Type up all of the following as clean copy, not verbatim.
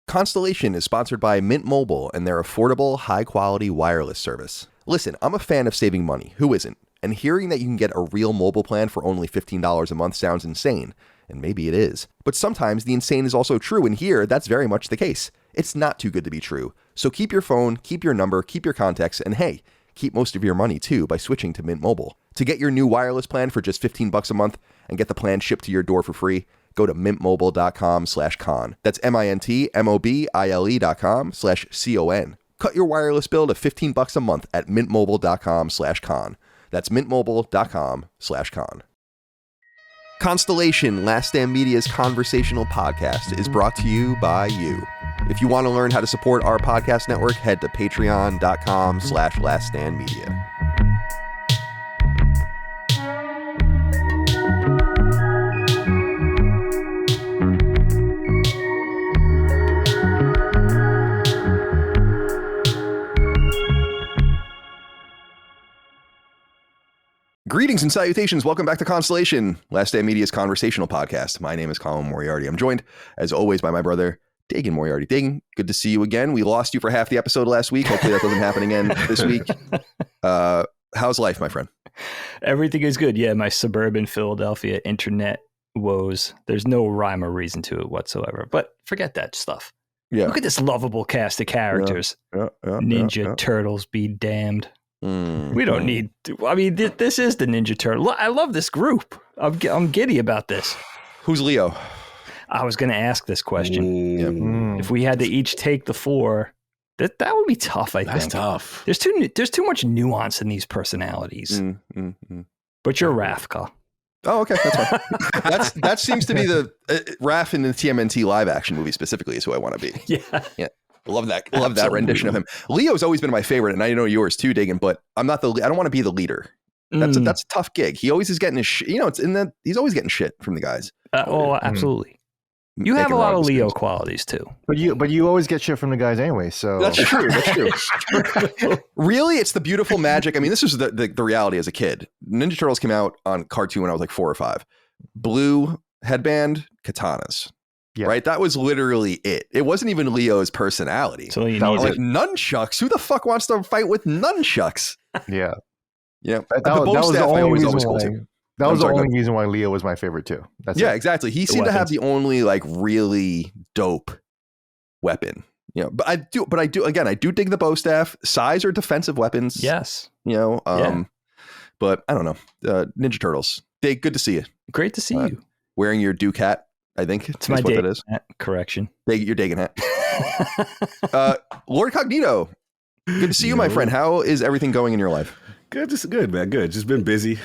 Constellation is sponsored by Mint Mobile and their affordable, high-quality wireless service. Listen, I'm a fan of saving money. Who isn't? And hearing that you can get a real mobile plan for only $15 a month sounds insane. And maybe it is. But sometimes the insane is also true, and here, that's very much the case. It's not too good to be true. So keep your phone, keep your number, keep your contacts, and hey, keep most of your money too by switching to Mint Mobile. To get your new wireless plan for just $15 a month and get the plan shipped to your door for free, go to mintmobile.com/con. That's mintmobile.com/con. Cut your wireless bill to $15 a month at mintmobile.com/con. That's mintmobile.com/con. Constellation, Last Stand Media's conversational podcast, is brought to you by you. If you want to learn how to support our podcast network, head to patreon.com/laststandmedia. Greetings and salutations. Welcome back to Constellation, Last Stand Media's conversational podcast. My name is Colin Moriarty. I'm joined, as always, by my brother, Dagan Moriarty. Dagan, good to see you again. We lost you for half the episode last week. Hopefully that doesn't happen again this week. How's life, my friend? Everything is good. Yeah, my suburban Philadelphia internet woes. There's no rhyme or reason to it whatsoever. But forget that stuff. Yeah. Look at this lovable cast of characters. Ninja Turtles be damned. We don't need to. I mean, this is the Ninja Turtle. I love this group. I'm giddy about this. Who's Leo? I was going to ask this question. If we had to each take the four, that would be tough, I think. That's tough. There's too much nuance in these personalities. But you're Rafka. Oh, okay. That's fine. that seems to be the Raph in the TMNT live action movie specifically is who I want to be. Yeah. Love that. Love that rendition of him. Leo's always been my favorite, and I know yours too, Dagan. But I don't want to be the leader. That's a tough gig. He always is getting his he's always getting shit from the guys. Absolutely. You have a lot of Leo qualities too. But you always get shit from the guys anyway. So that's true. That's true. Really, it's the beautiful magic. I mean, this is the reality as a kid. Ninja Turtles came out on cartoon when I was like 4 or 5. Blue headband, katanas. Yeah. Right, that was literally it. It wasn't even Leo's personality. So you was like nunchucks. Who the fuck wants to fight with nunchucks? Yeah, yeah. That was the only reason why Leo was my favorite too. Exactly. He seemed to have the only like really dope weapon. But I do dig the bow staff. Size or defensive weapons. Yes. But I don't know. Ninja Turtles. Dave, good to see you. Great to see you. Wearing your Duke hat. I think it's my Dagan hat. Correction. Your Dagan hat. Lord Cognito. Good to see you, my friend. How is everything going in your life? Good, just good, man. Good. Just been busy,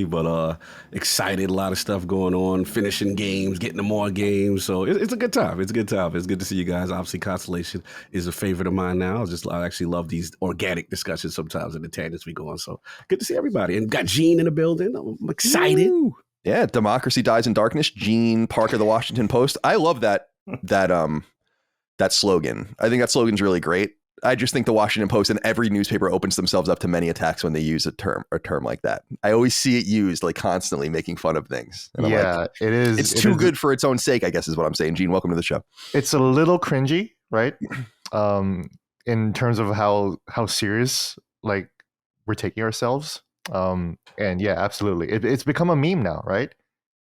but excited. A lot of stuff going on. Finishing games, getting to more games. So it's a good time. It's a good time. It's good to see you guys. Obviously, Constellation is a favorite of mine now. I actually love these organic discussions sometimes and the tangents we go on. So good to see everybody. And got Gene in the building. I'm excited. Woo. Yeah, democracy dies in darkness. Gene Parker, the Washington Post. I love that slogan. I think that slogan's really great. I just think the Washington Post and every newspaper opens themselves up to many attacks when they use a term like that. I always see it used like constantly making fun of things. And it is. It's too good for its own sake, I guess is what I'm saying. Gene, welcome to the show. It's a little cringy, right? In terms of how serious like we're taking ourselves. And yeah, absolutely. It's become a meme now, right?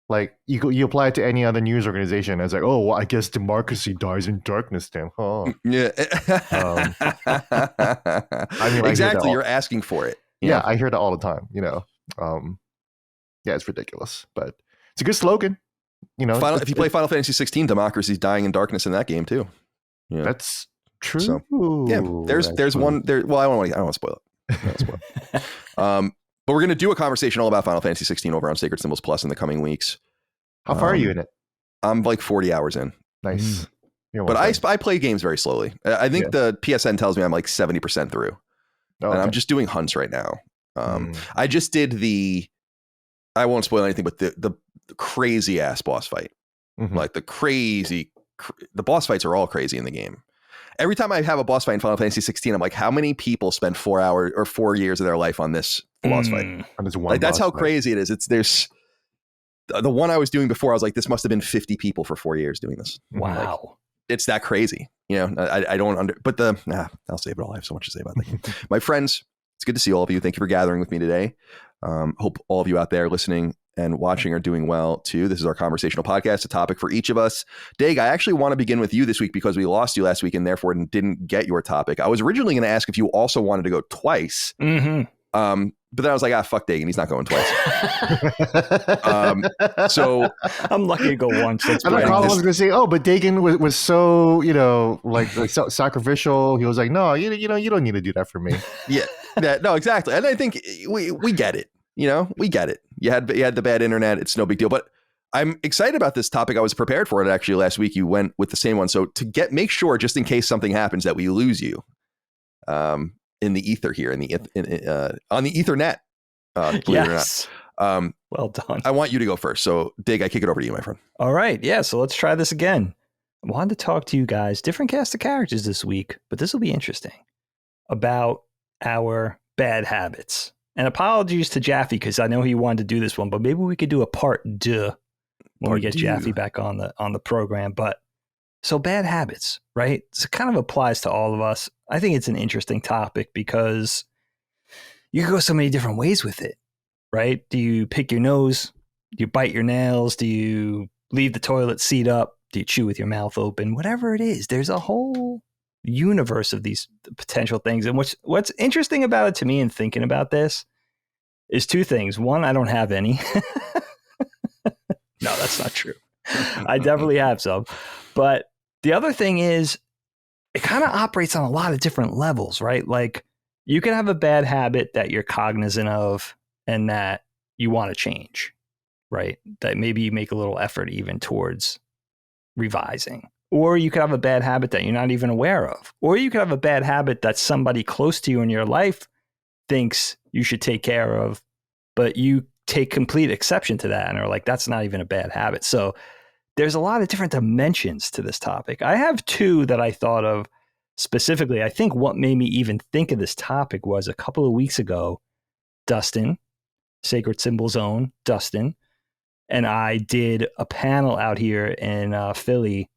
Like you apply it to any other news organization. It's like, oh, well, I guess democracy dies in darkness then. Oh. Yeah. Exactly. You're asking for it. Yeah, I hear that all the time, Yeah, it's ridiculous, but it's a good slogan. If you play Final Fantasy 16, democracy's dying in darkness in that game too. Yeah. That's true. So, yeah, there's one there. Well, I don't want to spoil it. But we're going to do a conversation all about Final Fantasy 16 over on Sacred Symbols Plus in the coming weeks. How far are you in it? I'm like 40 hours in. Nice. But I play games very slowly. I think the PSN tells me I'm like 70% through. And I'm just doing hunts right now. I just did I won't spoil anything, but the crazy ass boss fight. Like the boss fights are all crazy in the game. Every time I have a boss fight in Final Fantasy 16, I'm like, how many people spend 4 hours or 4 years of their life on this boss fight? Like that's how crazy it is. There's the one I was doing before. I was like, this must have been 50 people for 4 years doing this. Wow. it's that crazy. I don't but I'll save it all. I have so much to say about that. My friends, it's good to see all of you. Thank you for gathering with me today. Hope all of you out there listening and watching are doing well too. This is our conversational podcast, a topic for each of us. Dag, I actually want to begin with you this week because we lost you last week and therefore didn't get your topic. I was originally going to ask if you also wanted to go twice. Mm-hmm. But then I was like, fuck Dagan, he's not going twice. So I'm lucky to go once. I thought Colin was going to say, but Dagan was so, so sacrificial. He was like, no, you don't need to do that for me. Yeah, no, exactly. And I think we get it. We get it. You had the bad internet. It's no big deal. But I'm excited about this topic. I was prepared for it actually last week. You went with the same one. So to make sure, just in case something happens, that we lose you. In the ether here, on the Ethernet. Yes. Well done. I want you to go first. So, Dig, I kick it over to you, my friend. All right. Yeah. So let's try this again. I wanted to talk to you guys, different cast of characters this week, but this will be interesting, about our bad habits. And apologies to Jaffe because I know he wanted to do this one, but maybe we could do a part deux when we get Jaffe back on the program. But so bad habits, right? So it kind of applies to all of us. I think it's an interesting topic because you can go so many different ways with it, right? Do you pick your nose? Do you bite your nails? Do you leave the toilet seat up? Do you chew with your mouth open? Whatever it is, there's a whole universe of these potential things. And what's interesting about it to me in thinking about this is two things. One, I don't have any. No, that's not true. I definitely have some. But the other thing is, it kind of operates on a lot of different levels, right? Like you can have a bad habit that you're cognizant of and that you want to change, right? That maybe you make a little effort even towards revising. Or you could have a bad habit that you're not even aware of. Or you could have a bad habit that somebody close to you in your life thinks you should take care of, but you take complete exception to that and are like, that's not even a bad habit. So there's a lot of different dimensions to this topic. I have two that I thought of specifically. I think what made me even think of this topic was a couple of weeks ago, Dustin, Sacred Symbol Zone, Dustin, and I did a panel out here in Philly,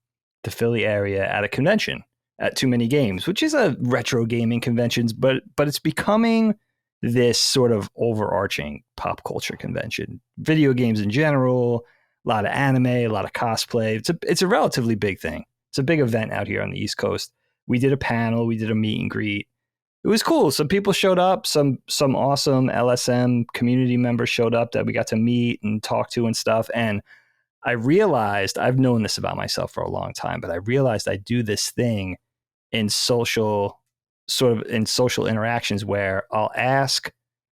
the Philly area, at a convention at Too Many Games, which is a retro gaming convention, but it's becoming this sort of overarching pop culture convention. Video games in general, a lot of anime, a lot of cosplay. It's a relatively big thing. It's a big event out here on the East Coast. We did a panel. We did a meet and greet. It was cool. Some people showed up. Some awesome LSM community members showed up that we got to meet and talk to and stuff. And I realized, I've known this about myself for a long time, but I realized I do this thing in social interactions where I'll ask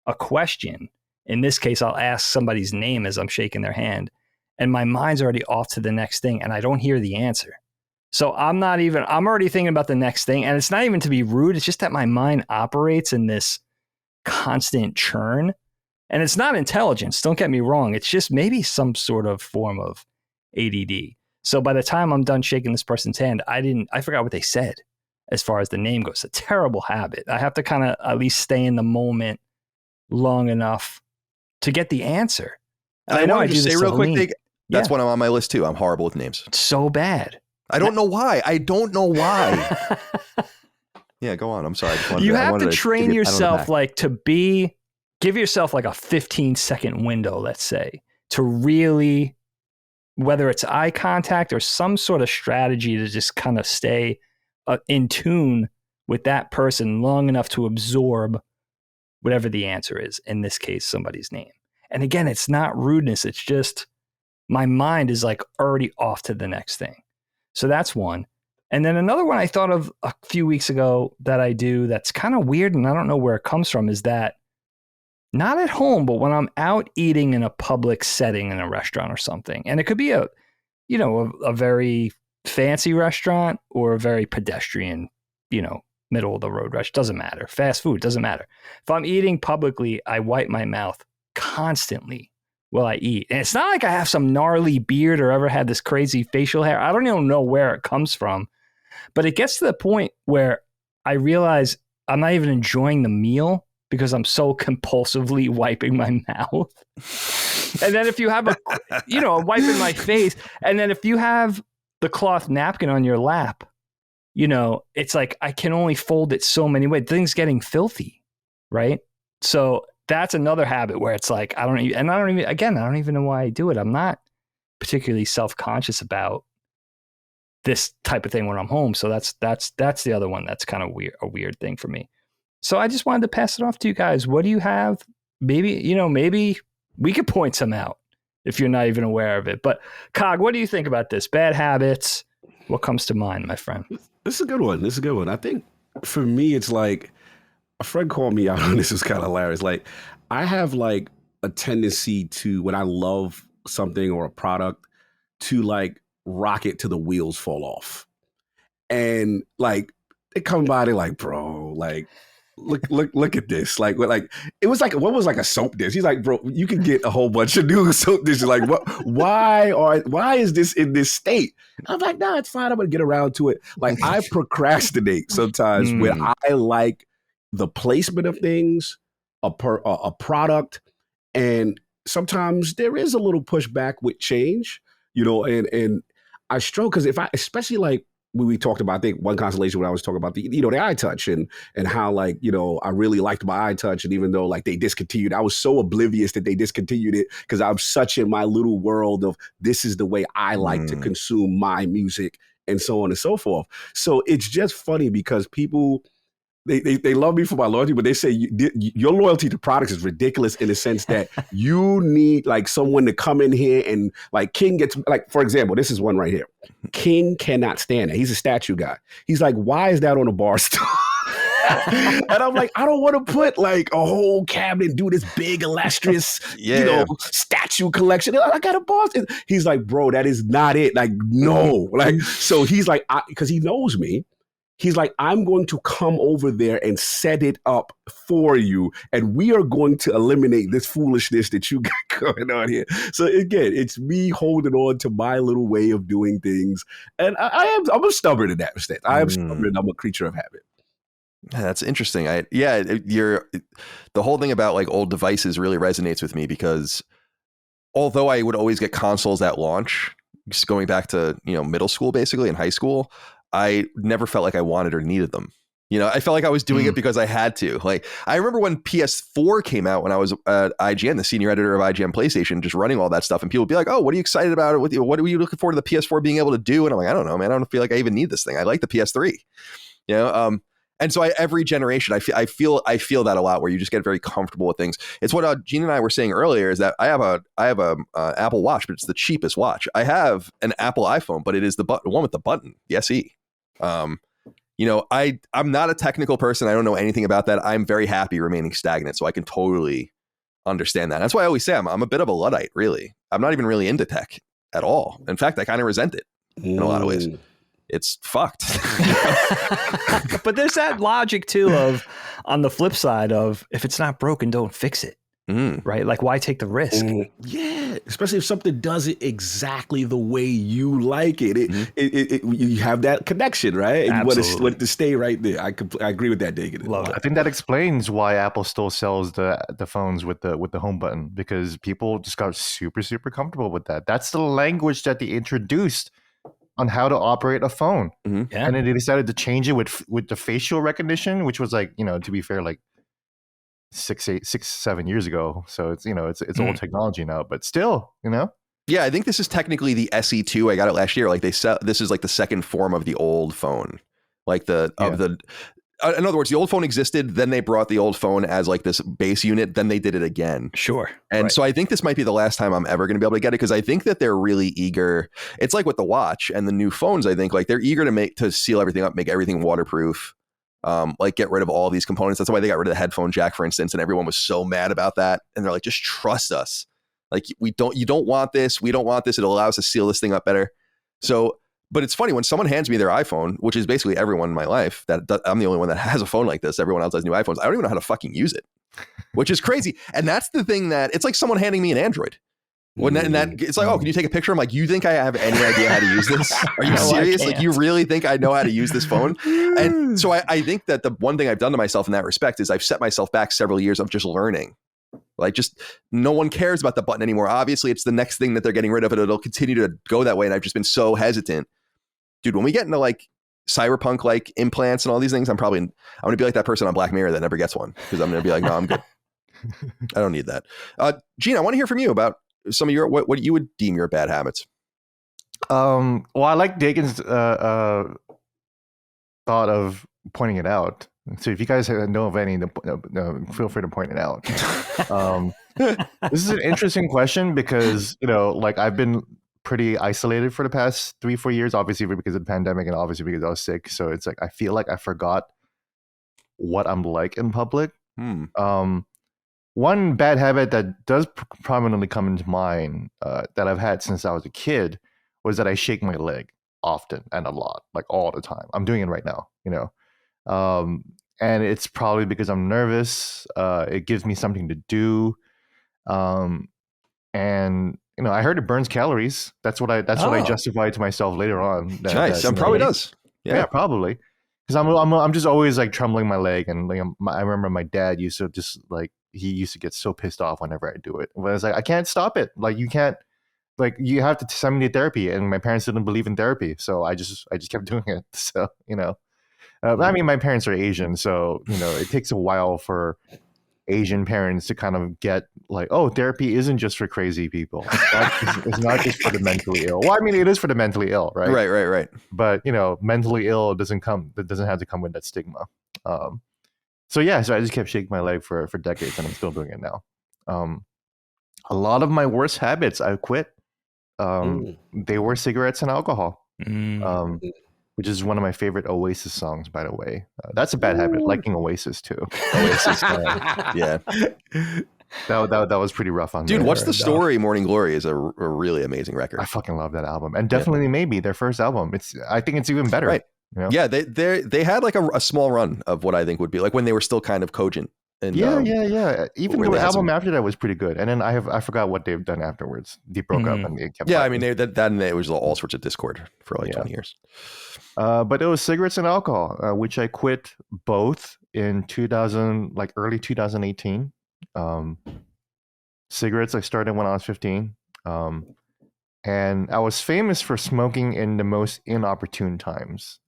a question. In this case, I'll ask somebody's name as I'm shaking their hand. And my mind's already off to the next thing and I don't hear the answer. So I'm already thinking about the next thing. And it's not even to be rude. It's just that my mind operates in this constant churn. And it's not intelligence. Don't get me wrong. It's just maybe some sort of form of ADD. So by the time I'm done shaking this person's hand, I forgot what they said as far as the name goes. It's a terrible habit. I have to kind of at least stay in the moment long enough to get the answer. And I know I do say real quick, Dig, that's one on my list too. I'm horrible with names. So bad. I don't know why. Yeah, go on. I'm sorry. You have to train yourself give yourself like a 15-second window, let's say, to really, whether it's eye contact or some sort of strategy to just kind of stay in tune with that person long enough to absorb whatever the answer is. In this case, somebody's name. And again, it's not rudeness. It's just my mind is like already off to the next thing. So that's one. And then another one I thought of a few weeks ago that I do that's kind of weird and I don't know where it comes from is that not at home, but when I'm out eating in a public setting in a restaurant or something, and it could be a very fancy restaurant or a very pedestrian, middle of the road restaurant, doesn't matter. Fast food, doesn't matter. If I'm eating publicly, I wipe my mouth constantly while I eat. And it's not like I have some gnarly beard or ever had this crazy facial hair. I don't even know where it comes from, but it gets to the point where I realize I'm not even enjoying the meal because I'm so compulsively wiping my mouth. And then if you have a wipe in my face, and then if you have the cloth napkin on your lap, you know, it's like I can only fold it so many ways. Things getting filthy, right? So that's another habit where it's like I don't even know why I do it. I'm not particularly self-conscious about this type of thing when I'm home. So that's the other one that's kind of a weird thing for me. So I just wanted to pass it off to you guys. What do you have? Maybe we could point some out if you're not even aware of it. But Cog, what do you think about this? Bad habits. What comes to mind, my friend? This is a good one. I think for me, it's like a friend called me out on this. Is kind of hilarious. Like I have like a tendency to, when I love something or a product, to like rock it till the wheels fall off. And like they come by, they're like, bro, like look at this. Like it was like, what was like a soap dish? He's like, bro, you can get a whole bunch of new soap dishes. Like, what? Why is this in this state? I'm like, nah, it's fine. I'm gonna get around to it. Like I procrastinate sometimes when I like the placement of things, a product, and sometimes there is a little pushback with change, you know, and I struggle because especially like when we talked about, I think one Constellation when I was talking about the iTouch and how like, you know, I really liked my iTouch. And even though like they discontinued, I was so oblivious that they discontinued it because I'm such in my little world of this is the way I like to consume my music and so on and so forth. So it's just funny because people, they love me for my loyalty, but they say your loyalty to products is ridiculous in the sense that you need like someone to come in here and like King gets like, for example, this is one right here. King cannot stand it. He's a statue guy. He's like, why is that on a bar stool? And I'm like, I don't want to put like a whole cabinet and do this big illustrious, statue collection. I got a bar. He's like, bro, that is not it. Like, no. Like, so he's like, because he knows me. He's like, I'm going to come over there and set it up for you. And we are going to eliminate this foolishness that you got going on here. So again, it's me holding on to my little way of doing things. And I'm a stubborn in that respect. I am stubborn. I'm a creature of habit. That's interesting. The whole thing about like old devices really resonates with me because although I would always get consoles at launch, just going back to, you know, middle school, basically in high school, I never felt like I wanted or needed them. You know, I felt like I was doing it because I had to. Like, I remember when PS4 came out when I was at IGN, the senior editor of IGN PlayStation, just running all that stuff. And people would be like, oh, what are you excited about? What are you looking forward to the PS4 being able to do? And I'm like, I don't know, man. I don't feel like I even need this thing. I like the PS3. You know, and so every generation, I feel that a lot where you just get very comfortable with things. It's what Gene and I were saying earlier is that I have a Apple Watch, but it's the cheapest watch. I have an Apple iPhone, but it is the one with the button, the SE. You know, I'm not a technical person. I don't know anything about that. I'm very happy remaining stagnant. So I can totally understand that. That's why I always say I'm a bit of a Luddite, really. I'm not even really into tech at all. In fact, I kind of resent it in a lot of ways. It's fucked. But there's that logic too of on the flip side of if it's not broken, don't fix it. Right? Like, why take the risk? Yeah, especially if something does it exactly the way you like it. You have that connection, right? And you want to stay right there. I agree with that, Dagan. Love it. I think that explains why Apple still sells the phones with the home button, because people just got super, super comfortable with that. That's the language that they introduced on how to operate a phone. Yeah. And then they decided to change it with the facial recognition, which was like, you know, to be fair, like 7 years ago. So it's, you know, it's old technology now, but still, you know. Yeah, I think this is technically the SE2. I got it last year. Like this is like the second form of the old phone. Like in other words, the old phone existed, then they brought the old phone as like this base unit, then they did it again. Sure. And so I think this might be the last time I'm ever going to be able to get it, because I think that they're really eager. It's like with the watch and the new phones, I think like they're eager to seal everything up, make everything waterproof, like get rid of all these components. That's why they got rid of the headphone jack, for instance, and everyone was so mad about that. And they're like, just trust us. Like you don't want this. We don't want this. It'll allow us to seal this thing up better. So, but it's funny when someone hands me their iPhone, which is basically everyone in my life, that I'm the only one that has a phone like this. Everyone else has new iPhones. I don't even know how to fucking use it, which is crazy. And that's the thing, that it's like someone handing me an Android. It's like, oh, can you take a picture? I'm like, you think I have any idea how to use this? Are you serious? Like, you really think I know how to use this phone? And so I think that the one thing I've done to myself in that respect is I've set myself back several years of just learning. Like, just no one cares about the button anymore. Obviously, it's the next thing that they're getting rid of, and it'll continue to go that way. And I've just been so hesitant dude, when we get into like cyberpunk like implants and all these things, I'm going to be like that person on Black Mirror that never gets one, because I'm going to be like, no, I'm good. I don't need that. Gene, I want to hear from you about some of your what you would deem your bad habits. Well, I like Dagan's thought of pointing it out. So if you guys know of any, feel free to point it out. This is an interesting question because, like I've been pretty isolated for the past 3-4 years, obviously because of the pandemic and obviously because I was sick. So it's like I feel like I forgot what I'm like in public. One bad habit that does prominently come into mind that I've had since I was a kid was that I shake my leg often and a lot, like all the time. I'm doing it right now, and it's probably because I'm nervous. It gives me something to do, and I heard it burns calories. That's what I justified to myself later on. Nice, and probably does. Yeah, probably. Because I'm just always like trembling my leg, and like I remember my dad used to just like he used to get so pissed off whenever I do it. But I was like, I can't stop it. Like you can't. Like you have to send me to therapy, and my parents didn't believe in therapy, so I just kept doing it. So I mean, my parents are Asian, so it takes a while for Asian parents to kind of get like, oh, therapy isn't just for crazy people. It's not just for the mentally ill. Well, I mean, it is for the mentally ill, right? Right. But mentally ill doesn't have to come with that stigma. So I just kept shaking my leg for decades, and I'm still doing it now. A lot of my worst habits I quit. They were cigarettes and alcohol, which is one of my favorite Oasis songs, by the way. That's a bad habit, liking Oasis too. Oasis, yeah. That was pretty rough on me. Dude, what's the story? Morning Glory is a really amazing record. I fucking love that album, and definitely maybe their first album. I think it's even better. Right. Yeah, they had like a small run of what I think would be like when they were still kind of cogent. And, yeah. Even the album after that was pretty good, and then I forgot what they've done afterwards. They broke up and they kept. Yeah, fighting. I mean it was all sorts of discord for like 20 years. But it was cigarettes and alcohol, which I quit both in 2000, like early 2018. Cigarettes I started when I was 15, and I was famous for smoking in the most inopportune times.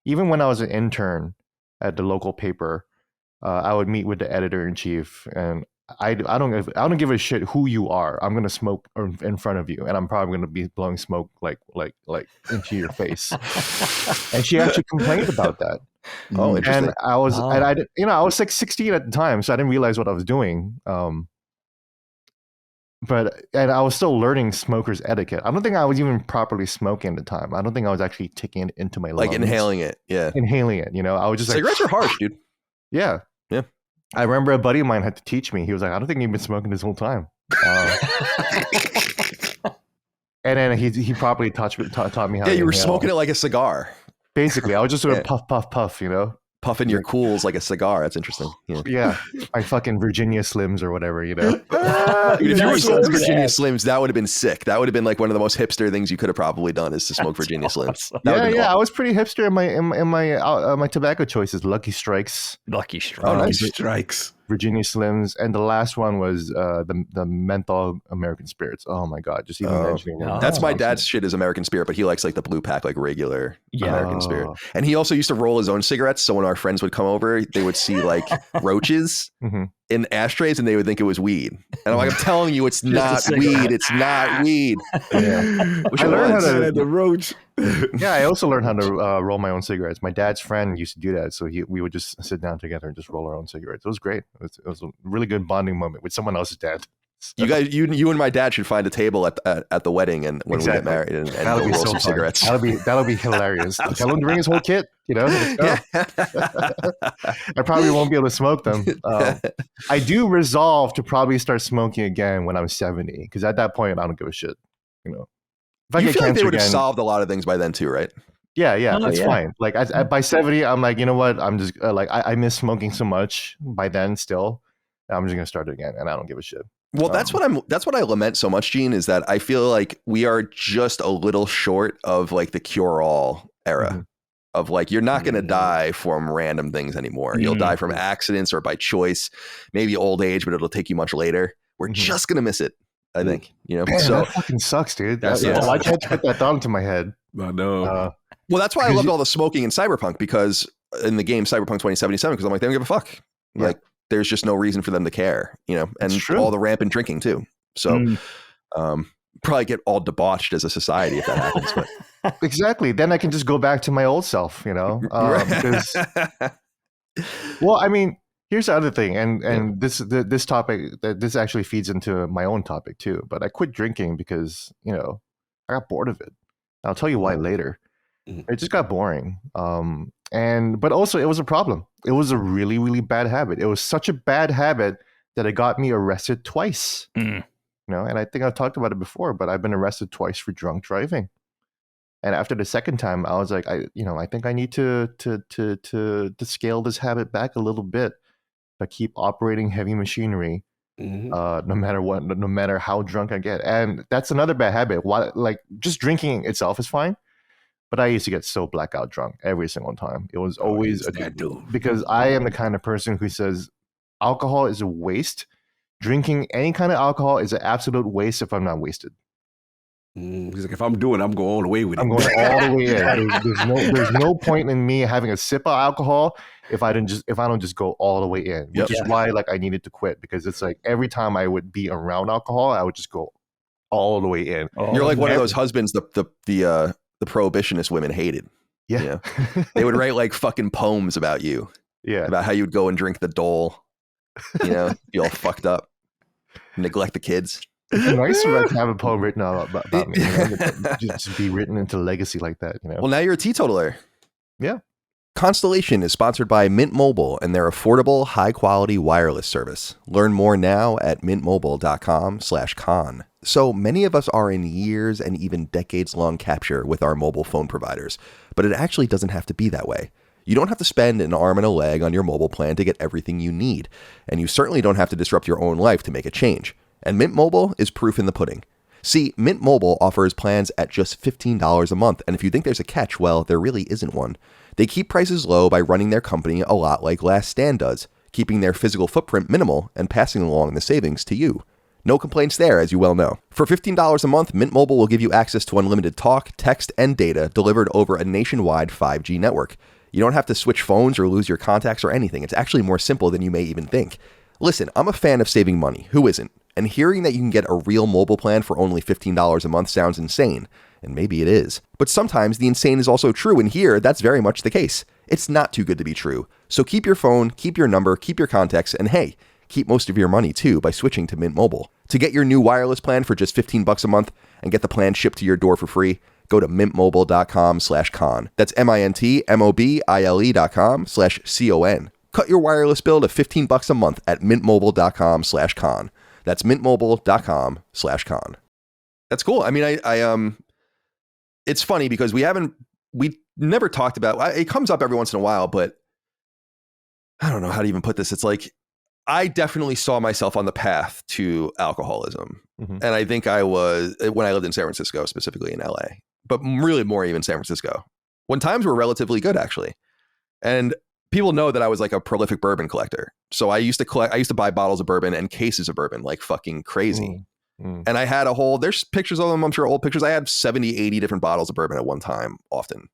Even when I was an intern at the local paper. I would meet with the editor-in-chief, and I don't give a shit who you are. I'm gonna smoke in front of you, and I'm probably gonna be blowing smoke like into your face. And she actually complained about that. Oh, interesting. And I was I was like 16 at the time, so I didn't realize what I was doing. But I was still learning smoker's etiquette. I don't think I was even properly smoking at the time. I don't think I was actually taking it into my lungs. Like inhaling it. Yeah. Inhaling it. I was just cigarettes are harsh, dude. Yeah. Yeah. I remember a buddy of mine had to teach me. He was like, I don't think you've been smoking this whole time. And then he probably taught me how to you were inhale. smoking it like a cigar. Basically, I was just sort of puff, Puffing your cools like a cigar. That's interesting. Yeah. My fucking Virginia Slims or whatever, Dude, if you were smoking Virginia Slims, that would have been sick. That would have been like one of the most hipster things you could have probably done is to smoke Virginia Slims. Awesome. Yeah. I was pretty hipster in my tobacco choices. Lucky Strikes. Oh, nice. Strikes. Virginia Slims, and the last one was the menthol American Spirits. Oh my god, just even mentioning that. That's my dad's shit is American Spirit, but he likes like the blue pack, like regular American Spirit. And he also used to roll his own cigarettes, so when our friends would come over, they would see like roaches in ashtrays, and they would think it was weed. And I'm like, I'm telling you, it's not weed. It's not weed. Yeah. I learned how to the roach. Yeah, I also learned how to roll my own cigarettes. My dad's friend used to do that, so we would just sit down together and just roll our own cigarettes. It was great. It was a really good bonding moment with someone else's dad. So. You guys, you and my dad should find a table at the wedding and when we get married and that'll be roll so some fun. cigarettes. That'll be hilarious. Tell him to bring his whole kit. Let's go. I probably won't be able to smoke them. I do resolve to probably start smoking again when I'm 70, because at that point I don't give a shit. If I you get feel like they would have again, solved a lot of things by then too, right? Yeah, that's fine. Like by 70, I'm like, you know what? I'm just like I miss smoking so much. By then, still, I'm just gonna start it again, and I don't give a shit. Well, that's what I lament so much, Gene, is that I feel like we are just a little short of like the cure-all era of like, you're not going to die from random things anymore. You'll die from accidents or by choice, maybe old age, but it'll take you much later. We're just going to miss it, I think, Man, so that fucking sucks, dude. Why can't you put that thought into my head? I know. Well, that's why I Because loved you- all the smoking in Cyberpunk, because in the game Cyberpunk 2077, because I'm like, they don't give a fuck. Yeah. Like, there's just no reason for them to care, you know, and It's true. all the rampant drinking too. So probably get all debauched as a society if that happens. But exactly. Then I can just go back to my old self, you know, because well, I mean, here's the other thing, and this topic, this actually feeds into my own topic too. But I quit drinking because I got bored of it. I'll tell you why later. It just got boring. But also it was a problem. It was a really, really bad habit. It was such a bad habit that it got me arrested twice. And I think I've talked about it before, but I've been arrested twice for drunk driving. And after the second time, I was like, I think I need to scale this habit back a little bit. If I keep operating heavy machinery, no matter what, no matter how drunk I get. And that's another bad habit. Like just drinking itself is fine, but I used to get so blackout drunk every single time. It was always because I am the kind of person who says alcohol is a waste. Drinking any kind of alcohol is an absolute waste if I'm not wasted. He's like, if I'm doing it, I'm going all the way with it. I'm going all the way in. There's no point in me having a sip of alcohol if I don't just go all the way in. Which is why I needed to quit, because it's like every time I would be around alcohol, I would just go all the way in. You're like one of those husbands the prohibitionist women hated. Yeah. You know? They would write like fucking poems about you. Yeah. About how you'd go and drink the Dole, be all fucked up, neglect the kids. It's nice to have a poem written about me. Just be written into legacy like that. Well, now you're a teetotaler. Yeah. Constellation is sponsored by Mint Mobile and their affordable, high-quality wireless service. Learn more now at mintmobile.com/con. So many of us are in years and even decades-long capture with our mobile phone providers, but it actually doesn't have to be that way. You don't have to spend an arm and a leg on your mobile plan to get everything you need, and you certainly don't have to disrupt your own life to make a change. And Mint Mobile is proof in the pudding. See, Mint Mobile offers plans at just $15 a month, and if you think there's a catch, well, there really isn't one. They keep prices low by running their company a lot like Last Stand does, keeping their physical footprint minimal and passing along the savings to you. No complaints there, as you well know. For $15 a month, Mint Mobile will give you access to unlimited talk, text, and data delivered over a nationwide 5G network. You don't have to switch phones or lose your contacts or anything. It's actually more simple than you may even think. Listen, I'm a fan of saving money. Who isn't? And hearing that you can get a real mobile plan for only $15 a month sounds insane. And maybe it is. But sometimes the insane is also true, and here, that's very much the case. It's not too good to be true. So keep your phone, keep your number, keep your contacts, and hey, keep most of your money too by switching to Mint Mobile. To get your new wireless plan for just $15 a month and get the plan shipped to your door for free, go to mintmobile.com/con. That's mintmobile.com/con. Cut your wireless bill to $15 a month at mintmobile.com/con. That's mintmobile.com/con. That's cool. I mean, I it's funny because we never talked about, it comes up every once in a while, but I don't know how to even put this. It's like, I definitely saw myself on the path to alcoholism. Mm-hmm. And I think I was, when I lived in San Francisco, specifically in LA, but really more even San Francisco, when times were relatively good, actually. And people know that I was like a prolific bourbon collector. So I used to buy bottles of bourbon and cases of bourbon like fucking crazy. And I had there's pictures of them, I'm sure old pictures. I had 70, 80 different bottles of bourbon at one time, often,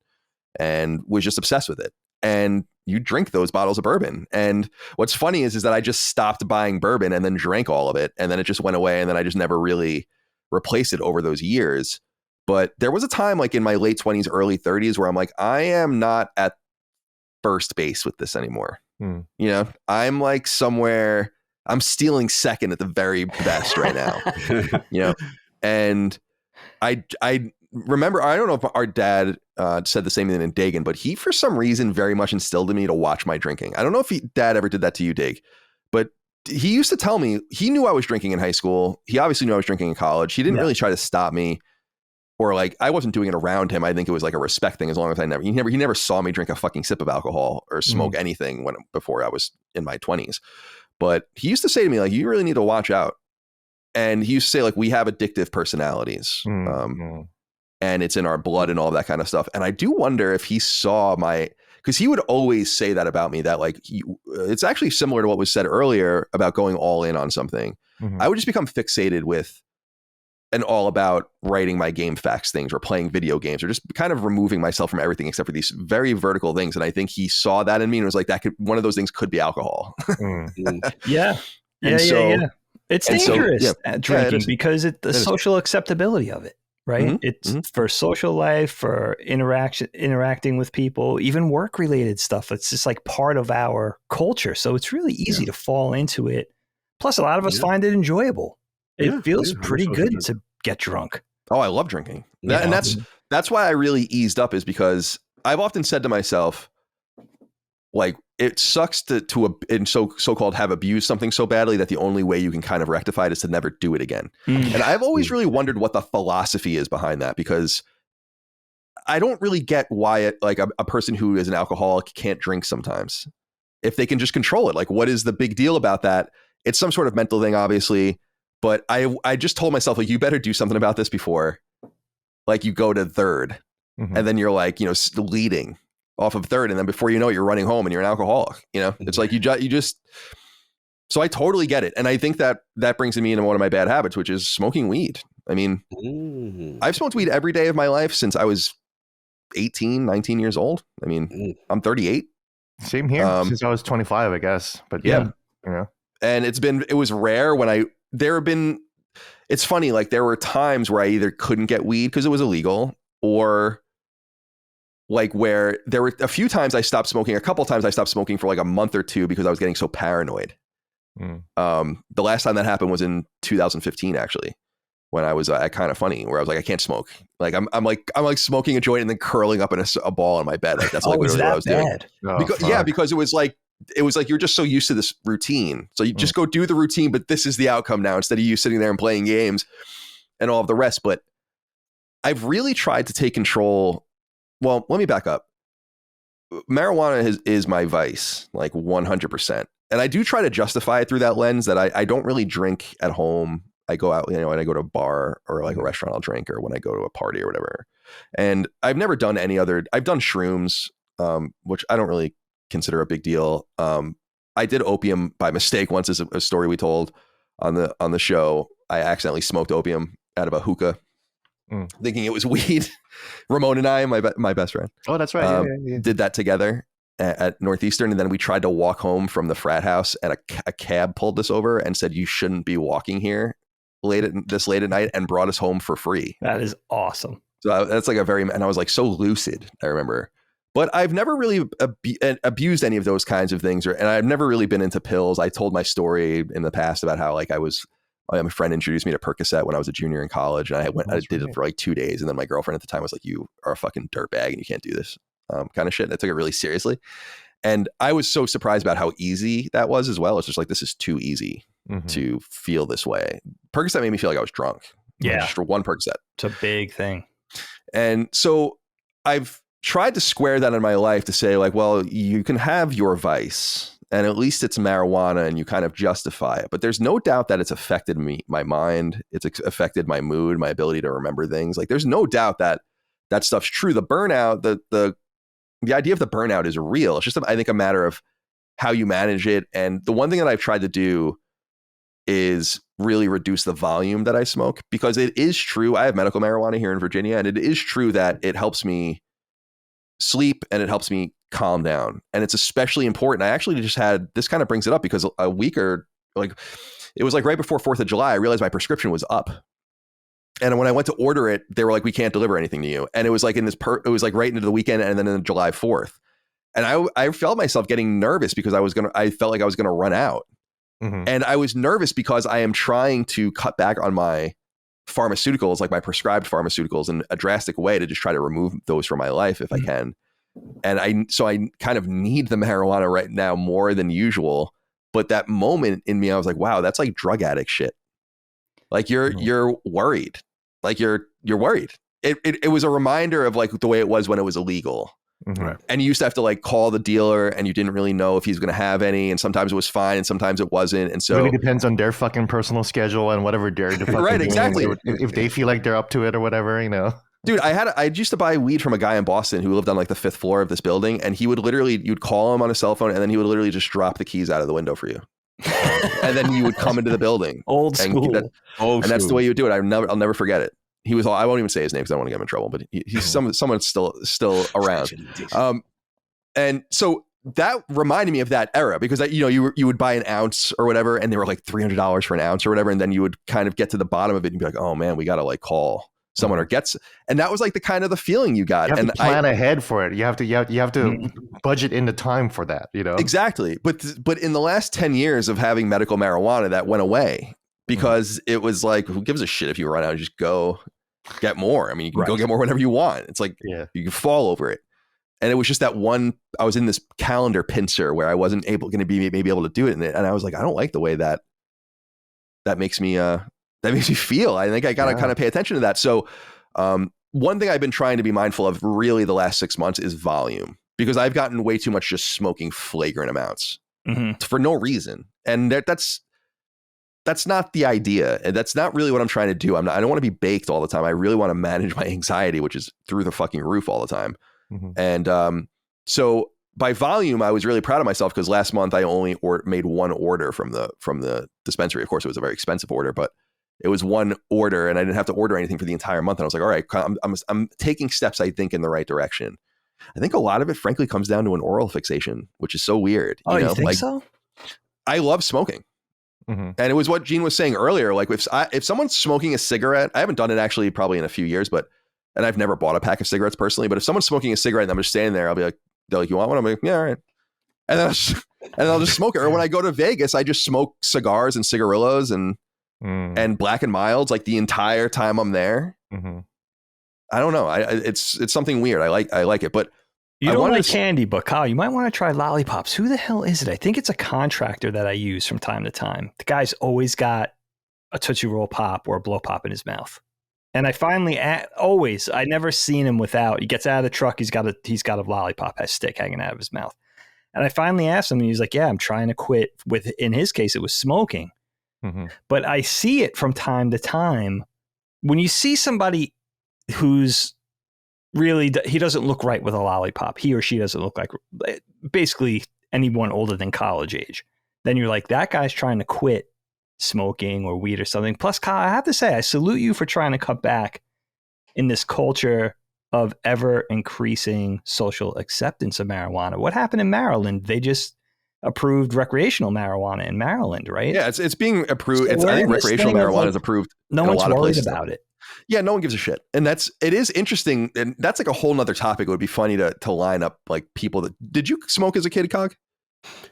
and was just obsessed with it. And you drink those bottles of bourbon. And what's funny is that I just stopped buying bourbon and then drank all of it. And then it just went away. And then I just never really replaced it over those years. But there was a time like in my late 20s, early 30s where I'm like, I am not at first base with this anymore. I'm like somewhere, I'm stealing second at the very best right now, and I remember, I don't know if our dad said the same thing in Dagan, but he, for some reason, very much instilled in me to watch my drinking. I don't know if dad ever did that to you, Dig, but he used to tell me, he knew I was drinking in high school. He obviously knew I was drinking in college. He didn't really try to stop me, or like, I wasn't doing it around him. I think it was like a respect thing, as long as he never saw me drink a fucking sip of alcohol or smoke anything before I was in my 20s. But he used to say to me, like, you really need to watch out. And he used to say, like, we have addictive personalities. And it's in our blood and all that kind of stuff. And I do wonder if he saw because he would always say that about me, that like, it's actually similar to what was said earlier about going all in on something. I would just become fixated with and all about writing my game facts things or playing video games or just kind of removing myself from everything except for these very vertical things. And I think he saw that in me and was like, one of those things could be alcohol. Yeah. It's dangerous at drinking because the social acceptability of it, right? Mm-hmm. It's for social life, for interacting with people, even work related stuff. It's just like part of our culture. So it's really easy to fall into it. Plus, a lot of us find it enjoyable. It feels pretty good to get drunk. Oh, I love drinking. And that's why I really eased up, is because I've often said to myself, like, it sucks to so-called have abused something so badly that the only way you can kind of rectify it is to never do it again. And I've always really wondered what the philosophy is behind that, because I don't really get why a person who is an alcoholic can't drink sometimes if they can just control it. Like, what is the big deal about that? It's some sort of mental thing, obviously. But I just told myself, like, you better do something about this before, like, you go to third and then you're like, leading off of third. And then before you know it, you're running home and you're an alcoholic. It's like you just. So I totally get it. And I think that brings me into one of my bad habits, which is smoking weed. I mean, I've smoked weed every day of my life since I was 18, 19 years old. I mean, I'm 38. Same here since I was 25, I guess. But and it was rare when it's funny, like, there were times where I either couldn't get weed because it was illegal, or like where there were a few times I stopped smoking. A couple times I stopped smoking for like a month or two because I was getting so paranoid. The last time that happened was in 2015, actually, when I was at Kind of Funny, where I was like, I can't smoke. Like I'm like smoking a joint and then curling up in a ball in my bed. Like, that's like literally what I was doing. Because it was like you're just so used to this routine. So you just go do the routine, but this is the outcome now, instead of you sitting there and playing games and all of the rest. But I've really tried to take control. Well, let me back up. Marijuana is my vice, like 100%. And I do try to justify it through that lens that I don't really drink at home. I go out, when I go to a bar or like a restaurant, I'll drink, or when I go to a party or whatever. And I've never done I've done shrooms, which I don't really consider a big deal. I did opium by mistake once, as a story we told on the show. I accidentally smoked opium out of a hookah, thinking it was weed. Ramon and I, my best friend. Oh, that's right. Did that together at Northeastern, and then we tried to walk home from the frat house, and a cab pulled us over and said, "You shouldn't be walking here late at night," and brought us home for free. That is awesome. So that's like and I was like so lucid, I remember. But I've never really abused any of those kinds of things, and I've never really been into pills. I told my story in the past about how, like, my friend introduced me to Percocet when I was a junior in college, and I did it for like 2 days, and then my girlfriend at the time was like, "You are a fucking dirtbag and you can't do this," kind of shit. And I took it really seriously, and I was so surprised about how easy that was as well. It's just like, this is too easy to feel this way. Percocet made me feel like I was drunk. Yeah, just for one Percocet. It's a big thing. And so I've tried to square that in my life to say, like, well, you can have your vice, and at least it's marijuana, and you kind of justify it. But there's no doubt that it's affected my mind. It's affected my mood, my ability to remember things. Like, there's no doubt that stuff's true. The burnout, the idea of the burnout is real. It's just, I think, a matter of how you manage it. And the one thing that I've tried to do is really reduce the volume that I smoke, because it is true. I have medical marijuana here in Virginia, and it is true that it helps me sleep and it helps me calm down. And it's especially important. I actually just had, this kind of brings it up, because a week or like, it was like right before 4th of July, I realized my prescription was up. And when I went to order it, they were like, "We can't deliver anything to you." And it was like it was like right into the weekend, and then in July 4th. And I felt myself getting nervous because I felt like I was going to run out. And I was nervous because I am trying to cut back on my pharmaceuticals, like my prescribed pharmaceuticals, in a drastic way, to just try to remove those from my life if I can. And I kind of need the marijuana right now more than usual. But that moment in me, I was like, wow, that's like drug addict shit. Like, you're worried. Like, you're worried. It was a reminder of like the way it was when it was illegal. Right. And you used to have to like call the dealer, and you didn't really know if he's going to have any. And sometimes it was fine, and sometimes it wasn't. And so it really depends on their fucking personal schedule and whatever they're right, exactly. If they feel like they're up to it or whatever, Dude, I used to buy weed from a guy in Boston who lived on like the 5th floor of this building, and he would literally, you'd call him on a cell phone, and then he would literally just drop the keys out of the window for you. and then you would come into the building. Old school. Old And that's the school. way you would do it. I'll never forget it. He was. I won't even say his name because I don't want to get him in trouble. But he's someone still around. And so that reminded me of that era because you would buy an ounce or whatever, and they were like $300 for an ounce or whatever, and then you would kind of get to the bottom of it and be like, oh man, we got to like call someone or and that was like the kind of the feeling you got. You have and to plan ahead for it. You have to budget in the time for that. Exactly. But in the last 10 years of having medical marijuana, that went away because it was like, who gives a shit if you run out and just go get more? I mean, you can go get more whenever you want. It's like you can fall over it. And it was just that one, I was in this calendar pincer where I wasn't going to be maybe able to do it. And I was like, I don't like the way that makes me feel. I think I got to kind of pay attention to that. So one thing I've been trying to be mindful of really the last 6 months is volume, because I've gotten way too much just smoking flagrant amounts for no reason. And that's not the idea. And that's not really what I'm trying to do. I don't want to be baked all the time. I really want to manage my anxiety, which is through the fucking roof all the time. And so by volume, I was really proud of myself because last month I only made one order from the dispensary. Of course, it was a very expensive order, but it was one order and I didn't have to order anything for the entire month. And I was like, all right, I'm taking steps, I think, in the right direction. I think a lot of it, frankly, comes down to an oral fixation, which is so weird. You think so? I love smoking. And it was what Gene was saying earlier. Like if someone's smoking a cigarette, I haven't done it actually probably in a few years, and I've never bought a pack of cigarettes personally, but if someone's smoking a cigarette and I'm just standing there, I'll be like, they're like, you want one? I'm like, yeah, all right. And then I'll just smoke it. Or when I go to Vegas, I just smoke cigars and cigarillos and Black and Milds like the entire time I'm there. I don't know. It's something weird. I like it, but you don't like candy, but Kyle, you might want to try lollipops. Who the hell is it? I think it's a contractor that I use from time to time. The guy's always got a Tootsie Roll Pop or a Blow Pop in his mouth. And I finally, I never seen him without. He gets out of the truck. He's got a lollipop, has stick hanging out of his mouth. And I finally asked him, and he's like, "Yeah, I'm trying to quit." In his case, it was smoking. But I see it from time to time. When you see somebody who's really, he doesn't look right with a lollipop. He or she doesn't look like basically anyone older than college age. Then you're like, that guy's trying to quit smoking or weed or something. Plus, Kyle, I have to say, I salute you for trying to cut back in this culture of ever increasing social acceptance of marijuana. What happened in Maryland? They just approved recreational marijuana in Maryland, right? Yeah, it's being approved. I think recreational marijuana is approved. No one's worried about it. Yeah, no one gives a shit. And it is interesting. And that's like a whole nother topic. It would be funny to line up like people did you smoke as a kid, Cog?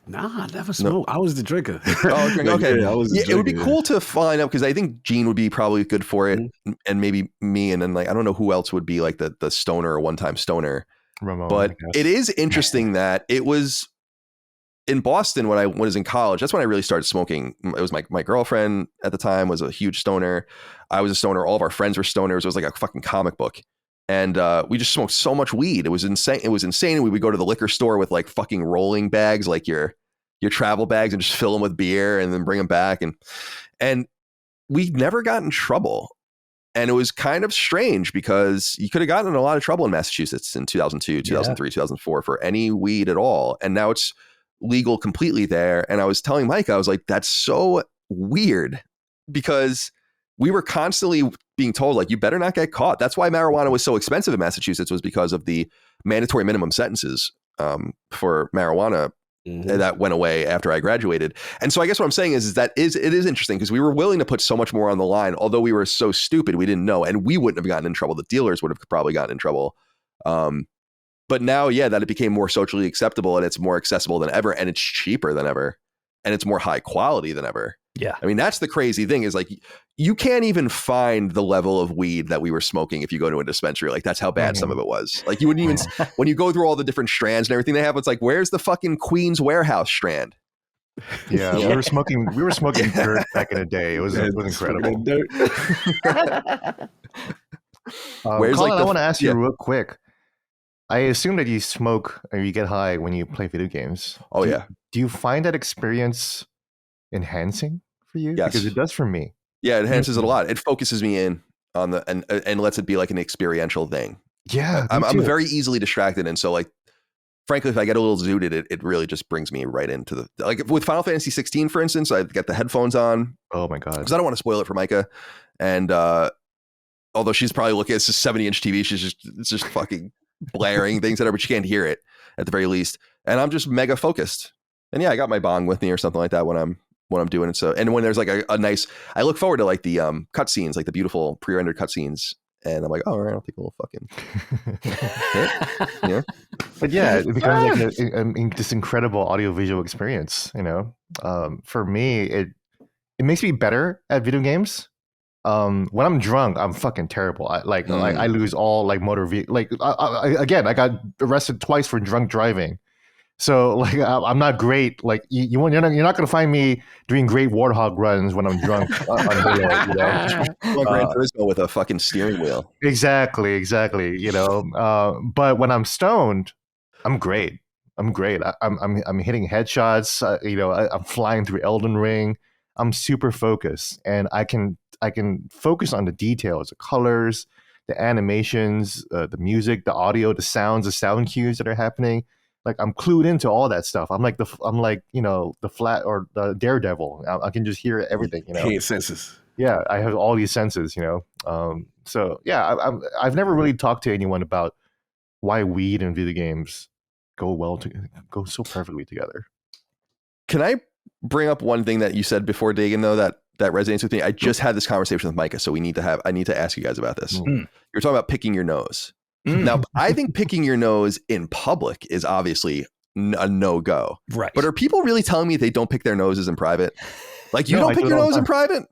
Nah, I never smoked. I was the drinker. Oh, okay. Yeah, I was the drinker. It would be cool to find out because I think Gene would be probably good for it, and maybe me, and then like I don't know who else would be like the stoner or one-time stoner. Ramon, but it is interesting that it was in Boston when I was in college. That's when I really started smoking. It was my girlfriend at the time was a huge stoner. I was a stoner. All of our friends were stoners. It was like a fucking comic book. And we just smoked so much weed. It was insane. And we would go to the liquor store with like fucking rolling bags, like your travel bags, and just fill them with beer and then bring them back. And we never got in trouble. And it was kind of strange because you could have gotten in a lot of trouble in Massachusetts in 2002, 2003, 2004 for any weed at all. And now it's legal completely there. And I was telling Mike, I was like, that's so weird because we were constantly being told like, you better not get caught. That's why marijuana was so expensive in Massachusetts, was because of the mandatory minimum sentences for marijuana that went away after I graduated. And so I guess what I'm saying is that it is interesting because we were willing to put so much more on the line, although we were so stupid, we didn't know, and we wouldn't have gotten in trouble. The dealers would have probably gotten in trouble. But now, that it became more socially acceptable and it's more accessible than ever, and it's cheaper than ever, and it's more high quality than ever. Yeah. I mean, that's the crazy thing is like, you can't even find the level of weed that we were smoking if you go to a dispensary. Like, that's how bad some of it was. Like, you wouldn't even, when you go through all the different strands and everything they have, it's like, where's the fucking Queen's Warehouse strand? Yeah, we were smoking dirt back in the day. It was incredible. Where's Colin, like I want to ask you real quick. I assume that you smoke or you get high when you play video games. Oh, Do you find that experience enhancing for you? Yes. Because it does for me. Yeah, it enhances it a lot. It focuses me in on and lets it be like an experiential thing. Yeah, I'm very easily distracted, and so like frankly, if I get a little zooted, it really just brings me right into the, like with Final Fantasy 16, for instance, I get the headphones on. Oh my God. Because I don't want to spoil it for Micah. And although she's probably looking at it's a 70-inch TV, it's just fucking blaring things at her, but she can't hear it at the very least. And I'm just mega focused. And yeah, I got my bong with me or something like that when I'm doing it. So, and when there's like a nice, I look forward to like the cutscenes, like the beautiful pre-rendered cutscenes. And I'm like, oh, all right, I'll take a little fucking hit. Yeah. But yeah, it becomes like this incredible audio-visual experience, you know. For me, it makes me better at video games. When I'm drunk, I'm fucking terrible. Like I lose all like motor vehicle. Like I got arrested twice for drunk driving. So like I'm not great. Like you're not gonna find me doing great warthog runs when I'm drunk on Halo, you know. Gran Turismo with a fucking steering wheel. Exactly. You know. But when I'm stoned, I'm great. I'm hitting headshots. You know, I'm flying through Elden Ring. I'm super focused, and I can focus on the details, the colors, the animations, the music, the audio, the sounds, the sound cues that are happening. Like I'm clued into all that stuff. I'm like you know, the Flat or the Daredevil. I can just hear everything. You know, Paint senses. Yeah, I have all these senses. You know, so yeah, I've never really talked to anyone about why weed and video games go so perfectly together. Can I bring up one thing that you said before, Dagan, though, that resonates with me? I just had this conversation with Micah, so I need to ask you guys about this. You're talking about picking your nose. Now, I think picking your nose in public is obviously a no-go. Right. But are people really telling me they don't pick their noses in private? Like, you don't pick your nose in private?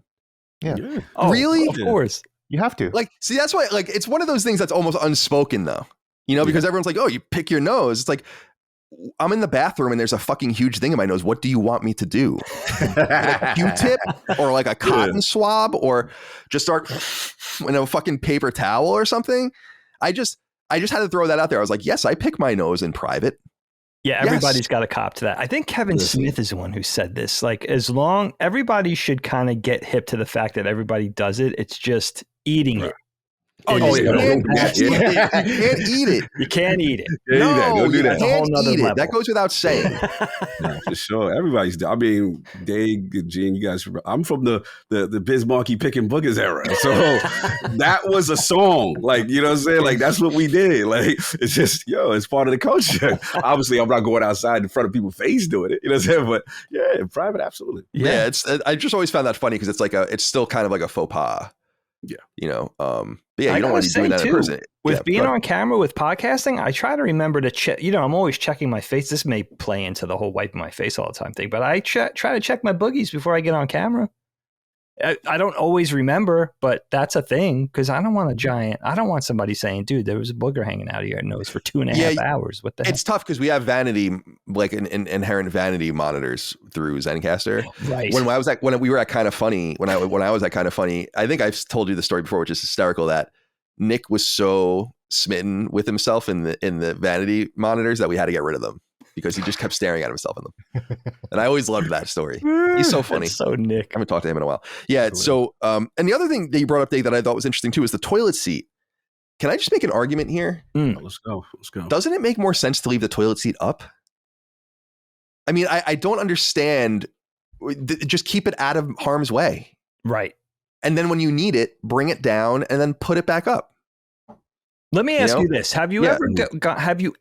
Yeah. Oh, really? Of course. You have to. Like, see, that's why, like, it's one of those things that's almost unspoken, though. You know, because everyone's like, oh, you pick your nose. It's like, I'm in the bathroom and there's a fucking huge thing in my nose. What do you want me to do? Like a Q-tip or like a cotton swab or just start in a fucking paper towel or something? I just had to throw that out there. I was like, yes, I pick my nose in private. Yeah, everybody's got to cop to that. I think Kevin Smith is the one who said this. Like, everybody should kind of get hip to the fact that everybody does it. It's just eating it. Oh, you can't eat it. You can't eat it. No, you can't eat it. Level. That goes without saying. No, for sure. Everybody's. I mean, Dave, Gene, you guys. I'm from the Biz Markie picking boogers era, so that was a song. Like, you know what I'm saying? Like, that's what we did. Like, it's just it's part of the culture. Obviously, I'm not going outside in front of people's face doing it. You know what I'm saying? But yeah, in private, absolutely. Yeah, I just always found that funny because it's still kind of like a faux pas. Yeah. You know, but yeah, you don't want to be doing that in person. With being on camera with podcasting, I try to remember to check, you know, I'm always checking my face. This may play into the whole wiping my face all the time thing, but I try to check my boogies before I get on camera. I don't always remember, but that's a thing because I don't want somebody saying, dude, there was a booger hanging out of your nose for 2.5 hours. What the heck? It's tough because we have vanity, like an inherent vanity monitors through Zencastr. Right. When we were at Kind of Funny, when I was at Kind of Funny, I think I've told you the story before, which is hysterical, that Nick was so smitten with himself in the vanity monitors that we had to get rid of them because he just kept staring at himself in them. And I always loved that story. He's so funny. That's so Nick. I haven't talked to him in a while. Yeah. So, and the other thing that you brought up, Dave, that I thought was interesting too, is the toilet seat. Can I just make an argument here? Let's go. Doesn't it make more sense to leave the toilet seat up? I mean, I don't understand. Just keep it out of harm's way. Right. And then when you need it, bring it down and then put it back up. Let me ask you this. Have you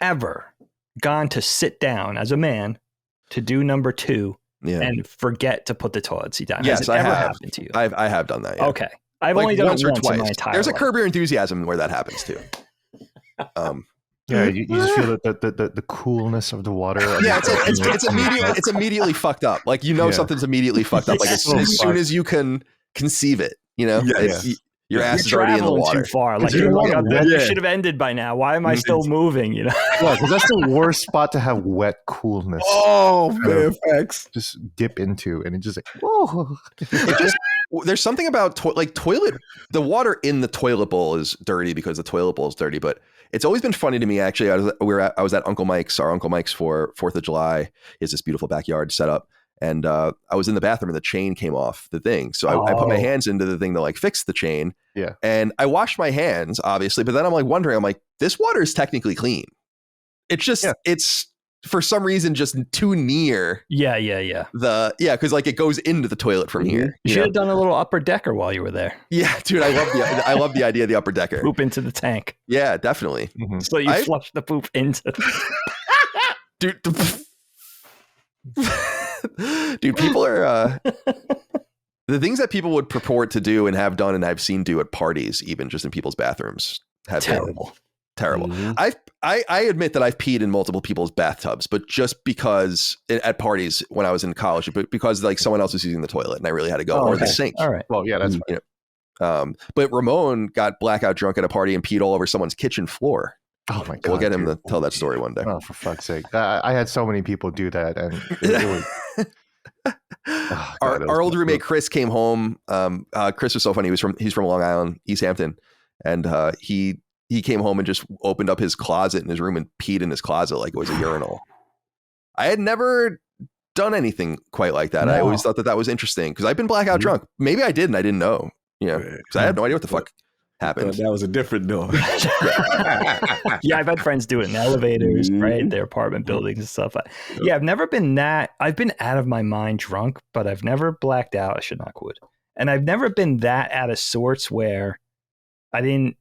ever gone to sit down as a man to do number 2 and forget to put the toilet seat down? Yes, Has it ever happened to you? I have done that. Yeah. Okay. I've only done it once or twice in my entire There's life. a Curb Your Enthusiasm where that happens too. Yeah, you just feel the coolness of the water. Yeah, it's immediately fucked up. Like, you know, something's immediately fucked up. Like as soon as you can conceive it, you know, your ass is already in the water. Too far. Like, you should have ended by now. Why am I still moving? You know, because that's the worst spot to have wet coolness. Oh man, facts. Just dip into, and it just like, whoa. There's something about toilet. The water in the toilet bowl is dirty because the toilet bowl is dirty. But it's always been funny to me. Actually, I was at Uncle Mike's for 4th of July. He has this beautiful backyard set up. And I was in the bathroom and the chain came off the thing. So I put my hands into the thing to like fix the chain. Yeah. And I washed my hands, obviously. But then I'm like wondering, this water is technically clean. It's just Yeah. it's for some reason just too near Yeah. because like it goes into the toilet from here. You should have done a little upper decker while you were there. Yeah, dude, I love the idea of the upper decker. Poop into the tank. Yeah, definitely. So you flush the poop into Dude, dude, people are the things that people would purport to do and have done and I've seen do at parties, even just in people's bathrooms, have terrible. been terrible. Mhm. I admit that I've peed in multiple people's bathtubs, but just because at parties when I was in college, but because like someone else was using the toilet and I really had to go, or the sink. All right. Well, yeah, that's You know, but Ramon got blackout drunk at a party and peed all over someone's kitchen floor. oh my god. We'll get him dude. to tell that story one day. Oh, for fuck's sake! I had so many people do that, and it was. Oh, God, it was Our old not roommate good. Chris came home. Chris was so funny. He's from Long Island, East Hampton, and he came home and just opened up his closet in his room and peed in his closet like it was a urinal. I had never done anything quite like that. No. I always thought that was interesting because I've been blackout drunk. Maybe I did and I didn't know. You know, because I had no idea what the fuck happened. That was a different door. Yeah, I've had friends do it in elevators, Mhm. right? Their apartment buildings and stuff. Yeah, I've never been that. I've been out of my mind drunk, but I've never blacked out. I should knock wood. And I've never been that out of sorts where I didn't,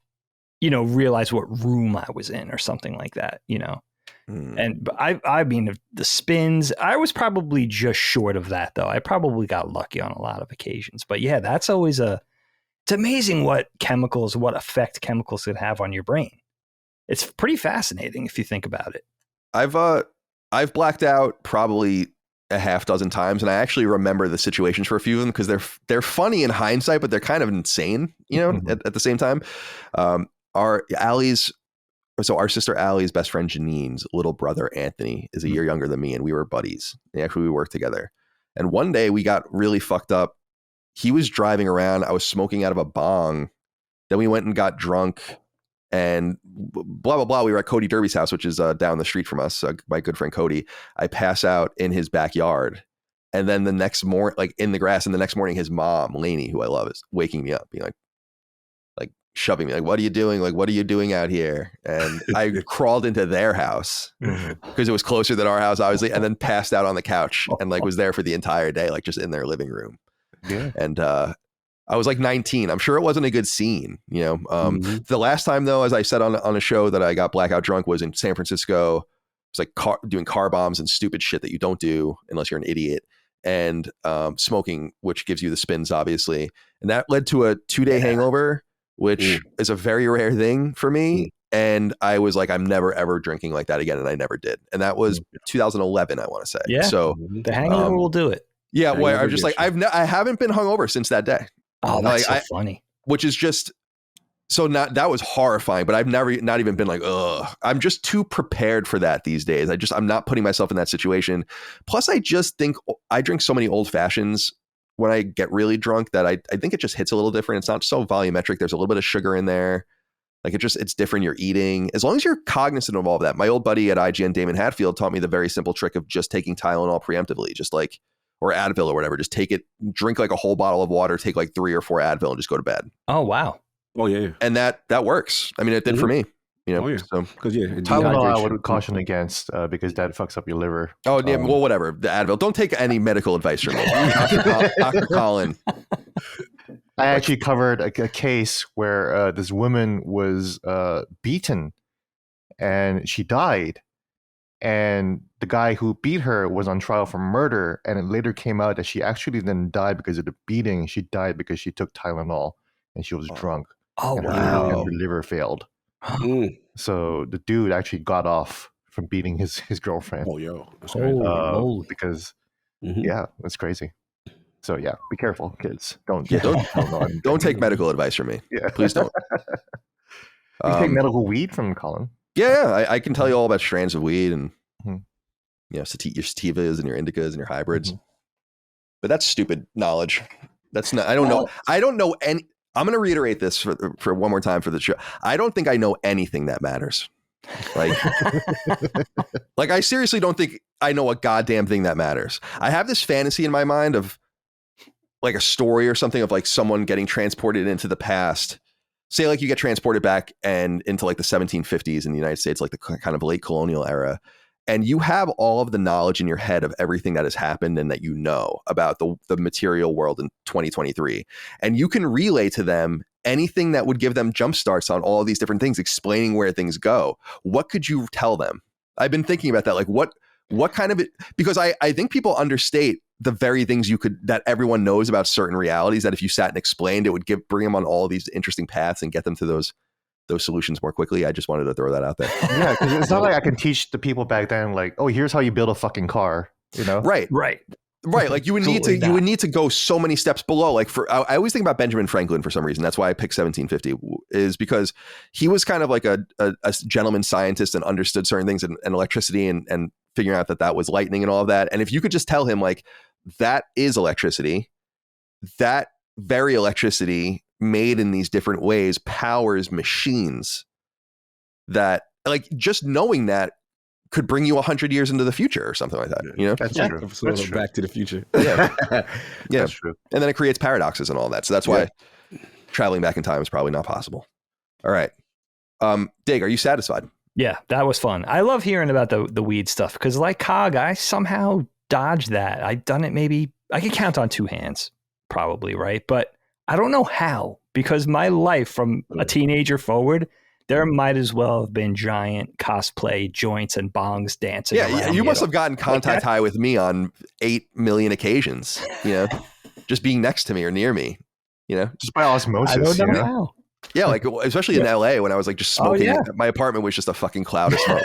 realize what room I was in or something like that, Hmm. And I mean, the spins, I was probably just short of that, though. I probably got lucky on a lot of occasions. But yeah, that's always it's amazing what effect chemicals could have on your brain. It's pretty fascinating if you think about it. I've blacked out probably a half dozen times, and I actually remember the situations for a few of them because they're funny in hindsight, but they're kind of insane, at the same time. Our sister Allie's best friend Janine's little brother Anthony is a year younger than me, and we were buddies. Actually, we worked together. And one day we got really fucked up. He was driving around. I was smoking out of a bong. Then we went and got drunk, and blah blah blah. We were at Cody Derby's house, which is down the street from us. My good friend Cody. I pass out in his backyard, and then the next morning, like in the grass. And the next morning, his mom, Lainey, who I love, is waking me up, being like shoving me, like, "What are you doing? Like, what are you doing out here?" And I crawled into their house because it was closer than our house, obviously, and then passed out on the couch and like was there for the entire day, like just in their living room. Yeah. And I was like 19. I'm sure it wasn't a good scene, The last time, though, as I said on a show that I got blackout drunk was in San Francisco. It was like doing car bombs and stupid shit that you don't do unless you're an idiot, and smoking, which gives you the spins, obviously. And that led to a 2-day hangover, which is a very rare thing for me. And I was like, I'm never, ever drinking like that again. And I never did. And that was 2011, I want to say. Yeah. So The hangover will do it. yeah, well, Hangover I'm just like, gets I haven't been hungover since that day. Oh, that's Like, so funny. Which is just, that was horrifying, but I've never, not even been like, ugh. I'm just too prepared for that these days. I'm not putting myself in that situation. Plus, I just think I drink so many old fashions when I get really drunk that I think it just hits a little different. It's not so volumetric. There's a little bit of sugar in there. Like it's different. You're eating, as long as you're cognizant of all of that. My old buddy at IGN, Damon Hatfield, taught me the very simple trick of just taking Tylenol preemptively, just like, or Advil or whatever. Just take it, drink like a whole bottle of water, take like 3 or 4 Advil and just go to bed. Oh, wow. Oh yeah. And that works. I mean, it did for me, Oh yeah. So, Because it Tylenol, I dehydrates you. would caution against because that fucks up your liver. yeah, well, whatever. The Advil. Don't take any medical advice from me. Dr. Colin. I actually covered a case where this woman was beaten and she died. And the guy who beat her was on trial for murder. And it later came out that she actually didn't die because of the beating. She died because she took Tylenol and she was drunk. Oh, And wow. her liver failed. Mm. So the dude actually got off from beating his girlfriend. Oh yo. That's right. Holy. Because, Mhm. yeah, that's crazy. So, yeah, be careful, kids. Don't Don't take medical advice from me. Yeah. Please don't. You take medical weed from Colin. Yeah, I can tell you all about strands of weed and Mhm. your sativas and your indicas and your hybrids. Mhm. But that's stupid knowledge. That's not. I don't know. I don't know any. I'm going to reiterate this for one more time for the show. I don't think I know anything that matters. Like, like I seriously don't think I know a goddamn thing that matters. I have this fantasy in my mind of like a story or something of like someone getting transported into the past say like you get transported back and into like the 1750s in the United States, like the kind of late colonial era, and you have all of the knowledge in your head of everything that has happened and that you know about the material world in 2023, and you can relay to them anything that would give them jump starts on all of these different things, explaining where things go. What could you tell them? I've been thinking about that. Like what kind of it, because I think people understate the very things that everyone knows about certain realities, that if you sat and explained, it would bring them on all these interesting paths and get them to those solutions more quickly. I just wanted to throw that out there. Yeah, because it's not like I can teach the people back then, like, oh, here's how you build a fucking car, you know? Right. Like you would need to go so many steps below. Like I always think about Benjamin Franklin for some reason. That's why I picked 1750, is because he was kind of like a gentleman scientist and understood certain things and electricity and figuring out that was lightning and all of that. And if you could just tell him like, that is electricity, that very electricity made in these different ways powers machines, that like just knowing that could bring you 100 years into the future or something like that. You know, That's true. That's true. Back to the Future. Yeah. That's true. And then it creates paradoxes and all that. So that's why traveling back in time is probably not possible. All right. Dig, are you satisfied? Yeah, that was fun. I love hearing about the weed stuff because, like Cog, I somehow dodged that. I've done it maybe, I can count on two hands, probably, right? But I don't know how, because my life from a teenager forward, there might as well have been giant cosplay joints and bongs dancing. Yeah, you must have gotten contact high with me on 8 million occasions, you know, just being next to me or near me, you know, just by osmosis. I don't know how. Yeah, like especially in LA when I was like just smoking. My apartment was just a fucking cloud of smoke.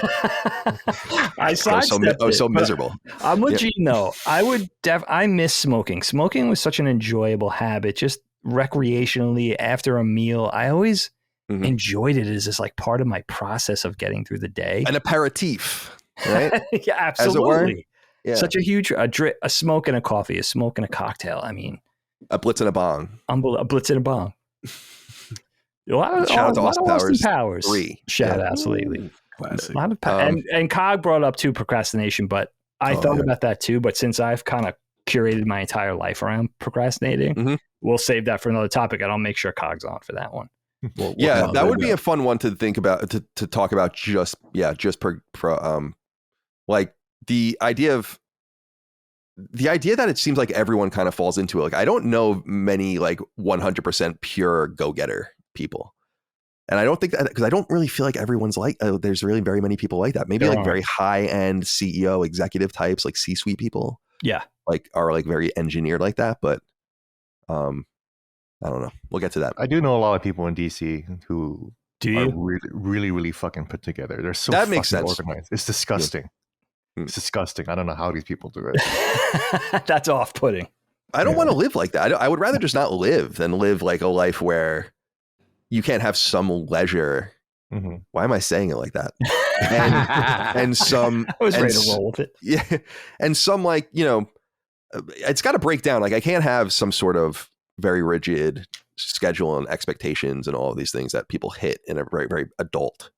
I was so miserable. I'm with Gene though. I miss smoking. Smoking was such an enjoyable habit, just recreationally after a meal. I always enjoyed it as just like part of my process of getting through the day. An aperitif, right? Yeah, absolutely. Yeah. Such a huge a smoke and a coffee, a smoke and a cocktail. I mean, a blitz and a bong. A blitz and a bong. Shout out to Austin Powers 3. Shout out, absolutely. Classic. A lot of and Cog brought up too procrastination, but I thought about that too. But since I've kind of curated my entire life around procrastinating, we'll save that for another topic, and I'll make sure Cog's on for that one. That would be a fun one to think about, to talk about. Like the idea that it seems like everyone kind of falls into it. Like I don't know many like 100% pure go-getter people, and I don't think that, because I don't really feel like everyone's like there's really very many people like that. Maybe like very high-end CEO executive types, like C-suite people, like are like very engineered like that. But I don't know, we'll get to that. I do know a lot of people in DC who are really really fucking put together. They're so that makes sense. Organized. It's disgusting. It's disgusting. I don't know how these people do it. That's off-putting. I don't want to live like that. I would rather just not live than live like a life where you can't have some leisure. Why am I saying it like that? And some, I was ready to roll with it. Yeah, and some like, you know, it's got to break down. Like I can't have some sort of very rigid schedule and expectations and all of these things that people hit in a very very adult.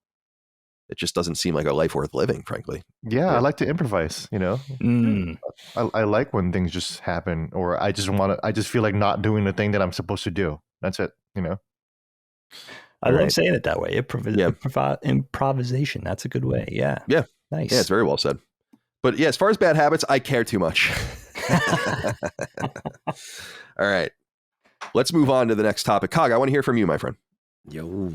It just doesn't seem like a life worth living, frankly. Yeah, I like to improvise, you know. I like when things just happen, or I just feel like not doing the thing that I'm supposed to do. That's it, you know. I love saying it that way. Improvisation. That's a good way. Yeah. Yeah. Nice. Yeah, it's very well said. But yeah, as far as bad habits, I care too much. All right. Let's move on to the next topic. Cog, I want to hear from you, my friend. Yo,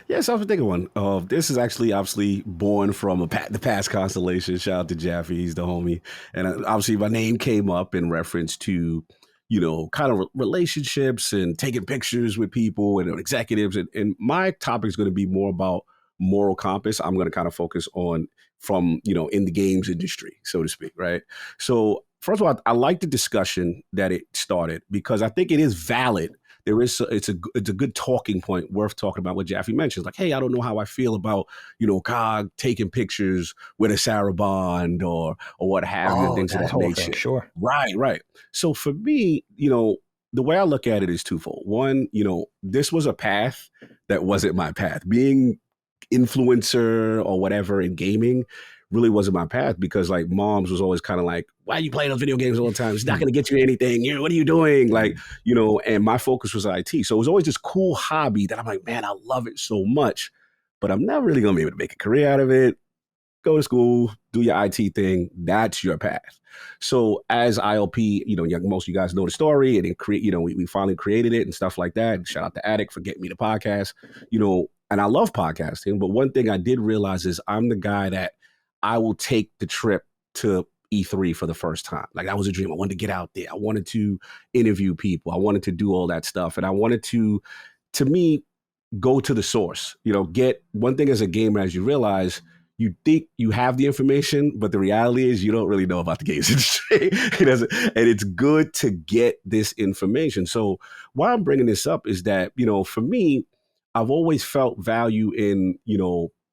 yes, I was thinking one. This is actually obviously born from the past Constellation. Shout out to Jaffe, he's the homie, and obviously my name came up in reference to, you know, kind of relationships and taking pictures with people and executives. And my topic is going to be more about moral compass. I'm going to kind of focus on from, you know, in the games industry, so to speak, right? So first of all, I like the discussion that it started because I think it is valid. It's a good talking point worth talking about what Jaffe mentions. Like, hey, I don't know how I feel about, you know, Cog taking pictures with a Sarah Bond or what have you, things of that nature. Sure. Right. So for me, you know, the way I look at it is twofold. One, you know, this was a path that wasn't my path. Being influencer or whatever in gaming really wasn't my path because like moms was always kind of like, why are you playing those video games all the time? It's not going to get you anything. What are you doing? Like, and my focus was IT. So it was always this cool hobby that I'm like, man, I love it so much, but I'm not really going to be able to make a career out of it. Go to school, do your IT thing. That's your path. So as ILP, most of you guys know the story, and then we finally created it and stuff like that. And shout out to Attic for getting me the podcast, and I love podcasting. But one thing I did realize is I'm the guy that I will take the trip to E3 for the first time. Like that was a dream. I wanted to get out there. I wanted to interview people. I wanted to do all that stuff. And I wanted to me, go to the source, get one thing as a gamer, as you realize, you think you have the information, but the reality is you don't really know about the games industry. And it's good to get this information. So why I'm bringing this up is that, for me, I've always felt value in,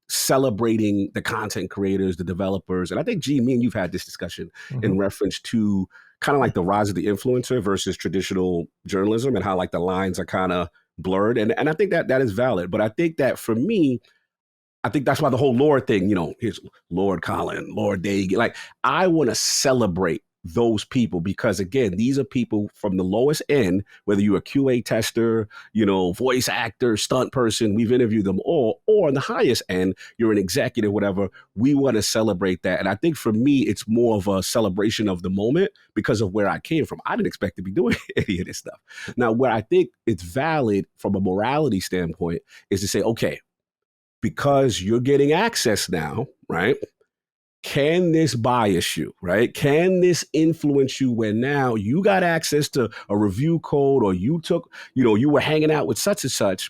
celebrating the content creators, the developers. And I think, me and you've had this discussion in reference to kind of like the rise of the influencer versus traditional journalism and how like the lines are kind of blurred. And I think that is valid. But I think that for me, I think that's why the whole Lord thing, here's Lord Colin, Lord Dagan. Like, I want to celebrate those people because, again, these are people from the lowest end, whether you're a QA tester, voice actor, stunt person, we've interviewed them all, or on the highest end, you're an executive, whatever. We want to celebrate that. And I think for me, it's more of a celebration of the moment because of where I came from. I didn't expect to be doing any of this stuff. Now, where I think it's valid from a morality standpoint is to say, okay, because you're getting access now, right? Can this bias you, right? Can this influence you when now you got access to a review code or you took, you were hanging out with such and such,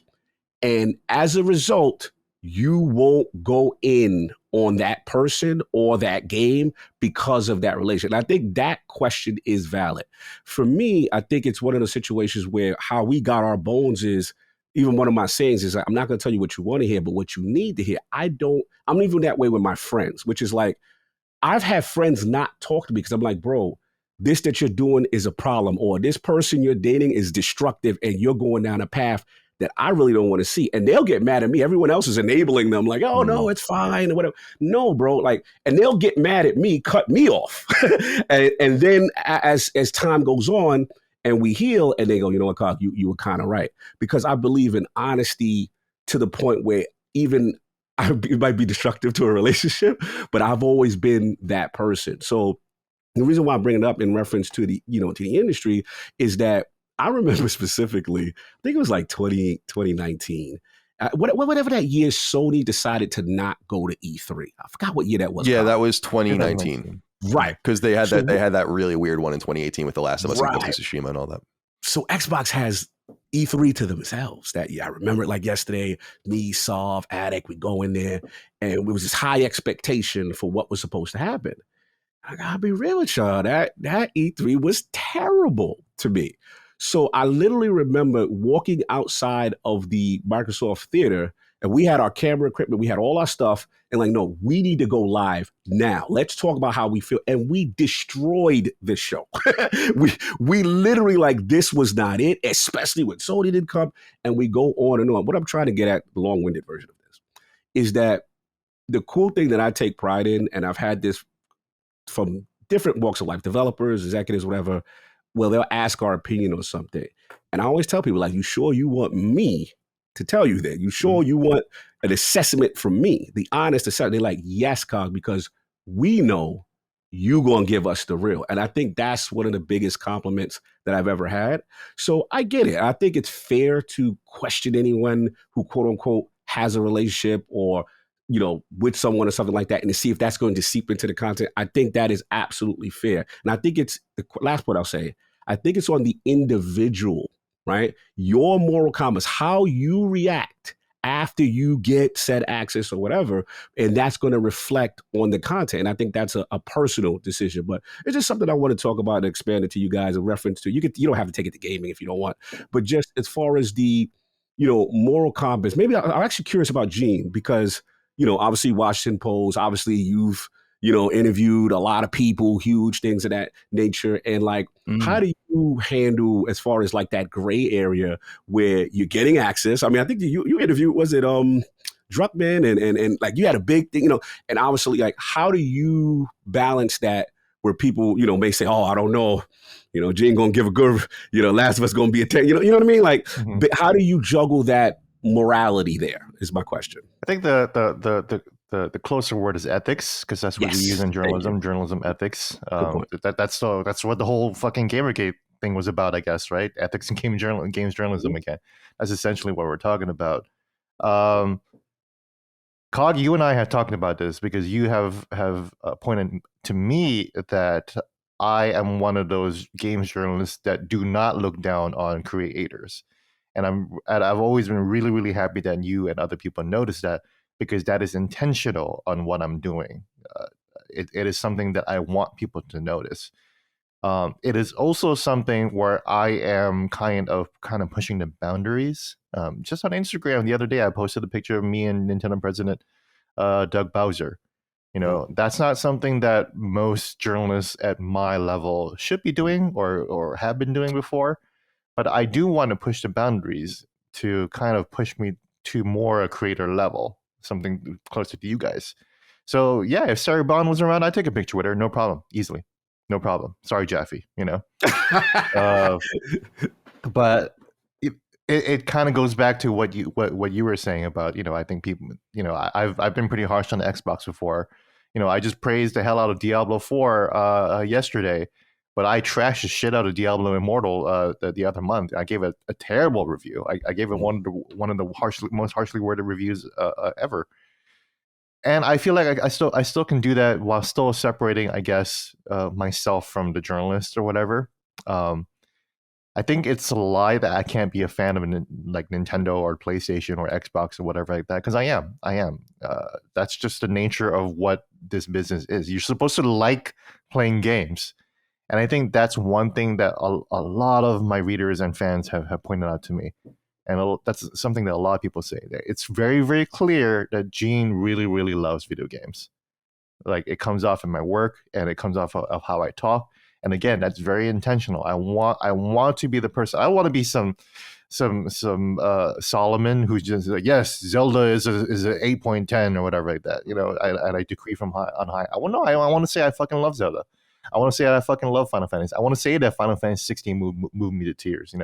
and as a result, you won't go in on that person or that game because of that relation. I think that question is valid. For me, I think it's one of those situations where how we got our bones is, even one of my sayings is, I'm not going to tell you what you want to hear, but what you need to hear. I'm even that way with my friends, which is like, I've had friends not talk to me because I'm like, bro, this that you're doing is a problem, or this person you're dating is destructive and you're going down a path that I really don't want to see. And they'll get mad at me. Everyone else is enabling them like, oh no, it's fine or whatever. No, bro. Like, and they'll get mad at me, cut me off. and then as time goes on, and we heal, and they go, you know what, Cog, you were kind of right. Because I believe in honesty to the point where even it might be destructive to a relationship, but I've always been that person. So the reason why I bring it up in reference to the industry is that I remember specifically, I think it was like 2019. Whatever that year, Sony decided to not go to E3. I forgot what year that was. Yeah, that was 2019. Right. Because they had that really weird one in 2018 with The Last of Us and Ghost of Tsushima and all that. So Xbox has E3 to themselves that year. I remember it like yesterday. Me, Sov, Attic, we go in there, and it was this high expectation for what was supposed to happen. I gotta be real with y'all. That E3 was terrible to me. So I literally remember walking outside of the Microsoft Theater, and we had our camera equipment, we had all our stuff, and like, no, we need to go live now. Let's talk about how we feel. And we destroyed the show. we literally, like, this was not it, especially when Sony didn't come, and we go on and on. What I'm trying to get at, the long-winded version of this, is that the cool thing that I take pride in, and I've had this from different walks of life, developers, executives, whatever, well, they'll ask our opinion on something. And I always tell people, like, you sure you want me to tell you that? You sure you want an assessment from me, the honest assessment? They're like, yes, Cog, because we know you going to give us the real. And I think that's one of the biggest compliments that I've ever had. So I get it. I think it's fair to question anyone who, quote unquote, has a relationship or, with someone or something like that, and to see if that's going to seep into the content. I think that is absolutely fair. And I think it's the last point I'll say, I think it's on the individual, right? Your moral compass, how you react after you get said access or whatever, and that's going to reflect on the content. And I think that's a personal decision, but it's just something I want to talk about and expand it to you guys in reference to, you don't have to take it to gaming if you don't want, but just as far as the, moral compass, maybe I'm actually curious about Gene because, obviously Washington Post, obviously you've, interviewed a lot of people, huge things of that nature. And like, how do you handle as far as like that gray area where you're getting access? I mean, I think you interviewed, was it Druckmann and like you had a big thing, and obviously like how do you balance that where people, may say, oh, I don't know, Gene gonna give a good, Last of Us gonna be a 10, you know what I mean? Like, how do you juggle that morality there is my question. I think the closer word is ethics, because that's what we use in journalism ethics. That's what the whole fucking Gamergate thing was about, I guess, right? Ethics and games journalism again. That's essentially what we're talking about. Cog, you and I have talked about this because you have pointed to me that I am one of those games journalists that do not look down on creators. And I've always been really, really happy that you and other people notice that, because that is intentional on what I'm doing. It is something that I want people to notice. It is also something where I am kind of pushing the boundaries. Just on Instagram the other day, I posted a picture of me and Nintendo President Doug Bowser. That's not something that most journalists at my level should be doing or have been doing before. But I do want to push the boundaries to kind of push me to more a creator level, something closer to you guys. So yeah, if Sarah Bond was around, I'd take a picture with her, no problem, easily, no problem. Sorry, Jaffe, but it kind of goes back to what you were saying about, I think people, I've been pretty harsh on the Xbox before. I just praised the hell out of Diablo 4 yesterday. But I trashed the shit out of Diablo Immortal the other month. I gave it a terrible review. I gave it one of the most harshly worded reviews ever. And I feel like I still can do that while still separating, I guess, myself from the journalist or whatever. I think it's a lie that I can't be a fan of like Nintendo or PlayStation or Xbox or whatever like that, because I am. That's just the nature of what this business is. You're supposed to like playing games. And I think that's one thing that a lot of my readers and fans have pointed out to me. And that's something that a lot of people say. It's very, very clear that Gene really, really loves video games. Like, it comes off in my work, and it comes off of how I talk. And again, that's very intentional. I want to be the person. I want to be some Solomon who's just like, yes, Zelda is a 8.10 or whatever like that. And I decree from on high. I want to say I fucking love Zelda. I want to say I fucking love Final Fantasy. I want to say that Final Fantasy 16 moved me to tears. I'm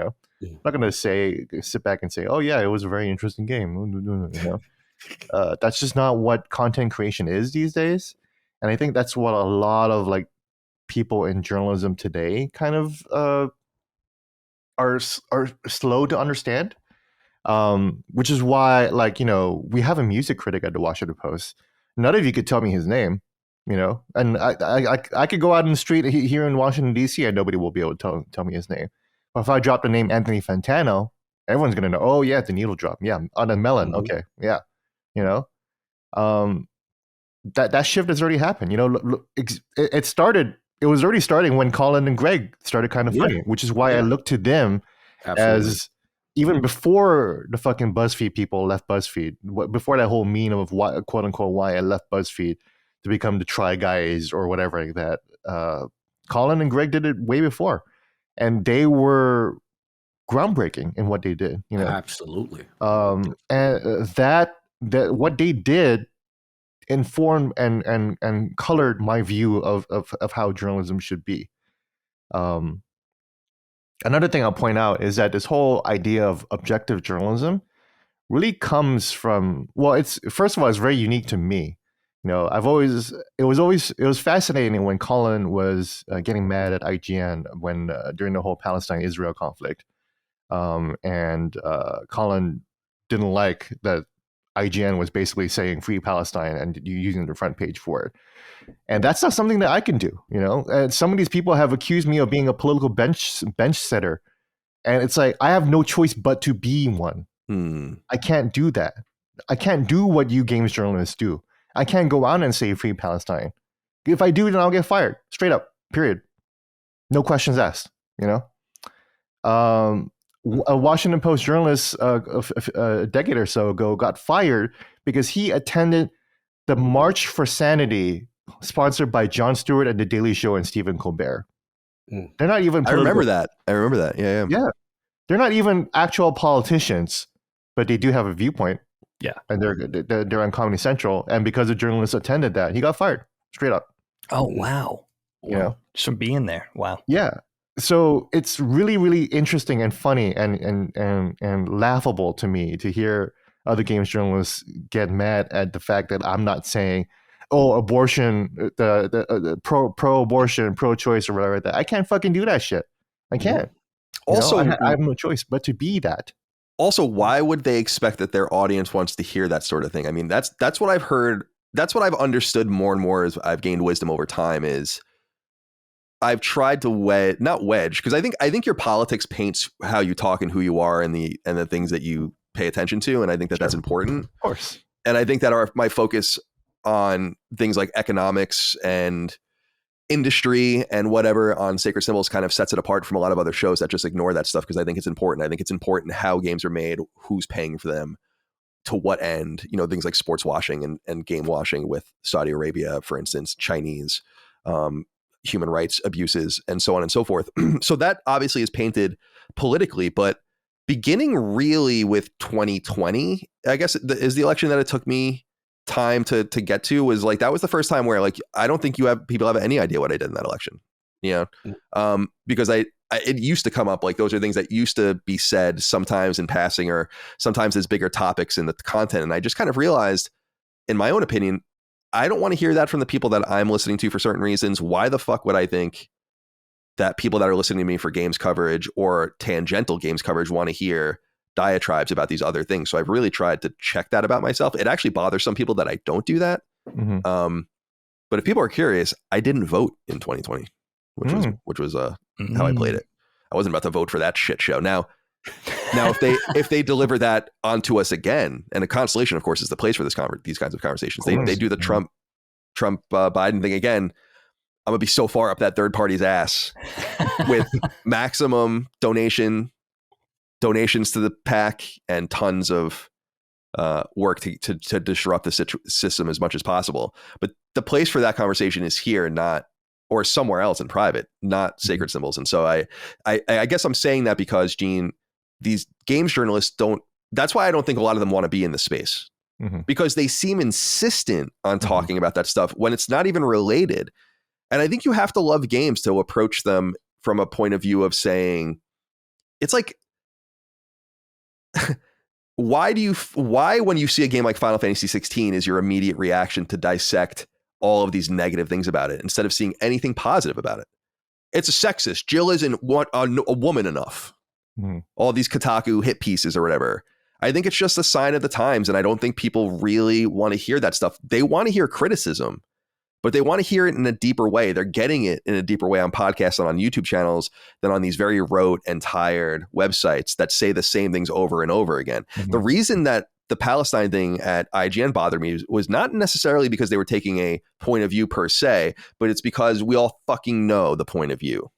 not going to sit back and say, oh yeah, it was a very interesting game. That's just not what content creation is these days. And I think that's what a lot of like people in journalism today kind of are slow to understand. Which is why, like, we have a music critic at the Washington Post. None of you could tell me his name. And I could go out in the street here in Washington, D.C., and nobody will be able to tell me his name. But if I drop the name Anthony Fantano, everyone's going to know, oh, yeah, the needle drop. Yeah, on a melon. Mm-hmm. Okay, yeah. That shift has already happened. It was already starting when Colin and Greg started kind of fighting, which is why I look to them as, even before the fucking BuzzFeed people left BuzzFeed, before that whole meme of why, quote unquote, why I left BuzzFeed to become the Try Guys or whatever like that. Colin and Greg did it way before, and they were groundbreaking in what they did. Absolutely. And that what they did informed and colored my view of how journalism should be. Another thing I'll point out is that this whole idea of objective journalism really comes from, well, it's very unique to me. It was fascinating when Colin was getting mad at IGN when during the whole Palestine-Israel conflict, and Colin didn't like that IGN was basically saying "Free Palestine" and you using the front page for it, and that's not something that I can do. And some of these people have accused me of being a political bench setter, and it's like I have no choice but to be one. I can't do that. I can't do what you games journalists do. I can't go out and say "Free Palestine." If I do, then I'll get fired. Straight up. Period. No questions asked. A Washington Post journalist a decade or so ago got fired because he attended the March for Sanity sponsored by Jon Stewart and The Daily Show and Stephen Colbert. They're not even political. I remember that. Yeah. They're not even actual politicians, but they do have a viewpoint. Yeah. And they're on Comedy Central. And because the journalist attended that, he got fired straight up. Oh, wow. You know? Just from being there. Wow. Yeah. So it's really, really interesting and funny and laughable to me to hear other games journalists get mad at the fact that I'm not saying, oh, abortion, the pro-abortion, pro-choice or whatever like that. I can't fucking do that shit. I can't. Also, I have no choice but to be that. Also, why would they expect that their audience wants to hear that sort of thing? I mean, that's what I've heard. That's what I've understood more and more as I've gained wisdom over time is I've tried to not wedge, because I think your politics paints how you talk and who you are and the things that you pay attention to. And I think that that's important. Of course. And I think that my focus on things like economics and industry and whatever on Sacred Symbols kind of sets it apart from a lot of other shows that just ignore that stuff, because I think it's important. I think it's important how games are made, who's paying for them, to what end, things like sports washing and game washing with Saudi Arabia, for instance, Chinese, human rights abuses, and so on and so forth. So that obviously is painted politically, but beginning really with 2020, I guess is the election that it took me time to get to, was like, that was the first time where like, I don't think people have any idea what I did in that election, because it used to come up, like those are things that used to be said sometimes in passing or sometimes as bigger topics in the content. And I just kind of realized, in my own opinion, I don't want to hear that from the people that I'm listening to for certain reasons. Why the fuck would I think that people that are listening to me for games coverage or tangential games coverage want to hear diatribes about these other things? So I've really tried to check that about myself. It actually bothers some people that I don't do that. Mm-hmm. But if people are curious, I didn't vote in 2020, which was how I played it. I wasn't about to vote for that shit show. Now if they deliver that onto us again, and a Constellation, of course, is the place for these kinds of conversations. They do the Trump Biden thing again. I'm gonna be so far up that third party's ass with maximum donations to the PAC and tons of work to disrupt the system as much as possible. But the place for that conversation is here, or somewhere else in private, not Sacred Symbols. And so I guess I'm saying that because, Gene, these games journalists that's why I don't think a lot of them want to be in the space, because they seem insistent on talking about that stuff when it's not even related. And I think you have to love games to approach them from a point of view of saying, it's like, why when you see a game like Final Fantasy 16 is your immediate reaction to dissect all of these negative things about it instead of seeing anything positive about it? It's a sexist. Jill isn't a woman enough. All these Kotaku hit pieces or whatever. I think it's just a sign of the times, and I don't think people really want to hear that stuff. They want to hear criticism, but they want to hear it in a deeper way. They're getting it in a deeper way on podcasts and on YouTube channels than on these very rote and tired websites that say the same things over and over again. The reason that the Palestine thing at IGN bothered me was not necessarily because they were taking a point of view per se, but it's because we all fucking know the point of view,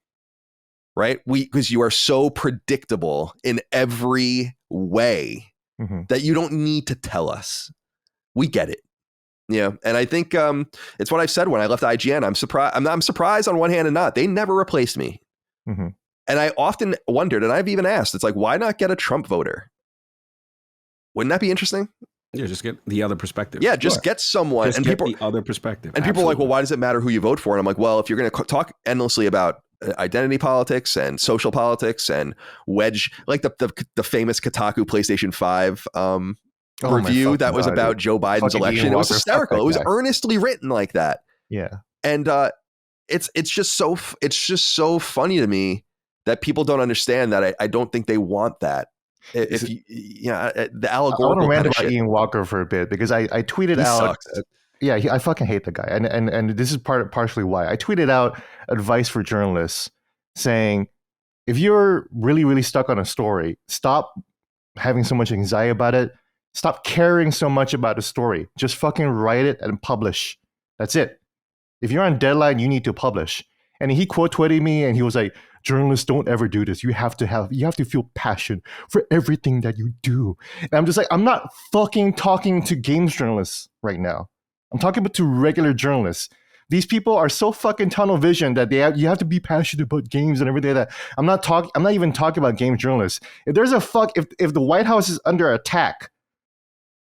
right? Because you are so predictable in every way that you don't need to tell us. We get it. Yeah. And I think it's what I've said when I left IGN. I'm surprised on one hand and not. They never replaced me. And I often wondered, and I've even asked, it's like, why not get a Trump voter? Wouldn't that be interesting? Yeah, just get the other perspective. Yeah, just get someone. Just get the other perspective. And people are like, well, why does it matter who you vote for? And I'm like, well, if you're going to talk endlessly about identity politics and social politics and wedge, like the famous Kotaku PlayStation 5 review that was about Joe Biden's election. It was hysterical. It was earnestly written like that. Yeah. And it's just so funny to me that people don't understand that. I don't think they want that. If the allegorical. I want to rant about Ian Walker for a bit, because I tweeted out. I fucking hate the guy, and this is partially why I tweeted out advice for journalists, saying, if you're really, really stuck on a story, stop having so much anxiety about it. Stop caring so much about the story. Just fucking write it and publish. That's it. If you're on deadline, you need to publish. And he quote tweeted me, and he was like, journalists don't ever do this. You have to feel passion for everything that you do. And I'm just like, I'm not fucking talking to games journalists right now. I'm talking to regular journalists. These people are so fucking tunnel vision that you have to be passionate about games and everything like that. I'm not even talking about game journalists. If there's if the White House is under attack,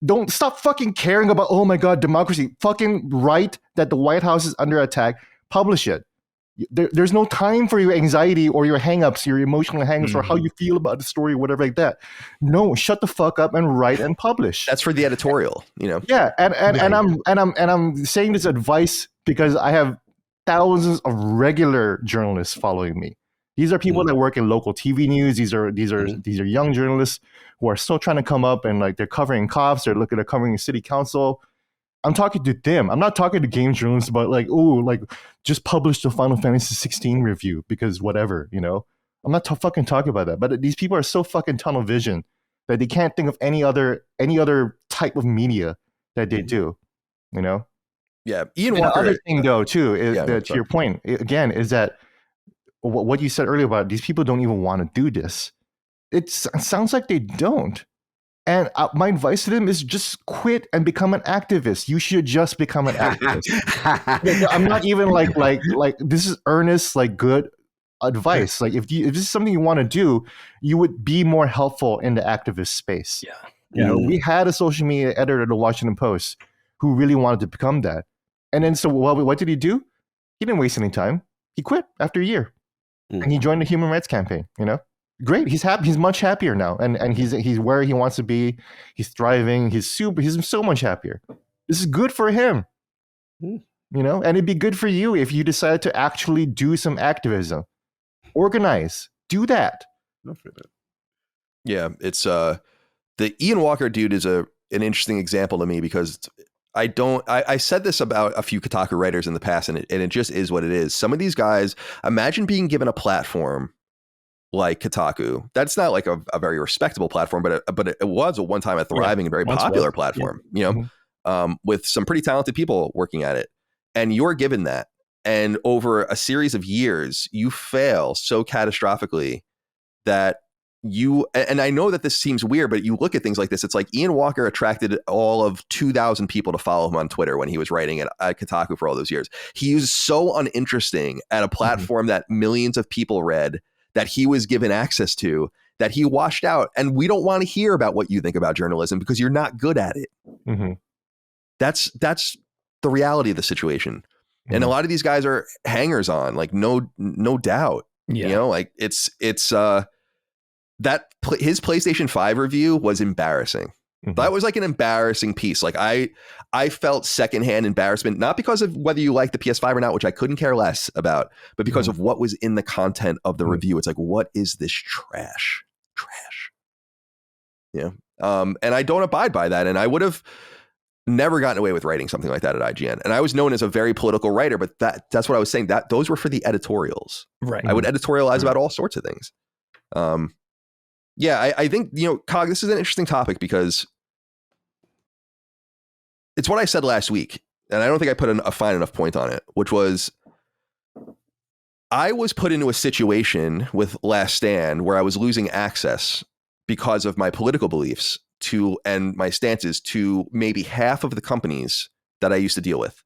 Don't stop fucking caring about, oh my God, democracy. Fucking write that the White House is under attack. Publish it. There's no time for your anxiety or your hangups, your emotional hangups, or how you feel about the story, whatever like that. No, shut the fuck up and write and publish. That's for the editorial, Yeah, and I'm saying this advice because I have thousands of regular journalists following me. These are people that work in local TV news. These are young journalists who are still trying to come up, and like they're covering cops, they're covering city council. I'm talking to them. I'm not talking to game journalists about like, oh, like just publish the Final Fantasy 16 review because whatever, I'm not fucking talking about that. But these people are so fucking tunnel vision that they can't think of any other type of media that they do, Yeah, Ian and Walker. The other thing though too is that to your point again is that what you said earlier about these people don't even want to do this. It sounds like they don't. And my advice to them is just quit and become an activist. You should just become an activist. I'm not even like this is earnest, like good advice. Like if this is something you want to do, you would be more helpful in the activist space. Yeah. We had a social media editor at the Washington Post who really wanted to become that. And then so what did he do? He didn't waste any time. He quit after a year. And he joined the human rights campaign, Great. He's happy. He's much happier now. And he's where he wants to be. He's thriving. He's so much happier. This is good for him. And it'd be good for you if you decide to actually do some activism. Organize. Do that. Yeah, it's the Ian Walker dude is an interesting example to me because I said this about a few Kotaku writers in the past, and it just is what it is. Some of these guys, imagine being given a platform like Kotaku. That's not like a very respectable platform, but it was at one time a thriving and very popular platform, with some pretty talented people working at it. And you're given that. And over a series of years, you fail so catastrophically that and I know that this seems weird, but you look at things like this, it's like Ian Walker attracted all of 2,000 people to follow him on Twitter when he was writing at Kotaku for all those years. He was so uninteresting at a platform that millions of people read, that he was given access to, that he washed out. And we don't want to hear about what you think about journalism because you're not good at it. That's the reality of the situation. And a lot of these guys are hangers on, like no doubt. Like it's that his PlayStation 5 review was embarrassing. That was like an embarrassing piece. Like I felt secondhand embarrassment, not because of whether you like the PS5 or not, which I couldn't care less about, but because of what was in the content of the review. It's like, what is this trash? And I don't abide by that. And I would have never gotten away with writing something like that at IGN. And I was known as a very political writer, but that's what I was saying. That those were for the editorials. Right. I would editorialize about all sorts of things. I think, Cog, this is an interesting topic because it's what I said last week. And I don't think I put a fine enough point on it, which was I was put into a situation with Last Stand where I was losing access because of my political beliefs and my stances to maybe half of the companies that I used to deal with.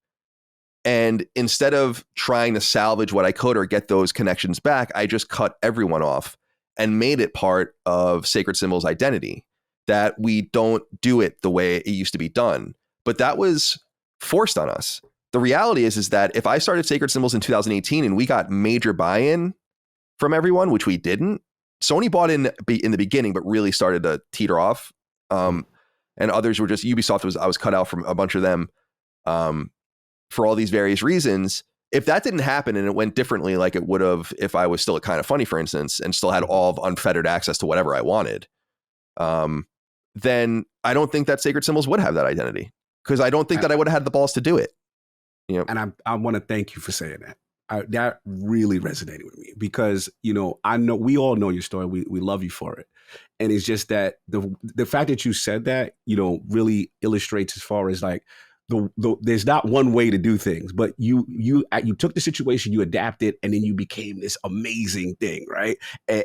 And instead of trying to salvage what I could or get those connections back, I just cut everyone off and made it part of Sacred Symbol's identity that we don't do it the way it used to be done. But that was forced on us. The reality is that if I started Sacred Symbols in 2018 and we got major buy-in from everyone, which we didn't, Sony bought in the beginning, but really started to teeter off. And others were just Ubisoft I was cut out from a bunch of them for all these various reasons. If that didn't happen and it went differently, like it would have if I was still at Kind of Funny, for instance, and still had all of unfettered access to whatever I wanted, then I don't think that Sacred Symbols would have that identity, because I don't think that I would have had the balls to do it. And I want to thank you for saying that. That really resonated with me because, I know we all know your story. We love you for it. And it's just that the fact that you said that, really illustrates as far as like, there's not one way to do things, but you took the situation, you adapted, and then you became this amazing thing, right?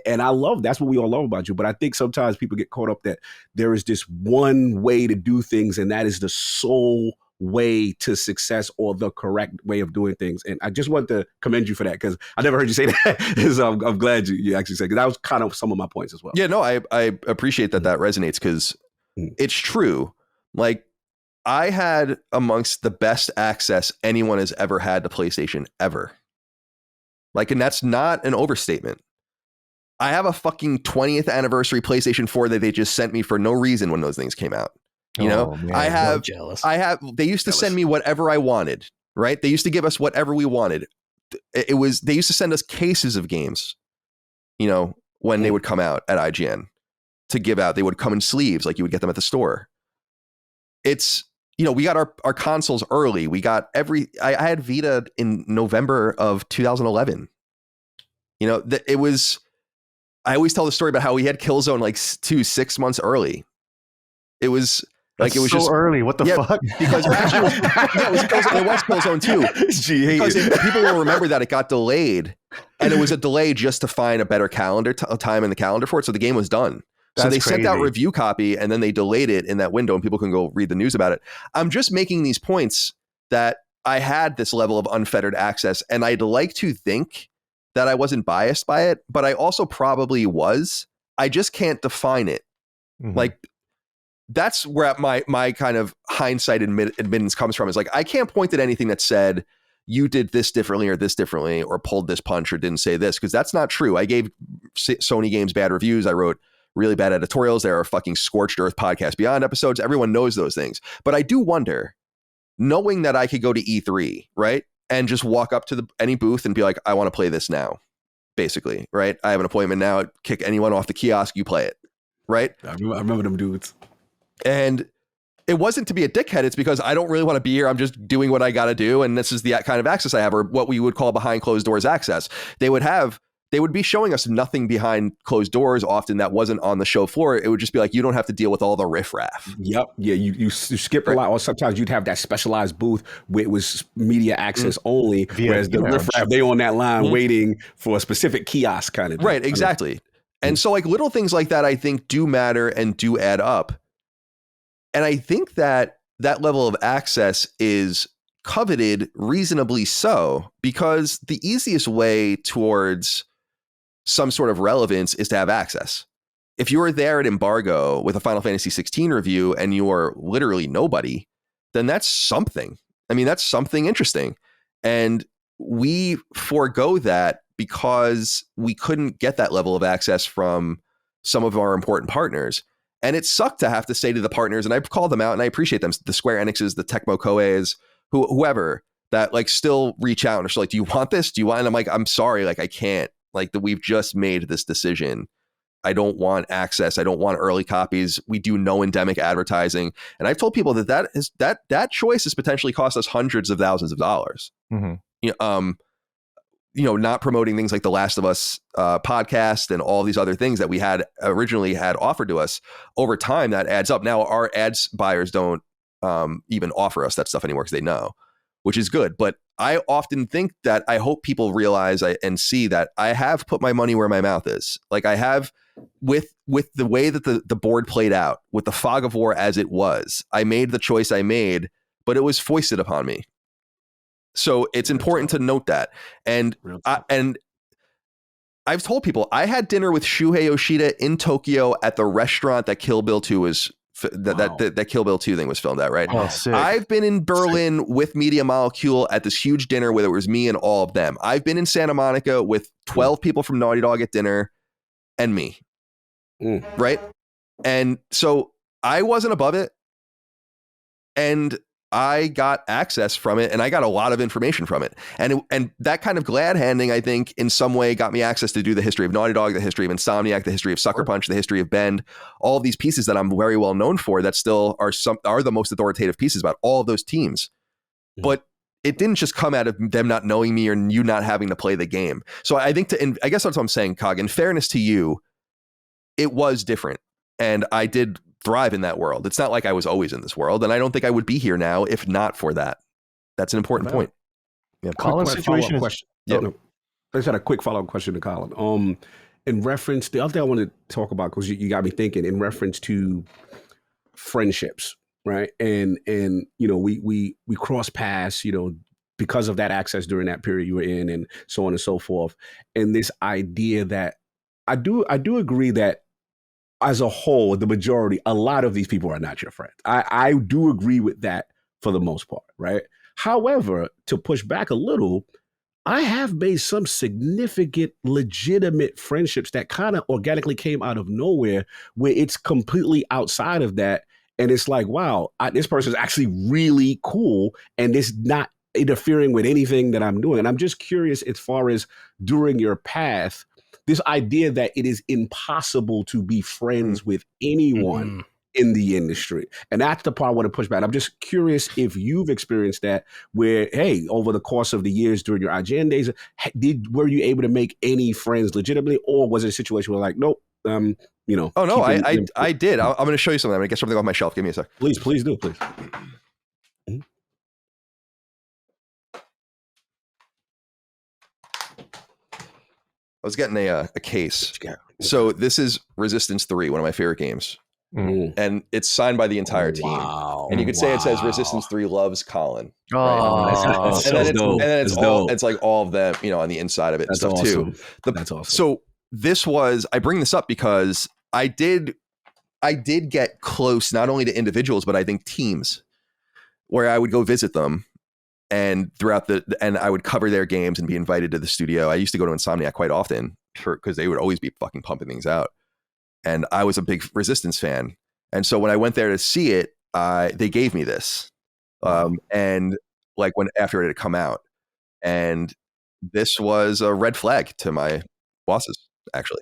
And I love, that's what we all love about you. But I think sometimes people get caught up that there is this one way to do things, and that is the sole way to success or the correct way of doing things. And I just want to commend you for that, because I never heard you say that. So I'm glad you actually said, because that was kind of some of my points as well. Yeah, no, I appreciate that resonates, because it's true. Like, I had amongst the best access anyone has ever had to PlayStation ever. Like, and that's not an overstatement. I have a fucking 20th anniversary PlayStation 4 that they just sent me for no reason when those things came out. You know, man. I'm jealous. They used to send me whatever I wanted, right? They used to give us whatever we wanted. They used to send us cases of games, you know, when they would come out at IGN to give out. They would come in sleeves, like you would get them at the store. It's, you know, we got our consoles early. We got I had Vita in November of 2011. You know, I always tell the story about how we had Killzone like 6 months early. It was like, it was so just early. What the fuck? Because actually, it was Killzone 2. Because people will remember that it got delayed, and it was a delay just to find a better calendar time in the calendar for it. So the game was done. So they sent out review copy, and then they delayed it in that window, and people can go read the news about it. I'm just making these points that I had this level of unfettered access, and I'd like to think that I wasn't biased by it, but I also probably was. I just can't define it. Mm-hmm. Like, that's where my kind of hindsight admittance comes from, is like, I can't point at anything that said you did this differently or pulled this punch or didn't say this, because that's not true. I gave Sony games bad reviews. I wrote really bad editorials. There are fucking Scorched Earth Podcast Beyond episodes. Everyone knows those things. But I do wonder, knowing that I could go to E3, right, and just walk up to any booth and be like, I want to play this now, basically, right? I have an appointment now. Kick anyone off the kiosk, you play it, right? I remember them dudes. And it wasn't to be a dickhead. It's because I don't really want to be here. I'm just doing what I got to do. And this is the kind of access I have, or what we would call behind closed doors access. They would be showing us nothing behind closed doors often that wasn't on the show floor. It would just be like, you don't have to deal with all the riffraff. Yep. Yeah. You skip a lot, or sometimes you'd have that specialized booth where it was media access only, whereas the riffraff, they on that line waiting for a specific kiosk kind of thing. Right. Exactly. And so like little things like that, I think do matter and do add up. And I think that level of access is coveted reasonably so, because the easiest way towards some sort of relevance is to have access. If you were there at Embargo with a Final Fantasy 16 review and you are literally nobody, then that's something. I mean, that's something interesting. And we forego that because we couldn't get that level of access from some of our important partners. And it sucked to have to say to the partners, and I've called them out and I appreciate them, the Square Enixes, the Tecmo Koeis, whoever, that like still reach out and are still like, do you want this? Do you want? And I'm like, I'm sorry, like I can't. Like, we've just made this decision. I don't want access. I don't want early copies. We do no endemic advertising. And I've told people that choice has potentially cost us hundreds of thousands of dollars. Mm-hmm. You know, not promoting things like the Last of Us podcast and all these other things that we had originally had offered to us. Over time, that adds up. Now our ads buyers don't even offer us that stuff anymore because they know, which is good. But I often think that I hope people realize and see that I have put my money where my mouth is. Like I have with the way that the board played out, with the fog of war as it was. I made the choice I made, but it was foisted upon me. So it's important to note that. And I've told people, I had dinner with Shuhei Yoshida in Tokyo at the restaurant that Kill Bill 2 was that Kill Bill 2 thing was filmed at, right? Oh, sick. I've been in Berlin with Media Molecule at this huge dinner where it was me and all of them. I've been in Santa Monica with 12 people from Naughty Dog at dinner and me. Right? And so I wasn't above it. And I got access from it, and I got a lot of information from it. And that kind of glad handing, I think, in some way got me access to do the history of Naughty Dog, the history of Insomniac, the history of Sucker Punch, the history of Bend, all of these pieces that I'm very well known for that still are the most authoritative pieces about all of those teams. But it didn't just come out of them not knowing me or you not having to play the game. So I think I guess that's what I'm saying, Cog. In fairness to you, it was different. And I did thrive in that world. It's not like I was always in this world, and I don't think I would be here now if not for that. That's an important point. Yeah, Colin's situation is question. I just had a quick follow-up question to Colin. In reference, the other thing I want to talk about, because you got me thinking, in reference to friendships, right? And you know, we cross paths, you know, because of that access during that period you were in, and so on and so forth. And this idea that I do agree that as a whole, the majority, a lot of these people are not your friends. I do agree with that for the most part, right? However, to push back a little, I have made some significant, legitimate friendships that kind of organically came out of nowhere, where it's completely outside of that. And it's like, wow, this person is actually really cool, and it's not interfering with anything that I'm doing. And I'm just curious, as far as during your path, this idea that it is impossible to be friends with anyone in the industry. And that's the part I want to push back. I'm just curious if you've experienced that, where, hey, over the course of the years during your IGN days, were you able to make any friends legitimately, or was it a situation where like, nope, you know? Oh no, I did. I'm going to show you something. I'm going to get something off my shelf. Give me a sec. Please do, please. I was getting a case. So this is Resistance 3, one of my favorite games. And it's signed by the entire team. Wow. And you could say it says Resistance 3 loves Colin. Oh, Right? It's like all of them, you know, on the inside of it and stuff awesome. too. That's awesome. So I bring this up because I did get close, not only to individuals, but I think teams, where I would go visit them. And and I would cover their games and be invited to the studio. I used to go to Insomniac quite often because they would always be fucking pumping things out. And I was a big Resistance fan. And so when I went there to see it, they gave me this. And like after it had come out, and this was a red flag to my bosses, actually.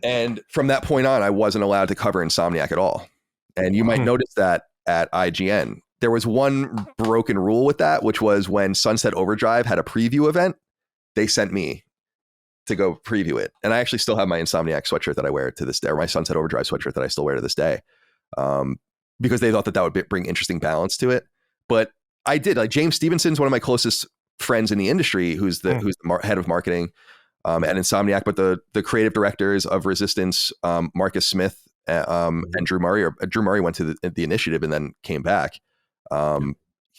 And from that point on, I wasn't allowed to cover Insomniac at all. And you might notice that at IGN. There was one broken rule with that, which was when Sunset Overdrive had a preview event, they sent me to go preview it. And I actually still have my Insomniac sweatshirt that I wear to this day, or my Sunset Overdrive sweatshirt that I still wear to this day, because they thought that would bring interesting balance to it. But I did. Like, James Stevenson's one of my closest friends in the industry, who's the head of marketing at Insomniac, but the creative directors of Resistance, Marcus Smith and Drew Murray. Drew Murray went to the initiative and then came back.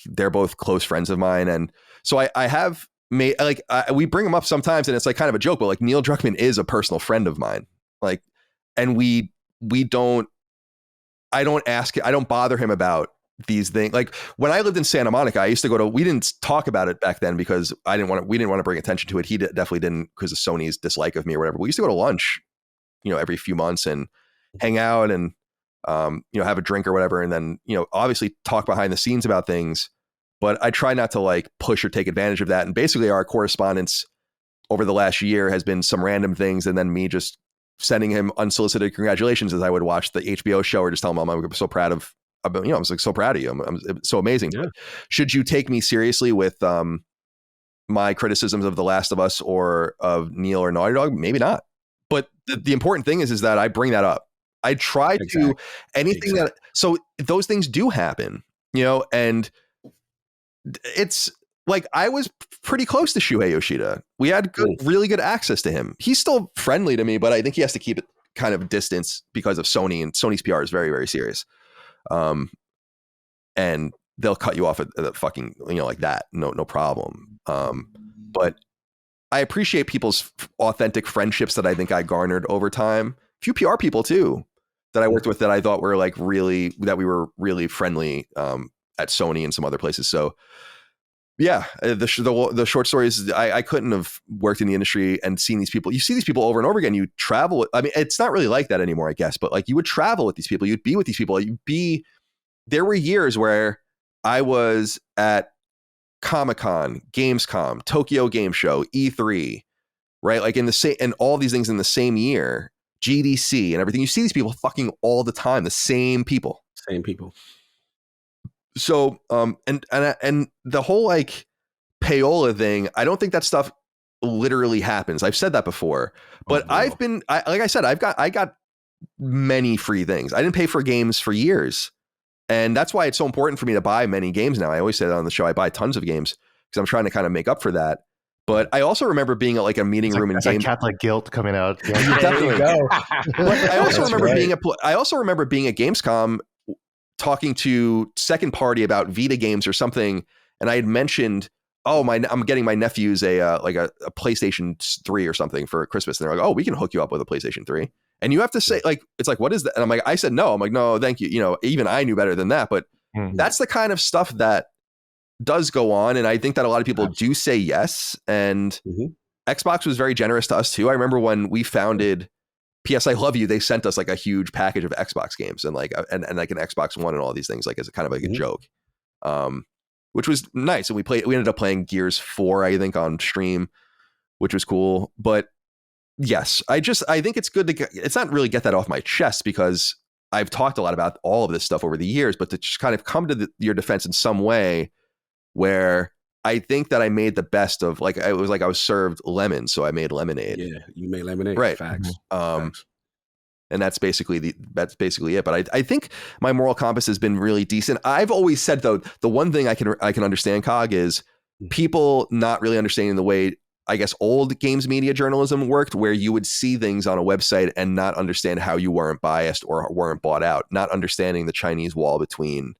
They're both close friends of mine, and so I have made, like, we bring them up sometimes, and it's like kind of a joke, but like Neil Druckmann is a personal friend of mine, like, and I don't bother him about these things. Like, when I lived in Santa Monica, I used to we didn't talk about it back then because we didn't want to bring attention to it. He definitely didn't, because of Sony's dislike of me or whatever. We used to go to lunch, you know, every few months and hang out and you know, have a drink or whatever, and then, you know, obviously talk behind the scenes about things. But I try not to like push or take advantage of that. And basically our correspondence over the last year has been some random things, and then me just sending him unsolicited congratulations as I would watch the HBO show, or just tell him, I'm so proud of, you know, I was like, so proud of you. I'm so amazing. Yeah. Should you take me seriously with my criticisms of The Last of Us or of Neil or Naughty Dog? Maybe not. But the important thing is that I bring that up. I try to anything that, so those things do happen, you know, and it's like, I was pretty close to Shuhei Yoshida. We had really good access to him. He's still friendly to me, but I think he has to keep it kind of distance because of Sony, and Sony's PR is very, very serious. And they'll cut you off at the fucking, you know, like that. No problem. But I appreciate people's authentic friendships that I think I garnered over time. A few PR people too that I worked with that I thought were like that we were really friendly at Sony and some other places. So yeah, the short story is I couldn't have worked in the industry and seen these people. You see these people over and over again. You travel. I mean, it's not really like that anymore, I guess, but like, you would travel with these people. You'd be with these people. There were years where I was at Comic-Con, Gamescom, Tokyo Game Show, E3, right? Like and all these things in the same year, GDC and everything. You see these people fucking all the time, the same people. So, and the whole like payola thing, I don't think that stuff literally happens. I've said that before, but like I said, I got many free things. I didn't pay for games for years. And that's why it's so important for me to buy many games now. I always say that on the show. I buy tons of games because I'm trying to kind of make up for that. But I also remember being at like a meeting room in game. Catholic guilt coming out. Yeah, definitely. But I also remember being at Gamescom, talking to second party about Vita games or something, and I had mentioned I'm getting my nephews a PlayStation 3 or something for Christmas. And they're like, oh, we can hook you up with a PlayStation 3. And you have to say, like, it's like, what is that? And I'm like, I said no. I'm like, no, thank you. You know, even I knew better than that. But that's the kind of stuff that does go on. And I think that a lot of people do say yes. And Xbox was very generous to us too. I remember when we founded PS I Love You, they sent us like a huge package of Xbox games and like and like an Xbox One and all these things, like as a kind of like a joke. Which was nice. And we ended up playing Gears 4, I think, on stream, which was cool. But yes, I think it's good it's not really get that off my chest because I've talked a lot about all of this stuff over the years, but to just kind of come to your defense in some way where I think that I made the best of, like, it was like I was served lemon, so I made lemonade. Yeah, you made lemonade. Right. Facts. Facts. And that's basically it. But I think my moral compass has been really decent. I've always said, though, the one thing I can understand, Cog, is people not really understanding the way, I guess, old games media journalism worked, where you would see things on a website and not understand how you weren't biased or weren't bought out, not understanding the Chinese wall between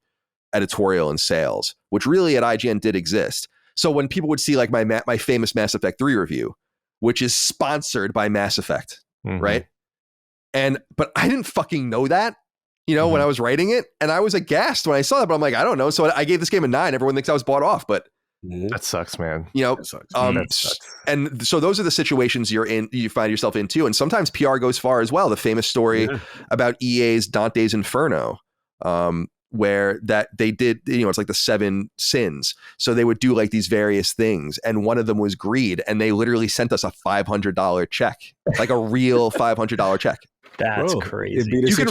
editorial and sales, which really at IGN did exist. So when people would see like my famous Mass Effect 3 review, which is sponsored by Mass Effect, right? But I didn't fucking know that, you know, when I was writing it, and I was aghast when I saw that, but I'm like, I don't know. So I gave this game a 9. Everyone thinks I was bought off, but that sucks, man. You know, that sucks. And so those are the situations you find yourself into. And sometimes PR goes far as well. The famous story about EA's Dante's Inferno, where that they did, you know, it's like the 7 sins. So they would do like these various things. And one of them was greed. And they literally sent us a $500 check, like a real $500 check. That's crazy. You can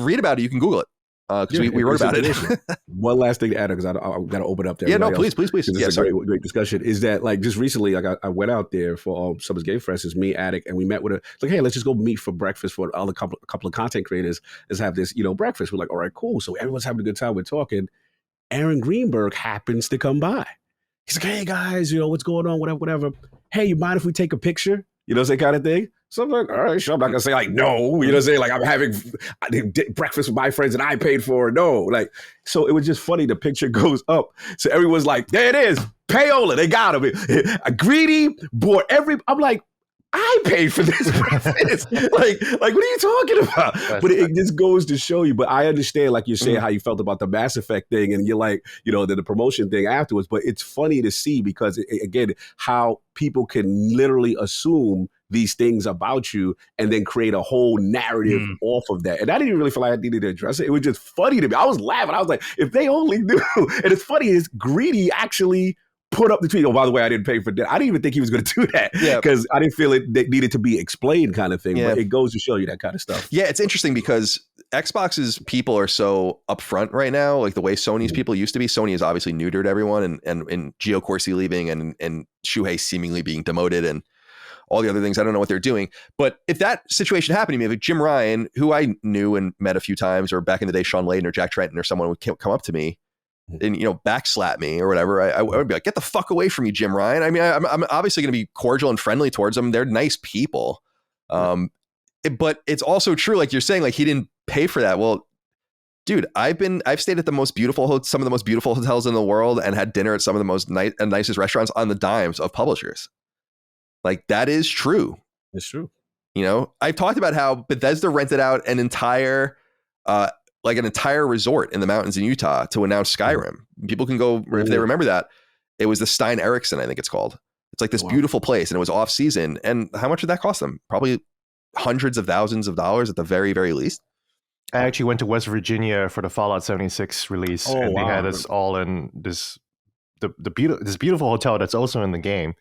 read about it. You can Google it. Because we wrote about it. One last thing to add, because I got to open up to everybody else. Please. It's a great discussion. Is that like just recently, like I went out there for Summer's Game Fest, it's me, Attic, and we met with like, hey, let's just go meet for breakfast for a couple of content creators. Let's have this, you know, breakfast. We're like, all right, cool. So everyone's having a good time. We're talking. Aaron Greenberg happens to come by. He's like, hey guys, you know, what's going on? Whatever. Hey, you mind if we take a picture? You know, that kind of thing. So I'm like, all right, sure. I'm not gonna say like no, you know what I'm saying? Like I did breakfast with my friends and I paid for it. No, like, so it was just funny. The picture goes up. So everyone's like, there it is. Payola, they got him. A greedy bought I'm like, I paid for this breakfast. like, what are you talking about? But it just goes to show you. But I understand, like you're saying, how you felt about the Mass Effect thing, and you're like, you know, the promotion thing afterwards. But it's funny to see because, again, how people can literally assume these things about you and then create a whole narrative off of that. And I didn't really feel like I needed to address it. It was just funny to me. I was laughing. I was like, if they only knew. And it's funny is Greedy actually put up the tweet. Oh, by the way, I didn't pay for that. I didn't even think he was going to do that because I didn't feel it needed to be explained kind of thing. But it goes to show you that kind of stuff. Yeah, it's interesting because Xbox's people are so upfront right now, like the way Sony's people used to be. Sony has obviously neutered everyone, and Gio Corsi leaving and Shuhei seemingly being demoted and all the other things. I don't know what they're doing. But if that situation happened to me, like Jim Ryan, who I knew and met a few times, or back in the day, Sean Layden or Jack Trenton or someone would come up to me and, you know, backslap me or whatever, I would be like, get the fuck away from me, Jim Ryan. I mean, I'm obviously going to be cordial and friendly towards them. They're nice people. But it's also true, like you're saying, like he didn't pay for that. Well, dude, I've stayed at some of the most beautiful hotels in the world and had dinner at some of the most nicest restaurants on the dimes of publishers. Like that is true. It's true. You know, I've talked about how Bethesda rented out an entire resort in the mountains in Utah to announce Skyrim. People can go if they remember that. It was the Stein Eriksen, I think it's called. It's like this beautiful place, and it was off season. And how much did that cost them? Probably hundreds of thousands of dollars at the very, very least. I actually went to West Virginia for the Fallout 76 release, and they had us all in this beautiful hotel that's also in the game.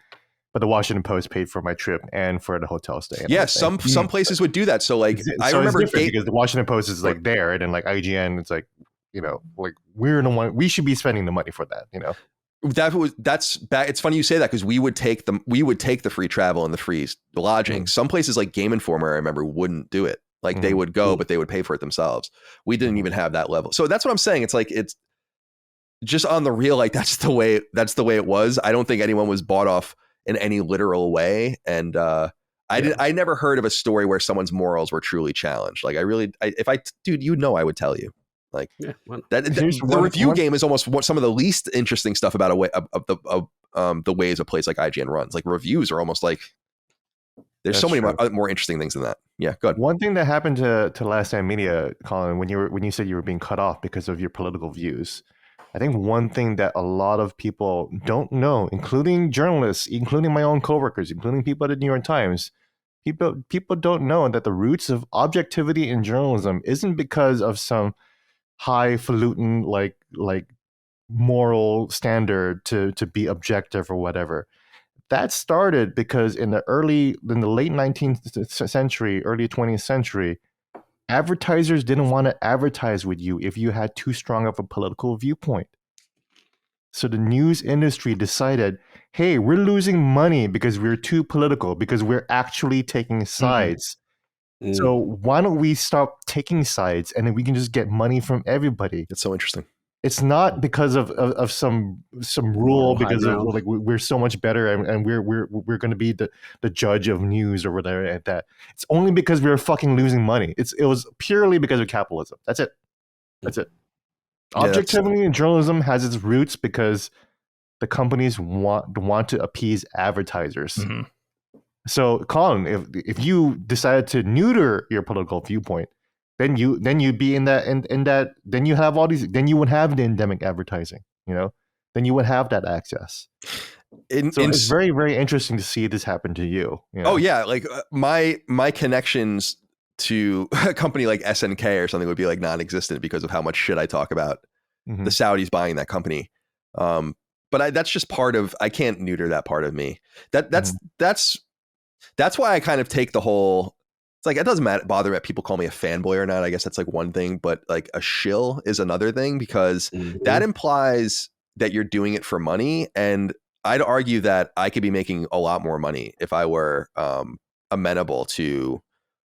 But the Washington Post paid for my trip and for the hotel stay. Yeah, some places would do that. So like, I remember because the Washington Post is like there, and then like IGN, it's like, you know, like we're the one, we should be spending the money for that. You know, it's funny you say that because we would take the free travel and the free lodging. Some places like Game Informer, I remember, wouldn't do it. Like they would go, but they would pay for it themselves. We didn't even have that level. So that's what I'm saying. It's like it's just on the real. Like that's the way it was. I don't think anyone was bought off in any literal way. And I never heard of a story where someone's morals were truly challenged. Like dude, you know, I would tell you. Like well, the review game is almost what some of the least interesting stuff about the ways a place like IGN runs. Like reviews are almost like there's so many more interesting things than that. Yeah, good. One thing that happened to Last Stand Media, Colin, when you said you were being cut off because of your political views, I think one thing that a lot of people don't know, including journalists, including my own coworkers, including people at the New York Times, people don't know that the roots of objectivity in journalism isn't because of some highfalutin like moral standard to be objective or whatever. That started because in the late 19th century, early 20th century, advertisers didn't want to advertise with you if you had too strong of a political viewpoint. So the news industry decided, hey, we're losing money because we're too political, because we're actually taking sides. Mm-hmm. So why don't we stop taking sides and then we can just get money from everybody? It's so interesting. It's not because of some rule, because of like we're so much better and we're going to be the judge of news or whatever like that. It's only because we're fucking losing money. It was purely because of capitalism. That's it. Objectivity in journalism has its roots because the companies want to appease advertisers. Mm-hmm. So, Colin, if you decided to neuter your political viewpoint, then you'd be in that then you have all these, then you would have the endemic advertising, then you would have that access. It's very, very interesting to see this happen to you. Oh yeah, like my connections to a company like SNK or something would be like non-existent because of how much shit I talk about the Saudis buying that company. But that's just part of, I can't neuter that part of me. That's why I kind of take the whole, it's like, it doesn't bother that people call me a fanboy or not. I guess that's like one thing, but like a shill is another thing, because that implies that you're doing it for money. And I'd argue that I could be making a lot more money if I were amenable to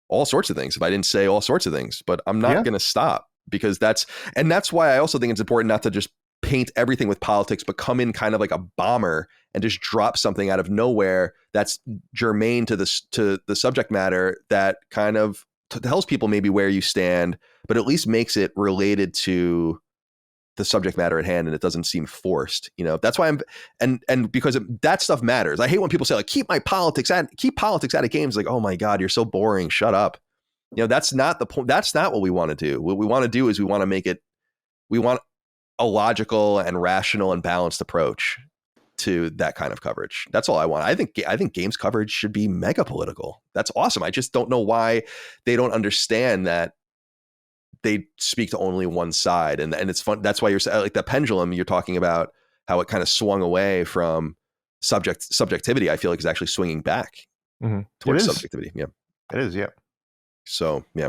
all sorts of things, if I didn't say all sorts of things, but I'm not going to stop, because that's why I also think it's important not to just paint everything with politics, but come in kind of like a bomber and just drop something out of nowhere that's germane to the subject matter, that kind of tells people maybe where you stand, but at least makes it related to the subject matter at hand, and it doesn't seem forced. That's why and because that stuff matters. I hate when people say like, keep politics out of games. Like, oh my God, you're so boring. Shut up. That's not the point. That's not what we want to do. What we want to do is we want a logical and rational and balanced approach to that kind of coverage. That's all I want. I think games coverage should be mega political. That's awesome. I just don't know why they don't understand that they speak to only one side. And it's fun. That's why you're like the pendulum you're talking about, how it kind of swung away from subjectivity. I feel like is actually swinging back towards subjectivity. Yeah, it is. Yeah. So yeah.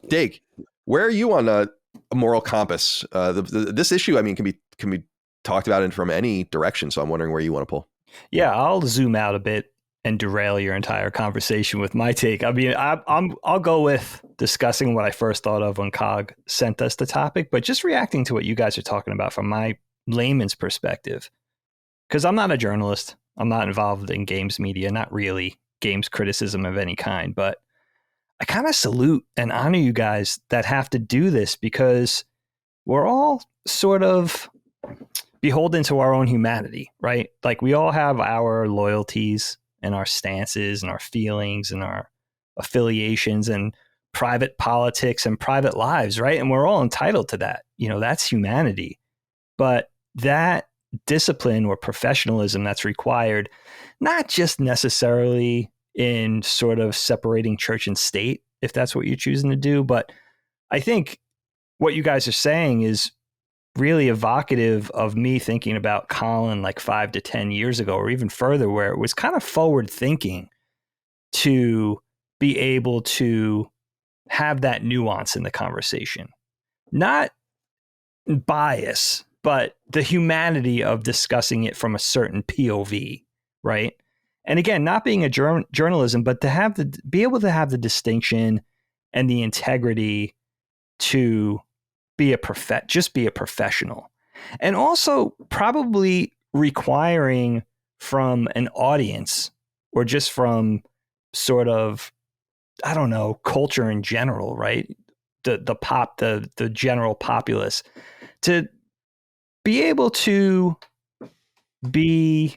Dig, where are you on a moral compass? This issue, I mean, can be talked about from any direction. So I'm wondering where you want to pull. Yeah, I'll zoom out a bit and derail your entire conversation with my take. I mean, I'll go with discussing what I first thought of when Cog sent us the topic, but just reacting to what you guys are talking about from my layman's perspective. Because I'm not a journalist. I'm not involved in games media, not really games criticism of any kind, but I kind of salute and honor you guys that have to do this, because we're all sort of beholden to our own humanity, right? Like we all have our loyalties and our stances and our feelings and our affiliations and private politics and private lives, right? And we're all entitled to that. That's humanity. But that discipline or professionalism that's required, not just necessarily in sort of separating church and state, if that's what you're choosing to do. But I think what you guys are saying is really evocative of me thinking about Colin like 5 to 10 years ago, or even further, where it was kind of forward thinking to be able to have that nuance in the conversation, not bias, but the humanity of discussing it from a certain POV, right? And again, not being a journalism, but to be able to have the distinction and the integrity to be just be a professional, and also probably requiring from an audience, or just from sort of, I don't know, culture in general, right? the general populace, to be able to be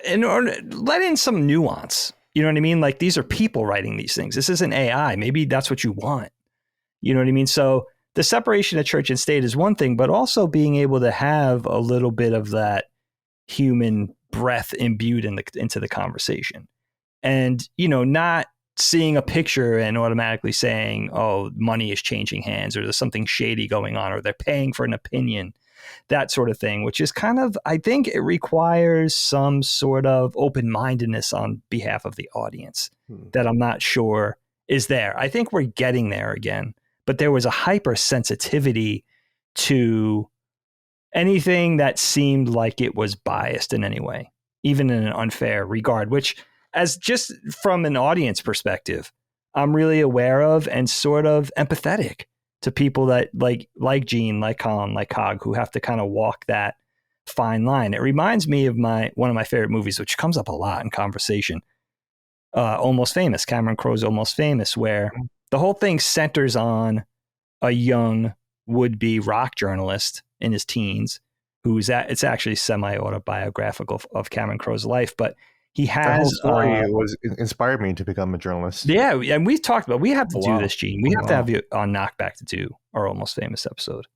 in order let in some nuance. You know what I mean? Like, these are people writing these things. This isn't AI. Maybe that's what you want. You know what I mean? So the separation of church and state is one thing, but also being able to have a little bit of that human breath imbued into the conversation. And, not seeing a picture and automatically saying, oh, money is changing hands, or there's something shady going on, or they're paying for an opinion, that sort of thing, which is kind of, I think it requires some sort of open-mindedness on behalf of the audience that I'm not sure is there. I think we're getting there again, but there was a hypersensitivity to anything that seemed like it was biased in any way, even in an unfair regard, which, as just from an audience perspective, I'm really aware of and sort of empathetic to people that like Gene, like Colin, like Cog, who have to kind of walk that fine line. It reminds me of one of my favorite movies, which comes up a lot in conversation, Almost Famous, Cameron Crowe's Almost Famous, where the whole thing centers on a young would-be rock journalist in his teens it's actually semi-autobiographical of Cameron Crowe's life, but he has that whole story inspired me to become a journalist. Yeah, and we've talked about, we have to do this, Gene. We have to have you on Knockback to do our Almost Famous episode.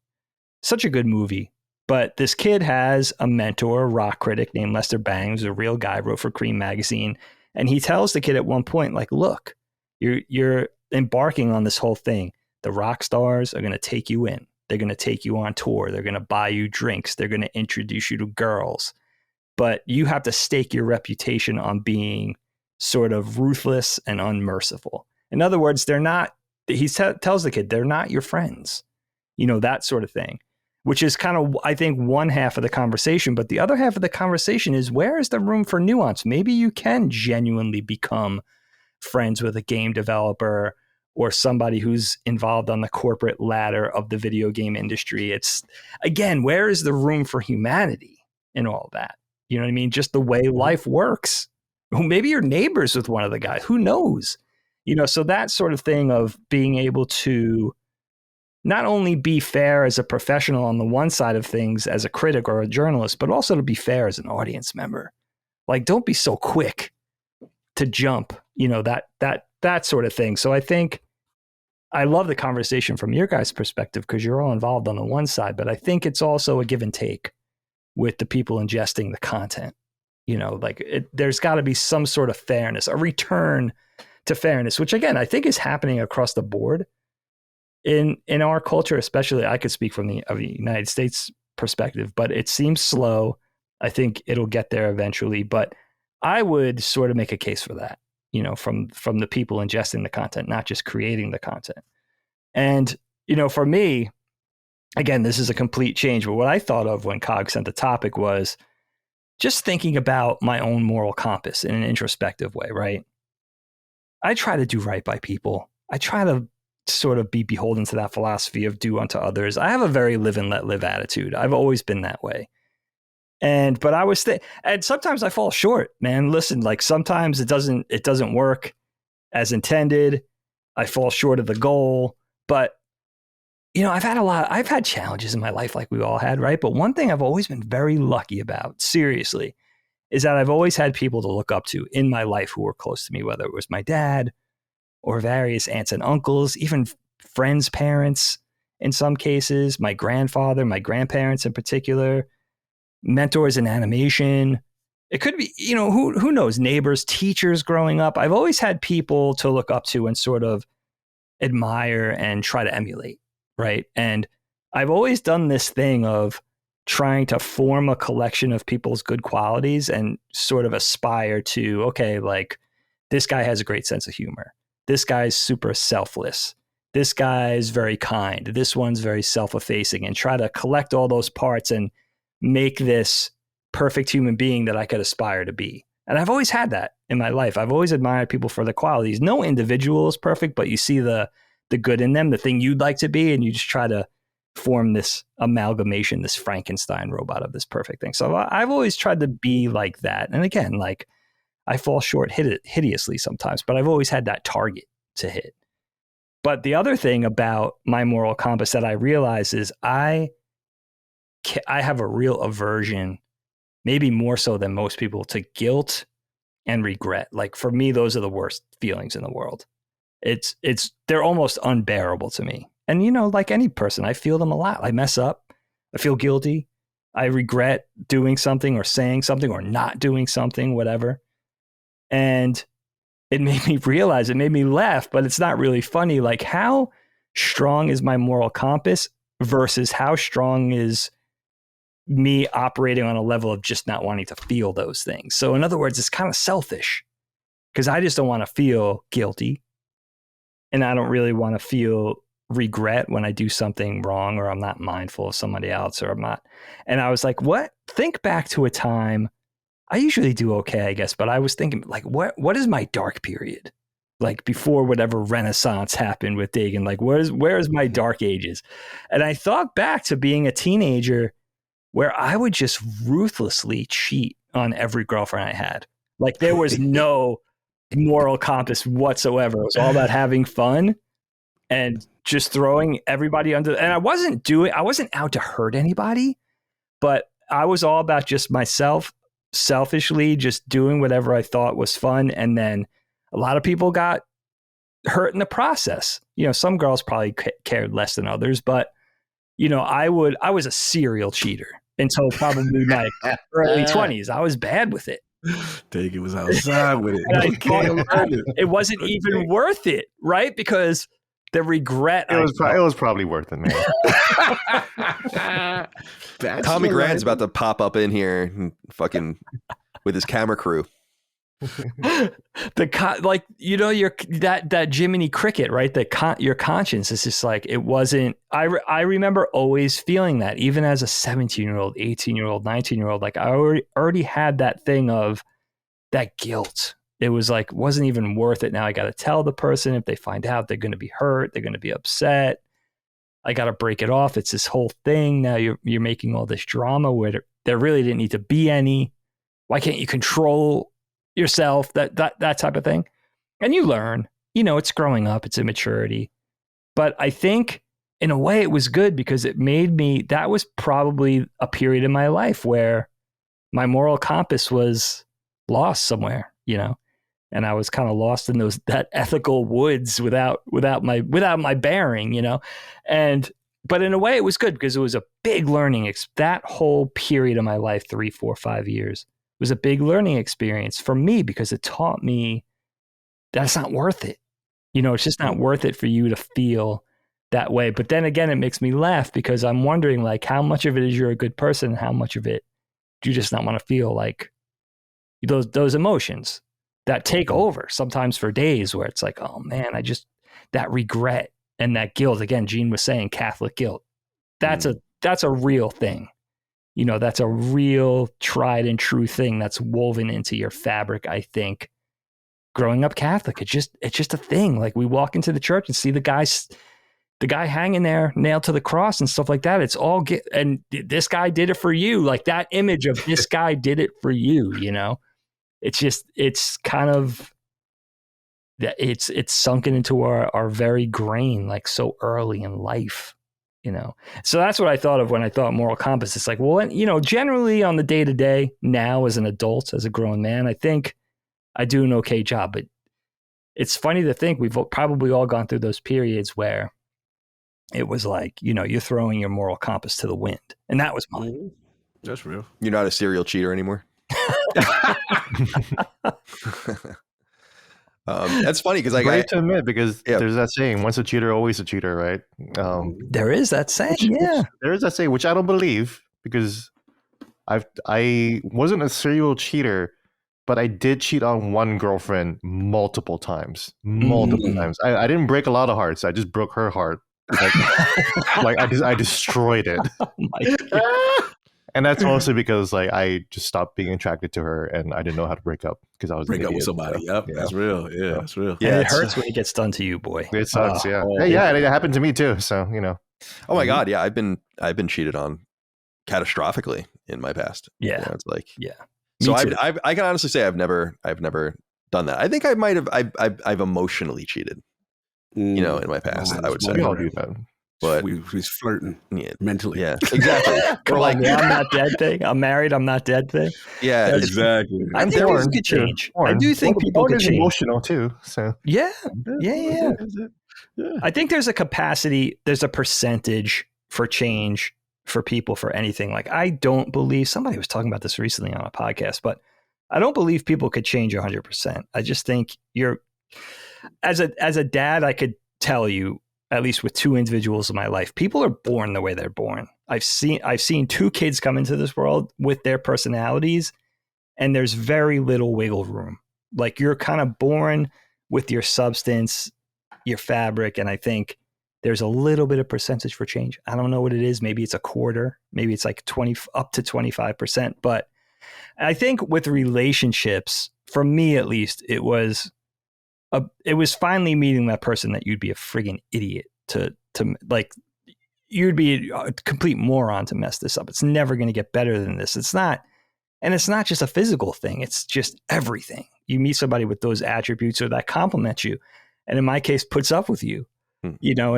Such a good movie. But this kid has a mentor, a rock critic named Lester Bangs, a real guy, wrote for Cream magazine, and he tells the kid at one point, like, look, you're embarking on this whole thing. The rock stars are going to take you in. They're going to take you on tour. They're going to buy you drinks. They're going to introduce you to girls. But you have to stake your reputation on being sort of ruthless and unmerciful. In other words, he tells the kid, they're not your friends, that sort of thing, which is kind of, I think, one half of the conversation. But the other half of the conversation is, where is the room for nuance? Maybe you can genuinely become friends with a game developer or somebody who's involved on the corporate ladder of the video game industry. It's, again, where is the room for humanity in all that? You know what I mean? Just the way life works. Maybe you're neighbors with one of the guys. Who knows? So that sort of thing of being able to not only be fair as a professional on the one side of things as a critic or a journalist, but also to be fair as an audience member. Like, don't be so quick to jump, that sort of thing. So I think I love the conversation from your guys' perspective, because you're all involved on the one side, but I think it's also a give and take with the people ingesting the content. There's got to be some sort of fairness, a return to fairness, which, again, I think is happening across the board in our culture, especially. I could speak from the United States perspective, but it seems slow. I think it'll get there eventually, but I would sort of make a case for that, from the people ingesting the content, not just creating the content. And, for me, again, this is a complete change, but what I thought of when Cog sent the topic was just thinking about my own moral compass in an introspective way, right? I try to do right by people. I try to sort of be beholden to that philosophy of do unto others. I have a very live and let live attitude. I've always been that way. But I was and sometimes I fall short, man. Listen, like, sometimes it doesn't work as intended. I fall short of the goal, but I've had challenges in my life, like we all had, right? But one thing I've always been very lucky about, seriously, is that I've always had people to look up to in my life who were close to me, whether it was my dad or various aunts and uncles, even friends' parents in some cases, my grandfather, my grandparents in particular, mentors in animation. It could be, who knows, neighbors, teachers growing up. I've always had people to look up to and sort of admire and try to emulate, right? And I've always done this thing of trying to form a collection of people's good qualities and sort of aspire to, okay, like, this guy has a great sense of humor. This guy's super selfless. This guy's very kind. This one's very self-effacing, and try to collect all those parts and make this perfect human being that I could aspire to be. And I've always had that in my life. I've always admired people for the qualities. No individual is perfect, but you see the good in them, the thing you'd like to be, and you just try to form this amalgamation, this Frankenstein robot of this perfect thing. So I've always tried to be like that. And again, like, I fall short hideously sometimes, but I've always had that target to hit. But the other thing about my moral compass that I realize is I have a real aversion, maybe more so than most people, to guilt and regret. Like for me, those are the worst feelings in the world. They're almost unbearable to me. And, you know, like any person, I feel them a lot. I mess up. I feel guilty. I regret doing something or saying something or not doing something, whatever. And it made me realize, it made me laugh, but it's not really funny. Like, how strong is my moral compass versus how strong is me operating on a level of just not wanting to feel those things? So in other words, it's kind of selfish because I just don't want to feel guilty. And I don't really want to feel regret when I do something wrong or I'm not mindful of somebody else or I'm not. And I was like, what? Think back to a time. I usually do okay, I guess, but I was thinking, like, what is my dark period? Like before whatever Renaissance happened with Dagan, like where is my dark ages? And I thought back to being a teenager where I would just ruthlessly cheat on every girlfriend I had. Like there was no moral compass whatsoever. It was all about having fun and just throwing everybody under. And I wasn't out to hurt anybody, but I was all about just myself, selfishly, just doing whatever I thought was fun. And then a lot of people got hurt in the process. You know, some girls probably cared less than others, but you know, I was a serial cheater until probably my early 20s. I was bad with it. Dagan was outside with it. And I thought it wasn't even worth it, right? Because the regret. It was probably worth it, man. Tommy Grant's about to pop up in here and fucking with his camera crew. Like, you know, that Jiminy Cricket, right? Your conscience is just like, it wasn't. I remember always feeling that, even as a 17-year-old, 18-year-old, 19-year-old. Like I already had that thing of that guilt. It was like, wasn't even worth it. Now I got to tell the person. If they find out, they're going to be hurt. They're going to be upset. I got to break it off. It's this whole thing. Now you're making all this drama where there really didn't need to be any. Why can't you control yourself? That type of thing. And you learn, you know, it's growing up, it's immaturity. But I think in a way it was good because it made me, that was probably a period in my life where my moral compass was lost somewhere, you know, and I was kind of lost in that ethical woods without my bearing, you know. But in a way it was good because it was a big learning. That whole period of my life, 3, 4, 5 years, was a big learning experience for me because it taught me that it's not worth it. You know, it's just not worth it for you to feel that way. But then again, it makes me laugh because I'm wondering, like, how much of it is you're a good person? How much of it do you just not want to feel, like those emotions that take over sometimes for days where it's like, oh man, that regret and that guilt. Again, Gene was saying Catholic guilt. That's a real thing. You know, that's a real tried and true thing that's woven into your fabric, I think. Growing up Catholic, it's just a thing. Like we walk into the church and see the guy hanging there nailed to the cross and stuff like that. It's all and this guy did it for you. Like that image of this guy did it for you, you know. It's kind of that it's sunken into our very grain, like so early in life. You know, so that's what I thought of when I thought moral compass. It's like, well, you know, generally on the day to day now as an adult, as a grown man, I think I do an okay job. But it's funny to think we've probably all gone through those periods where it was like, you know, you're throwing your moral compass to the wind. And that was mine. That's real. You're not a serial cheater anymore. That's funny because I great to admit because there's that saying, once a cheater, always a cheater, right? There is that saying, there is that saying, which I don't believe because I wasn't a serial cheater, but I did cheat on one girlfriend multiple times. I didn't break a lot of hearts. I just broke her heart. Like I destroyed it. Oh my God. And that's mostly because like I just stopped being attracted to her and I didn't know how to break up because I was break up with somebody. So, yep, that's real. Yeah, that's real. Yeah, and it hurts when it gets done to you, boy. It sucks. Yeah, it happened to me too. So you know. Oh my God, yeah, I've been cheated on catastrophically in my past. Yeah, you know, it's like So I can honestly say I've never done that. I think I might have I've emotionally cheated. in my past, I would say. We all do that. But he's flirting mentally. Yeah, exactly. Come Or on, like, the I'm not dead thing. I'm married. I'm not dead thing. yeah, That's- Exactly. I think porn, people could too. change. Porn. I do think people porn could is change. emotional too. So Yeah. Yeah. I think there's a capacity, there's a percentage for change for people for anything. Like, I don't believe, somebody was talking about this recently on a podcast, but I don't believe people could change 100%. I just think as a dad, I could tell you, at least with two individuals in my life, people are born the way they're born. I've seen two kids come into this world with their personalities, and there's very little wiggle room. Like, you're kind of born with your substance, your fabric, and I think there's a little bit of percentage for change. I don't know what it is. Maybe it's a quarter. Maybe it's like 20 up to 25%. But I think with relationships, for me at least, it was finally meeting that person that you'd be a friggin' idiot to like, you'd be a complete moron to mess this up. It's never going to get better than this. It's not just a physical thing. It's just everything. You meet somebody with those attributes or that compliments you, and in my case, puts up with you, and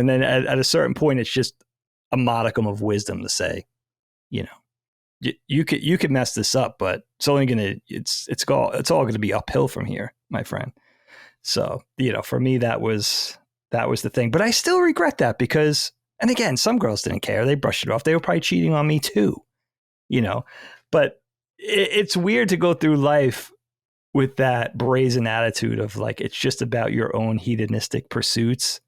then at a certain point, it's just a modicum of wisdom to say, you could mess this up, but it's only it's all going to be uphill from here, my friend. So, for me, that was the thing. But I still regret that because, and again, some girls didn't care. They brushed it off. They were probably cheating on me too, but it's weird to go through life with that brazen attitude of like, it's just about your own hedonistic pursuits.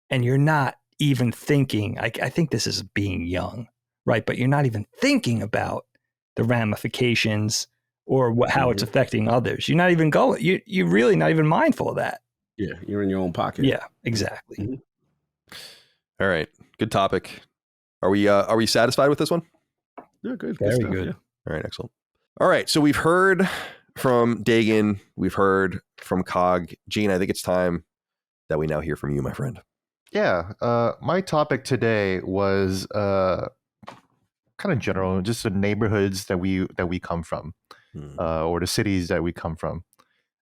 And you're not even thinking, I think this is being young, right? But you're not even thinking about the ramifications or how it's affecting others. You're not even you're really not even mindful of that. Yeah, you're in your own pocket. Yeah, exactly. Mm-hmm. All right, good topic. Are we satisfied with this one? Yeah, good. Very stuff, good. Yeah. All right, excellent. All right, so we've heard from Dagan, we've heard from Cog. Gene, I think it's time that we now hear from you, my friend. yeah, my topic today was kind of general, just the neighborhoods that we come from, or the cities that we come from.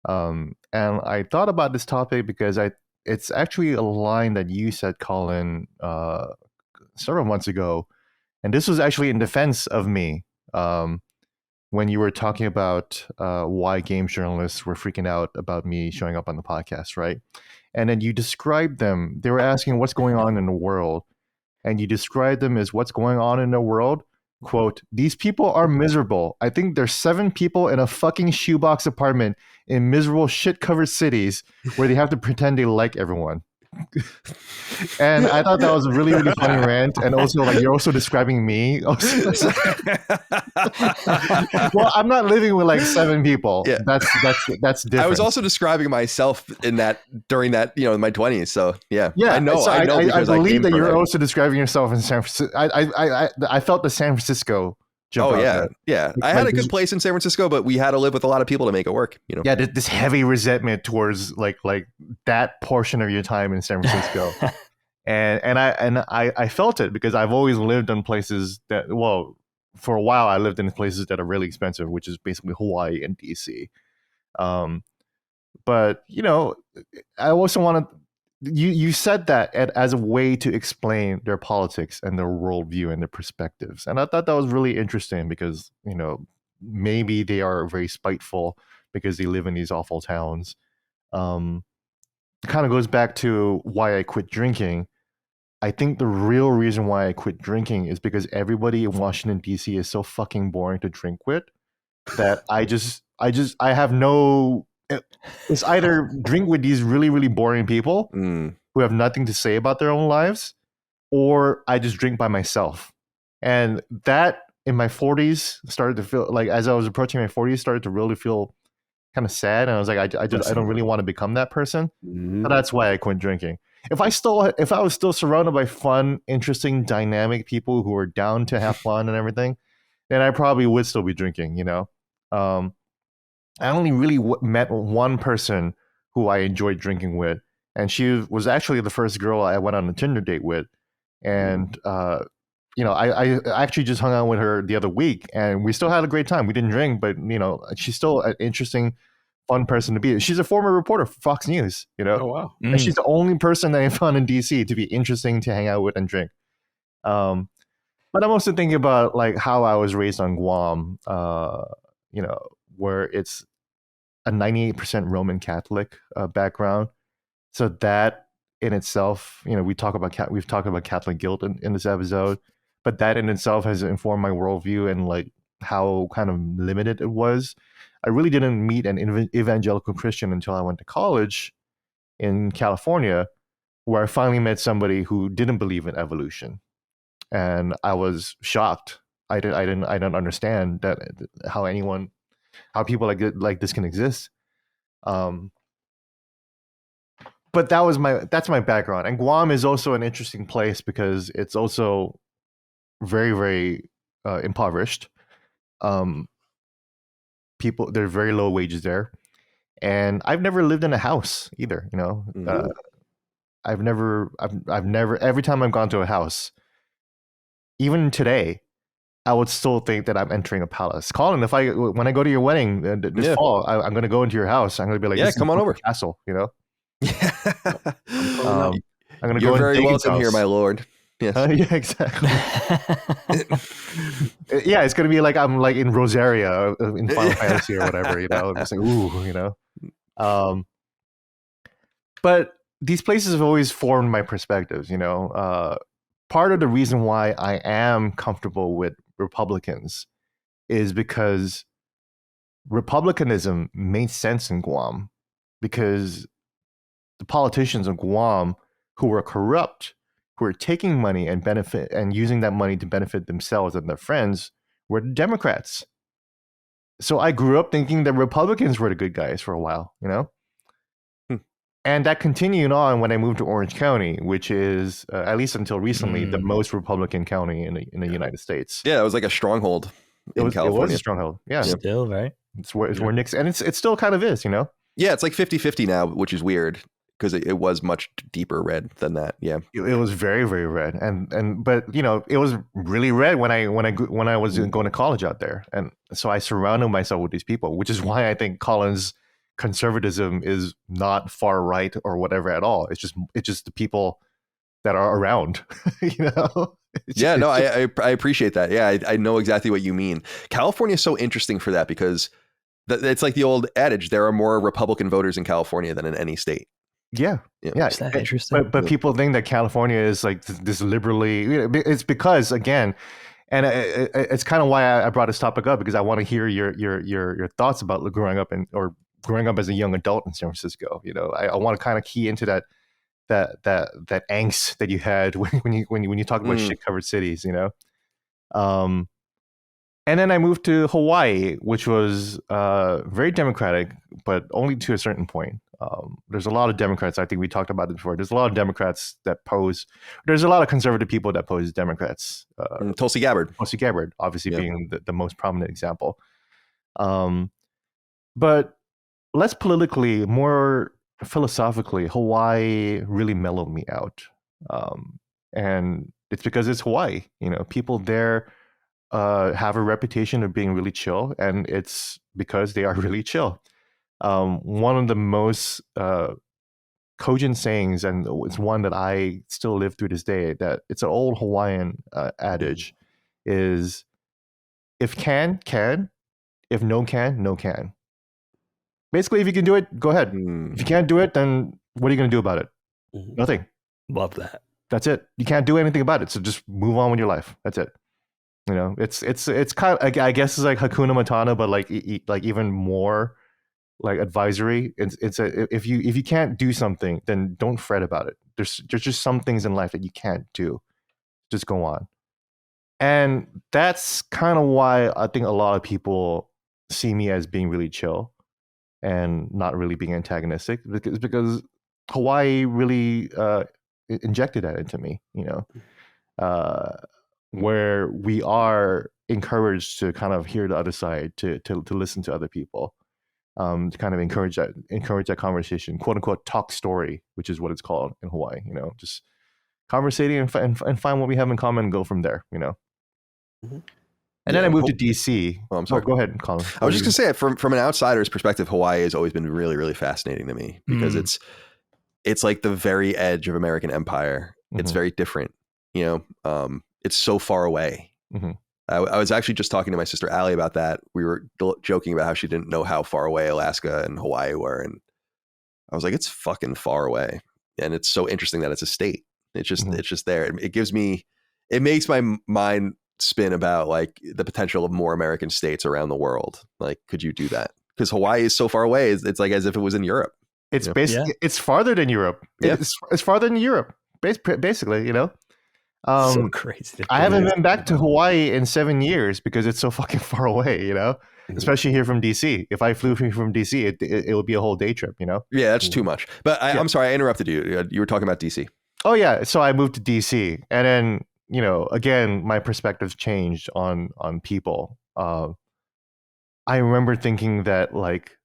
And I thought about this topic because it's actually a line that you said, Colin, several months ago, and this was actually in defense of me. When you were talking about why games journalists were freaking out about me showing up on the podcast, right? And then you described them. They were asking what's going on in the world. And you described them as what's going on in the world. Quote, these people are miserable. I think there's 7 people in a fucking shoebox apartment in miserable shit-covered cities where they have to pretend they like everyone. And I thought that was a really, really funny rant. And also, like, you're also describing me. Well, I'm not living with like 7 people. Yeah. That's different. I was also describing myself during that, in my 20s. So yeah, yeah. I know. So I know I because I believe came that from you're that. also describing yourself in San Francisco. I felt the San Francisco jump. Oh out yeah, there. yeah. I had a good place in San Francisco, but we had to live with a lot of people to make it work. Yeah, this heavy resentment towards like that portion of your time in San Francisco, and I felt it because I've always lived in places that, well, for a while I lived in places that are really expensive, which is basically Hawaii and DC. But I also want to. You said that as a way to explain their politics and their worldview and their perspectives, and I thought that was really interesting because maybe they are very spiteful because they live in these awful towns. It kind of goes back to why I quit drinking. I think the real reason why I quit drinking is because everybody in Washington D.C. is so fucking boring to drink with that I have no. It's either drink with these really, really boring people who have nothing to say about their own lives, or I just drink by myself. And that in my 40s started to feel like, as I was approaching my 40s, started to really feel kind of sad. And I was like, I don't really want to become that person. Mm-hmm. So that's why I quit drinking. If I was still surrounded by fun, interesting, dynamic people who are down to have fun and everything, then I probably would still be drinking, I only really met one person who I enjoyed drinking with, and she was actually the first girl I went on a Tinder date with. And I actually just hung out with her the other week, and we still had a great time. We didn't drink, but she's still an interesting, fun person to be. She's a former reporter for Fox News, Oh wow. and she's the only person that I found in DC to be interesting to hang out with and drink. But I'm also thinking about like how I was raised on Guam, where it's a 98% Roman Catholic background. So that in itself, we've talked about Catholic guilt in this episode, but that in itself has informed my worldview and like how kind of limited it was. I really didn't meet an evangelical Christian until I went to college in California, where I finally met somebody who didn't believe in evolution, and I was shocked. I didn't understand that how people like this can exist. But that's my background. And Guam is also an interesting place because it's also very, very impoverished. People, there are very low wages there, and I've never lived in a house either. I've never. Every time I've gone to a house, even today, I would still think that I'm entering a palace. Colin, when I go to your wedding this fall, I'm going to go into your house. I'm going to be like, yeah, this come on over, castle. Yeah. I'm going to You're go. very welcome house. here, my lord. Yes. Yeah, exactly. Yeah, it's going to be like I'm like in Rosaria in Final Fantasy or whatever. I'm just like, ooh. But these places have always formed my perspectives. Part of the reason why I am comfortable with Republicans is because Republicanism made sense in Guam, because the politicians of Guam who were corrupt, who were taking money and using that money to benefit themselves and their friends, were Democrats. So I grew up thinking that Republicans were the good guys for a while, And that continued on when I moved to Orange County, which is, at least until recently, the most Republican county in the United States. Yeah, it was like a stronghold in California. It was a stronghold. Yeah. Still, right? It's where Nixon, and it still kind of is, Yeah, it's like 50-50 now, which is weird because it was much deeper red than that. Yeah. It was very, very red. But it was really red when I was going to college out there. And so I surrounded myself with these people, which is why I think Colin's conservatism is not far right or whatever at all. It's just the people that are around, I appreciate that. Yeah, I know exactly what you mean. California is so interesting for that because it's like the old adage, there are more Republican voters in California than in any state. Yeah. Is that interesting? But people think that California is like this liberally. It's because, again, and it's kind of why I brought this topic up, because I want to hear your thoughts about growing up as a young adult in San Francisco. I want to kind of key into that angst that you had when you talk about shit covered cities. And then I moved to Hawaii, which was very democratic, but only to a certain point. There's a lot of Democrats. I think we talked about it before. There's a lot of Democrats there's a lot of conservative people that oppose Democrats. Tulsi Gabbard, obviously being the most prominent example. But less politically, more philosophically, Hawaii really mellowed me out. And it's because it's Hawaii. People there have a reputation of being really chill, and it's because they are really chill. One of the most cogent sayings, and it's one that I still live through this day, that it's an old Hawaiian adage, is if can, if no can, no can. Basically, if you can do it, go ahead. If you can't do it, then what are you going to do about it? Nothing. Love that. That's it. You can't do anything about it. So just move on with your life. That's it. It's kind of, I guess it's like Hakuna Matata, but like even more like advisory. If you can't do something, then don't fret about it. There's just some things in life that you can't do. Just go on. And that's kind of why I think a lot of people see me as being really chill and not really being antagonistic, because Hawaii really injected that into me, where we are encouraged to kind of hear the other side, to listen to other people, to kind of encourage that conversation, quote unquote, talk story, which is what it's called in Hawaii. Just conversating and find what we have in common and go from there. And then I moved to DC. Oh, I'm sorry. Go ahead, Colin. I was just gonna say, from an outsider's perspective, Hawaii has always been really, really fascinating to me because it's like the very edge of American empire. It's very different, it's so far away. I was actually just talking to my sister Allie about that. We were joking about how she didn't know how far away Alaska and Hawaii were, and I was like, it's fucking far away, and it's so interesting that it's a state. It's just there. It makes my mind spin about like the potential of more American states around the world. Like, could you do that? Because Hawaii is so far away. It's like as if it was in Europe. It's basically it's farther than Europe. Yeah. It's farther than Europe, basically. So crazy. I haven't been back to Hawaii in 7 years because it's so fucking far away. Especially here from DC. If I flew from DC, it would be a whole day trip. Yeah, that's too much. But I'm sorry, I interrupted you. You were talking about DC. Oh yeah, so I moved to DC, and then again, my perspectives changed on people. I remember thinking that like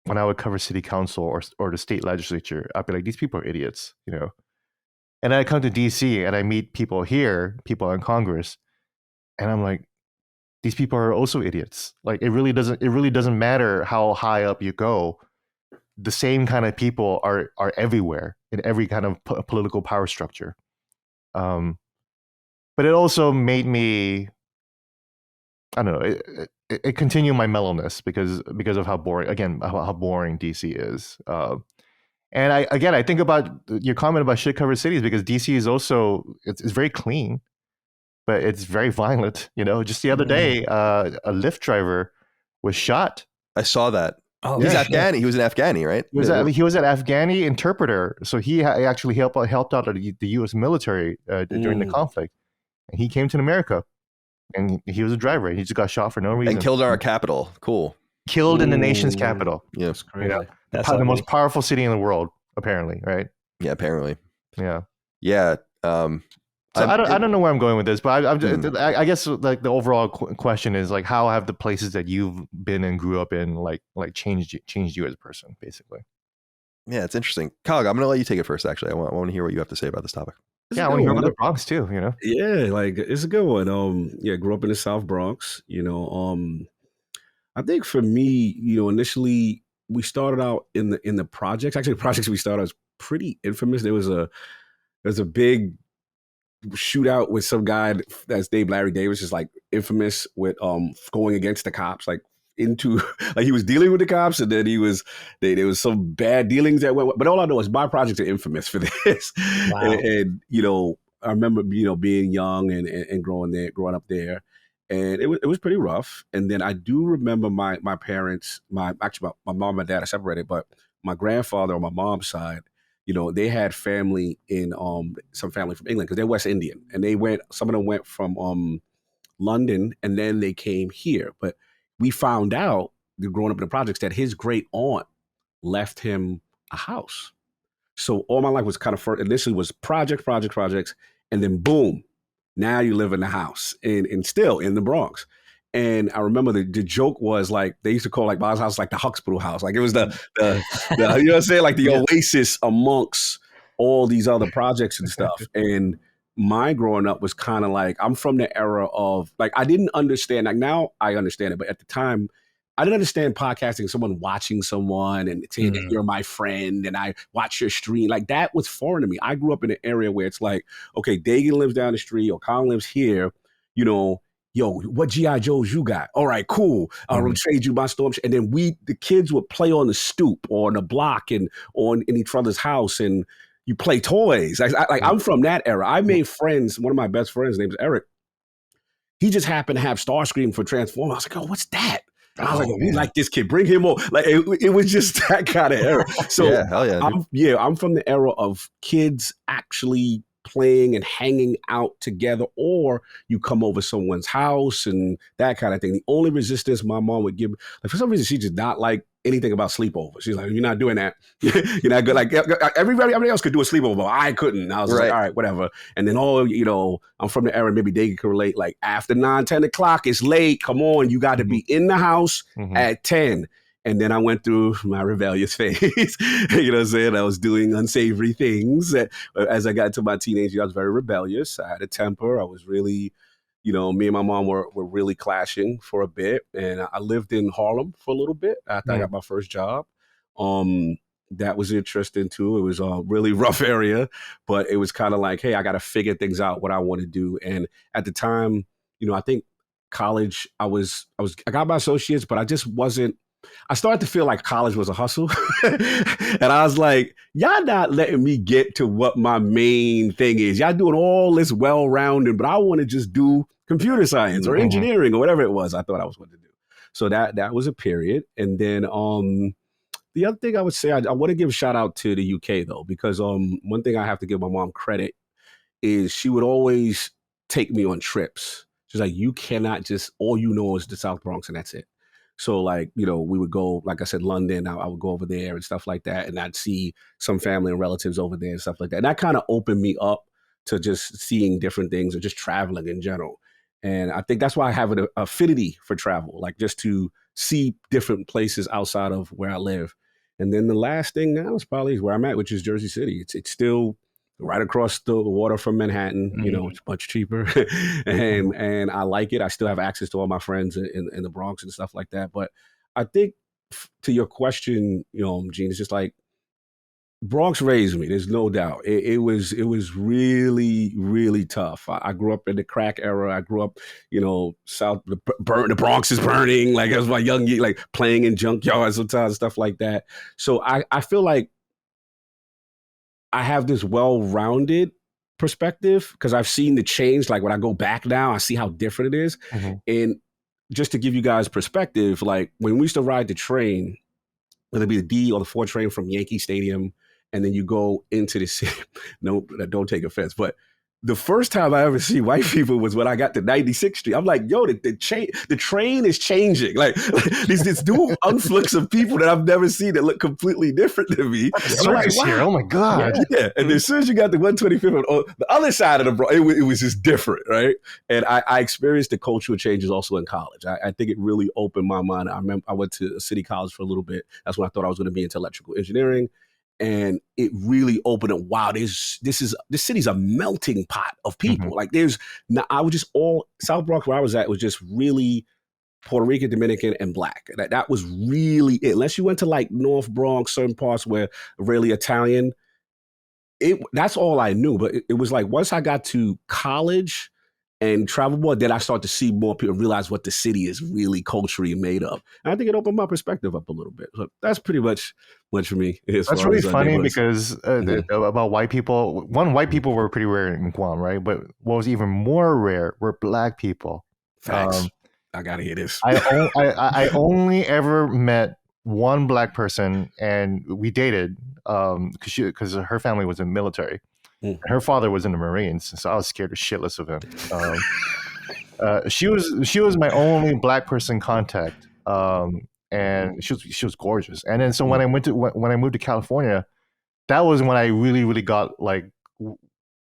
when I would cover city council or the state legislature, I'd be like, these people are idiots, And then I come to DC and I meet people here, people in Congress, and I'm like, these people are also idiots. Like it really doesn't matter how high up you go. The same kind of people are everywhere in every kind of political power structure. But it also made me, I don't know, it continued my mellowness because of how boring DC is. And I think about your comment about shit covered cities because DC is also it's very clean, but it's very violent. Just the other day, a Lyft driver was shot. I saw that. Oh, he's Afghani. He was an Afghani, right? He was an Afghani interpreter, so he actually helped out the U.S. military during the conflict. And he came to America, and he was a driver. He just got shot for no reason and killed in our capital. Cool. Killed in the nation's capital. Yeah, that's crazy. That's the most powerful city in the world, apparently, right? Yeah, apparently. Yeah. Yeah. So I don't know where I'm going with this, but I guess like the overall question is like, how have the places that you've been and grew up in like changed you as a person, basically? Yeah, it's interesting. Cog, I'm going to let you take it first. Actually, I want to hear what you have to say about this topic. I want to hear about the Bronx too. Yeah, like it's a good one. Grew up in the South Bronx. I think for me, initially we started out in the projects. Actually, the projects we started was pretty infamous. There was a big shootout with some guy that's named Larry Davis, is like infamous with going against the cops, like into like he was dealing with the cops, and then there was some bad dealings that went. But all I know is my projects are infamous for this. Wow. And I remember being young and growing up there, and it was pretty rough. And then I do remember my parents, my mom and my dad are separated, but my grandfather on my mom's side, they had family in some family from England because they're West Indian, and some of them went from London, and then they came here. But we found out, growing up in the projects, that his great aunt left him a house. So all my life was kind of initially was projects, and then boom, now you live in the house and still in the Bronx. And I remember the joke was like they used to call like Bob's house like the Huxtable house, like it was the you know what I'm saying, like the oasis amongst all these other projects and stuff. And my growing up was kind of like, I'm from the era of like I didn't understand, like now I understand it, but at the time I didn't understand podcasting, someone watching someone and saying that you're my friend and I watch your stream. Like that was foreign to me. I grew up in an area where it's like, okay, Dagan lives down the street or Colin lives here, yo, what G.I. Joes you got? All right, cool. I'll trade you my storm. And then the kids would play on the stoop or on the block and on in each other's house, and you play toys. I'm from that era. I made friends. One of my best friends, named Eric. He just happened to have Starscream for Transformers. I was like, oh, what's that? And I was like, we like this kid. Bring him on. Like it was just that kind of era. So yeah, hell yeah, I'm from the era of kids actually playing and hanging out together, or you come over someone's house and that kind of thing. The only resistance my mom would give, like for some reason, she did not like anything about sleepover. She's like, you're not doing that. You're not good. Like everybody else could do a sleepover, but I couldn't. And I was like, all right, whatever. And then I'm from the era, maybe they can relate, like after 9, 10 o'clock, it's late. Come on, you got to be in the house at 10. And then I went through my rebellious phase. You know what I'm saying? I was doing unsavory things. As I got into my teenage years, I was very rebellious. I had a temper. I was really, me and my mom were really clashing for a bit. And I lived in Harlem for a little bit after I got my first job. That was interesting too. It was a really rough area, but it was kind of like, hey, I got to figure things out, what I want to do. And at the time, I think college, I got my associates, but I just wasn't. I started to feel like college was a hustle. And I was like, y'all not letting me get to what my main thing is. Y'all doing all this well-rounded, but I want to just do computer science or engineering or whatever it was I thought I was going to do. So that was a period. And then the other thing I would say, I want to give a shout out to the UK though, because one thing I have to give my mom credit is she would always take me on trips. She's like, you cannot just, all you know is the South Bronx and that's it. So like, we would go, like I said, London, I would go over there and stuff like that. And I'd see some family and relatives over there and stuff like that. And that kind of opened me up to just seeing different things or just traveling in general. And I think that's why I have an affinity for travel, like just to see different places outside of where I live. And then the last thing now is probably where I'm at, which is Jersey City. It's still right across the water from Manhattan. It's much cheaper, and I like it. I still have access to all my friends in the Bronx and stuff like that. But I think to your question, Gene, it's just like Bronx raised me. There's no doubt. It was really, really tough. I grew up in the crack era. I grew up, South. The Bronx is burning. Like as my young, like playing in junkyards sometimes, stuff like that. So I feel like I have this well-rounded perspective because I've seen the change. Like when I go back now, I see how different it is. And just to give you guys perspective, like when we used to ride the train, whether it be the D or the 4 train from Yankee Stadium, and then you go into the city. No, don't take offense, but the first time I ever see white people was when I got to 96th Street. I'm like, yo, the train is changing. Like this new influx of people that I've never seen that look completely different than me. Circus here. Oh my God. Yeah. And as soon as you got the 125th on the other side of the Bronx, it was just different, right? And I experienced the cultural changes also in college. I think it really opened my mind. I remember I went to a city college for a little bit. That's when I thought I was going to be into electrical engineering. And it really opened up. Wow, this city's a melting pot of people. Like I was just South Bronx where I was at was just really Puerto Rican, Dominican, and Black. That was really it. Unless you went to like North Bronx, certain parts where really Italian, that's all I knew. But it was like once I got to college and travel more, then I started to see more people realize what the city is really culturally made of. And I think it opened my perspective up a little bit. So that's pretty much for me. That's really funny because about white people, white people were pretty rare in Guam, right? But what was even more rare were Black people. Facts. I gotta hear this. I only ever met one Black person, and we dated because her family was in the military. Her father was in the Marines, so I was scared shitless of him. She was my only Black person contact, and she was gorgeous. And then so when I moved to California, that was when I really got like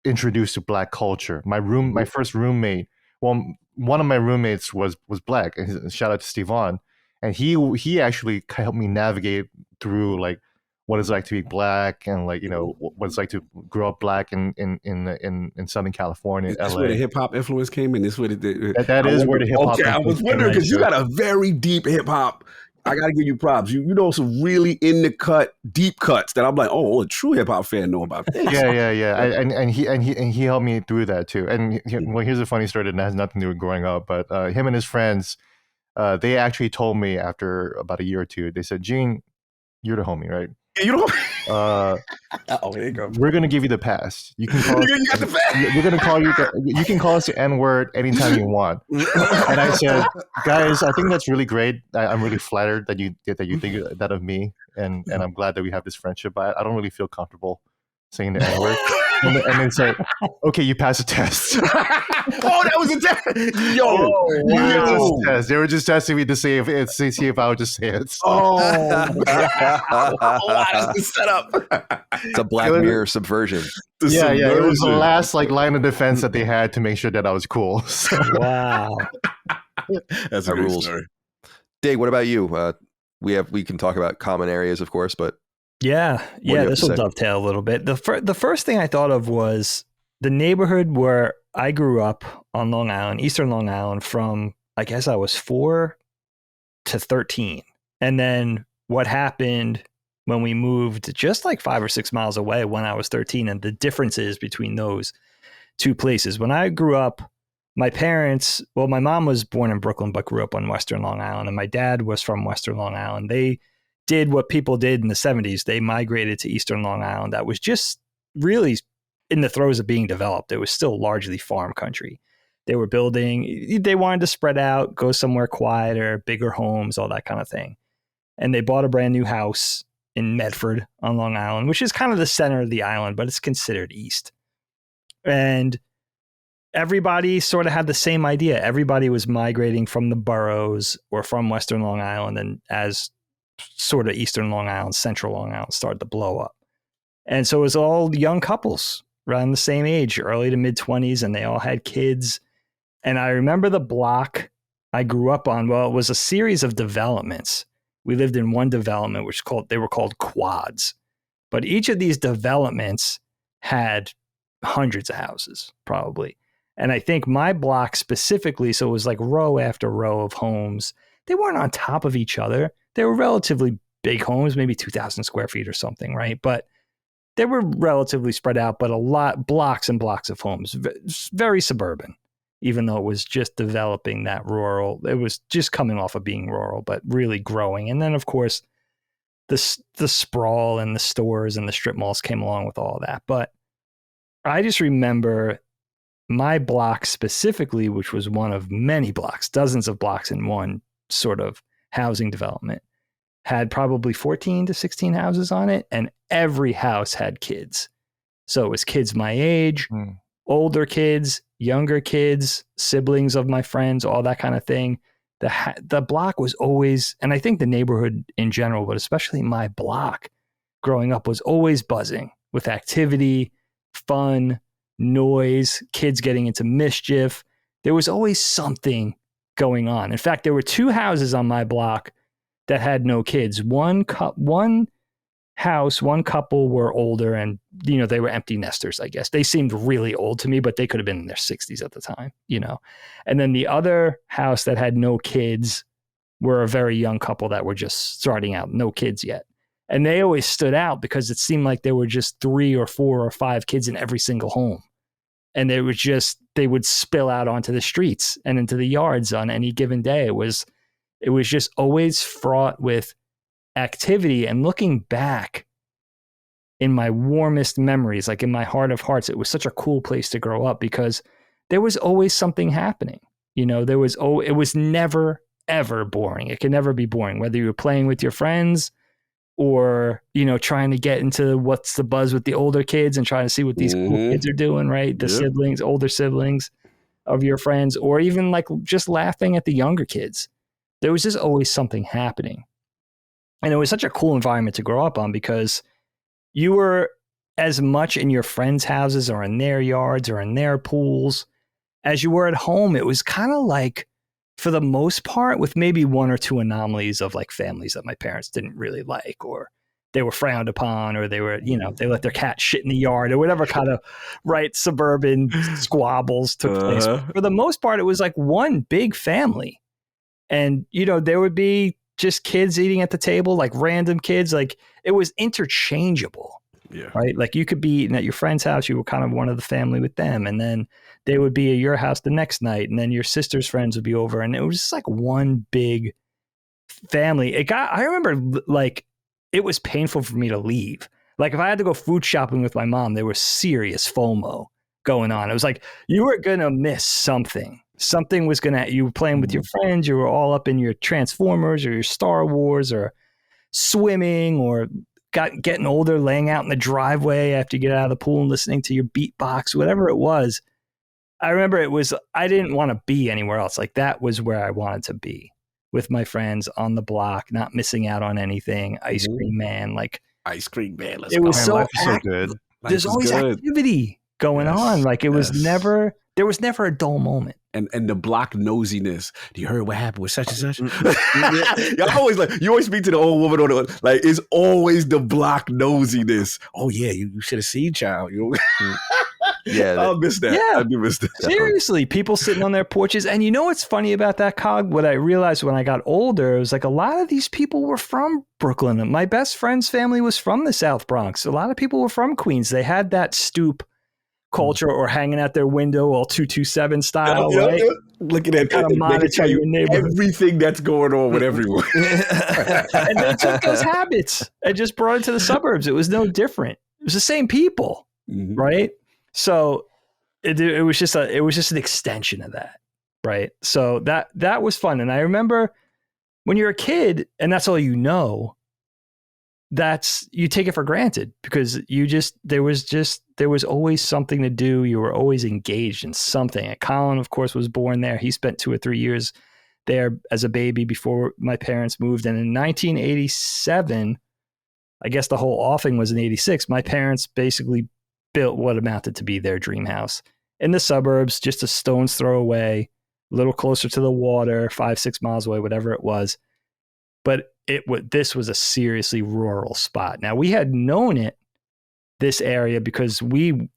introduced to Black culture. My first roommate, one of my roommates was Black. Shout out to Stevon, and he actually helped me navigate through like what it's like to be Black and like what it's like to grow up Black in Southern California. That's LA. where the hip hop influence came in. This where that is where the hip hop. Okay, I was wondering because you got a very deep hip hop. I got to give you props. You know some really in the cut, deep cuts that I'm like, oh, a true hip hop fan know about this. Yeah. And he helped me through that too. And here's a funny story that has nothing to do with growing up, but him and his friends, they actually told me after about a year or two, they said, Gene, you're the homie, right? You know, there you go. We're gonna give you the pass. You can call. You got the pass. We're gonna call you. You can call us the N-word anytime you want. And I said, guys, I think that's really great. I'm really flattered that you think that of me, and I'm glad that we have this friendship. But I don't really feel comfortable saying the N-word. And then say, okay, you passed the test. Oh, that was a test. Yo, wow. They were just testing me to see if I would just say it. So. Oh, that's the setup. It's a Black Mirror subversion. Yeah. It was the last line of defense that they had to make sure that I was cool. So. Wow, that's a rules. Story. Dave, what about you? We can talk about common areas, of course, but. Yeah. This will dovetail a little bit. The first thing I thought of was the neighborhood where I grew up on Long Island, Eastern Long Island, from I guess I was 4 to 13. And then what happened when we moved just like 5 or 6 miles away when I was 13, and the differences between those two places. When I grew up, my parents, well, my mom was born in Brooklyn, but grew up on Western Long Island, and my dad was from Western Long Island. They did what people did in the 70s. They migrated to Eastern Long Island. That was just really in the throes of being developed. It was still largely farm country. They were building, they wanted to spread out, go somewhere quieter, bigger homes, all that kind of thing. And they bought a brand new house in Medford on Long Island, which is kind of the center of the island, but it's considered east. And everybody sort of had the same idea. Everybody was migrating from the boroughs or from Western Long Island, and as sort of Eastern Long Island, Central Long Island started to blow up. And so it was all young couples around the same age, early to mid 20s, and they all had kids. And I remember the block I grew up on. Well, it was a series of developments. We lived in one development, they were called quads. But each of these developments had hundreds of houses, probably. And I think my block specifically, so it was like row after row of homes. They weren't on top of each other. They were relatively big homes, maybe 2,000 square feet or something, right? But they were relatively spread out, but a lot, blocks and blocks of homes, very suburban, even though it was just developing that rural. It was just coming off of being rural, but really growing. And then, of course, the sprawl and the stores and the strip malls came along with all of that. But I just remember my block specifically, which was one of many blocks, dozens of blocks in one sort of housing development, had probably 14 to 16 houses on it, and every house had kids. So it was kids my age, older kids, younger kids, siblings of my friends, all that kind of thing. The block was always, and I think the neighborhood in general, but especially my block growing up, was always buzzing with activity, fun, noise, kids getting into mischief. There was always something going on. In fact, there were 2 houses on my block that had no kids. One house, one couple were older, and they were empty nesters, I guess. They seemed really old to me, but they could have been in their 60s at the time, And then the other house that had no kids were a very young couple that were just starting out, no kids yet. And they always stood out because it seemed like there were just 3 or 4 or 5 kids in every single home. And they would spill out onto the streets and into the yards on any given day. It was just always fraught with activity. And looking back in my warmest memories, like in my heart of hearts, it was such a cool place to grow up because there was always something happening. It was never, ever boring. It could never be boring, whether you were playing with your friends or, trying to get into what's the buzz with the older kids and trying to see what these cool kids are doing, right? The siblings, older siblings of your friends, or even like just laughing at the younger kids. There was just always something happening. And it was such a cool environment to grow up on because you were as much in your friends' houses or in their yards or in their pools as you were at home. It was kind of like, for the most part, with maybe 1 or 2 anomalies of like families that my parents didn't really like, or they were frowned upon, or they were, they let their cat shit in the yard, or whatever kind of suburban squabbles took place. For the most part, it was like one big family. And, there would be just kids eating at the table, like random kids, like it was interchangeable. Yeah. Right. Like you could be eating at your friend's house. You were kind of one of the family with them. And then they would be at your house the next night. And then your sister's friends would be over. And it was just like one big family. I remember like it was painful for me to leave. Like if I had to go food shopping with my mom, there was serious FOMO going on. It was like you were going to miss something. Something was going to, you were playing with your friends. You were all up in your Transformers or your Star Wars or swimming or getting older, laying out in the driveway after you get out of the pool and listening to your beatbox, whatever it was. I remember I didn't want to be anywhere else. Like that was where I wanted to be, with my friends on the block, not missing out on anything. Ice cream man, ice cream man. It was so good. There's always activity going on. Like it was never, there was never a dull moment. And the block nosiness. Do you heard what happened with such and such? You always speak to the old woman it's always the block nosiness. Oh yeah, you should have seen child. Yeah, I'll miss that. Yeah. I do miss that. Seriously, people sitting on their porches. And you know what's funny about that, Cog? What I realized when I got older, it was like a lot of these people were from Brooklyn. My best friend's family was from the South Bronx. A lot of people were from Queens. They had that stoop culture or hanging out their window all 227 style, right? Looking at Kind of they can monitor tell your neighborhood. everything that's going on with everyone. And they took those habits and just brought it to the suburbs. It was no different. It was the same people, Mhm. right? So it was just an extension of that, right? So that was fun. And I remember when you're a kid and that's all you know, you take it for granted because there was always something to do. You were always engaged in something. And Colin, of course, was born there. He spent 2 or 3 years there as a baby before my parents moved. And in 1987, I guess the whole offing was in 86. My parents basically built what amounted to be their dream house in the suburbs, just a stone's throw away, a little closer to the water, 5-6 miles away, whatever it was. But this was a seriously rural spot. Now we had known this area because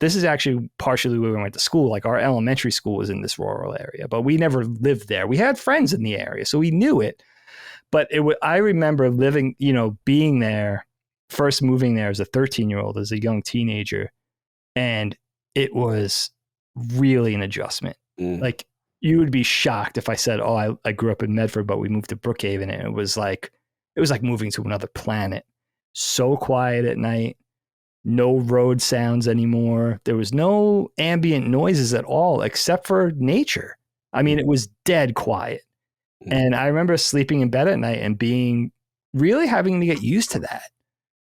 this is actually partially where we went to school. Like our elementary school was in this rural area, but we never lived there. We had friends in the area, so we knew it. But I remember living, being there, first moving there as a 13-year-old, as a young teenager, and it was really an adjustment. Like you would be shocked if I said, "Oh, I grew up in Medford, but we moved to Brookhaven," and it was like moving to another planet. So quiet at night, no road sounds anymore. There was no ambient noises at all except for nature. I mean, it was dead quiet. And I remember sleeping in bed at night and really having to get used to that.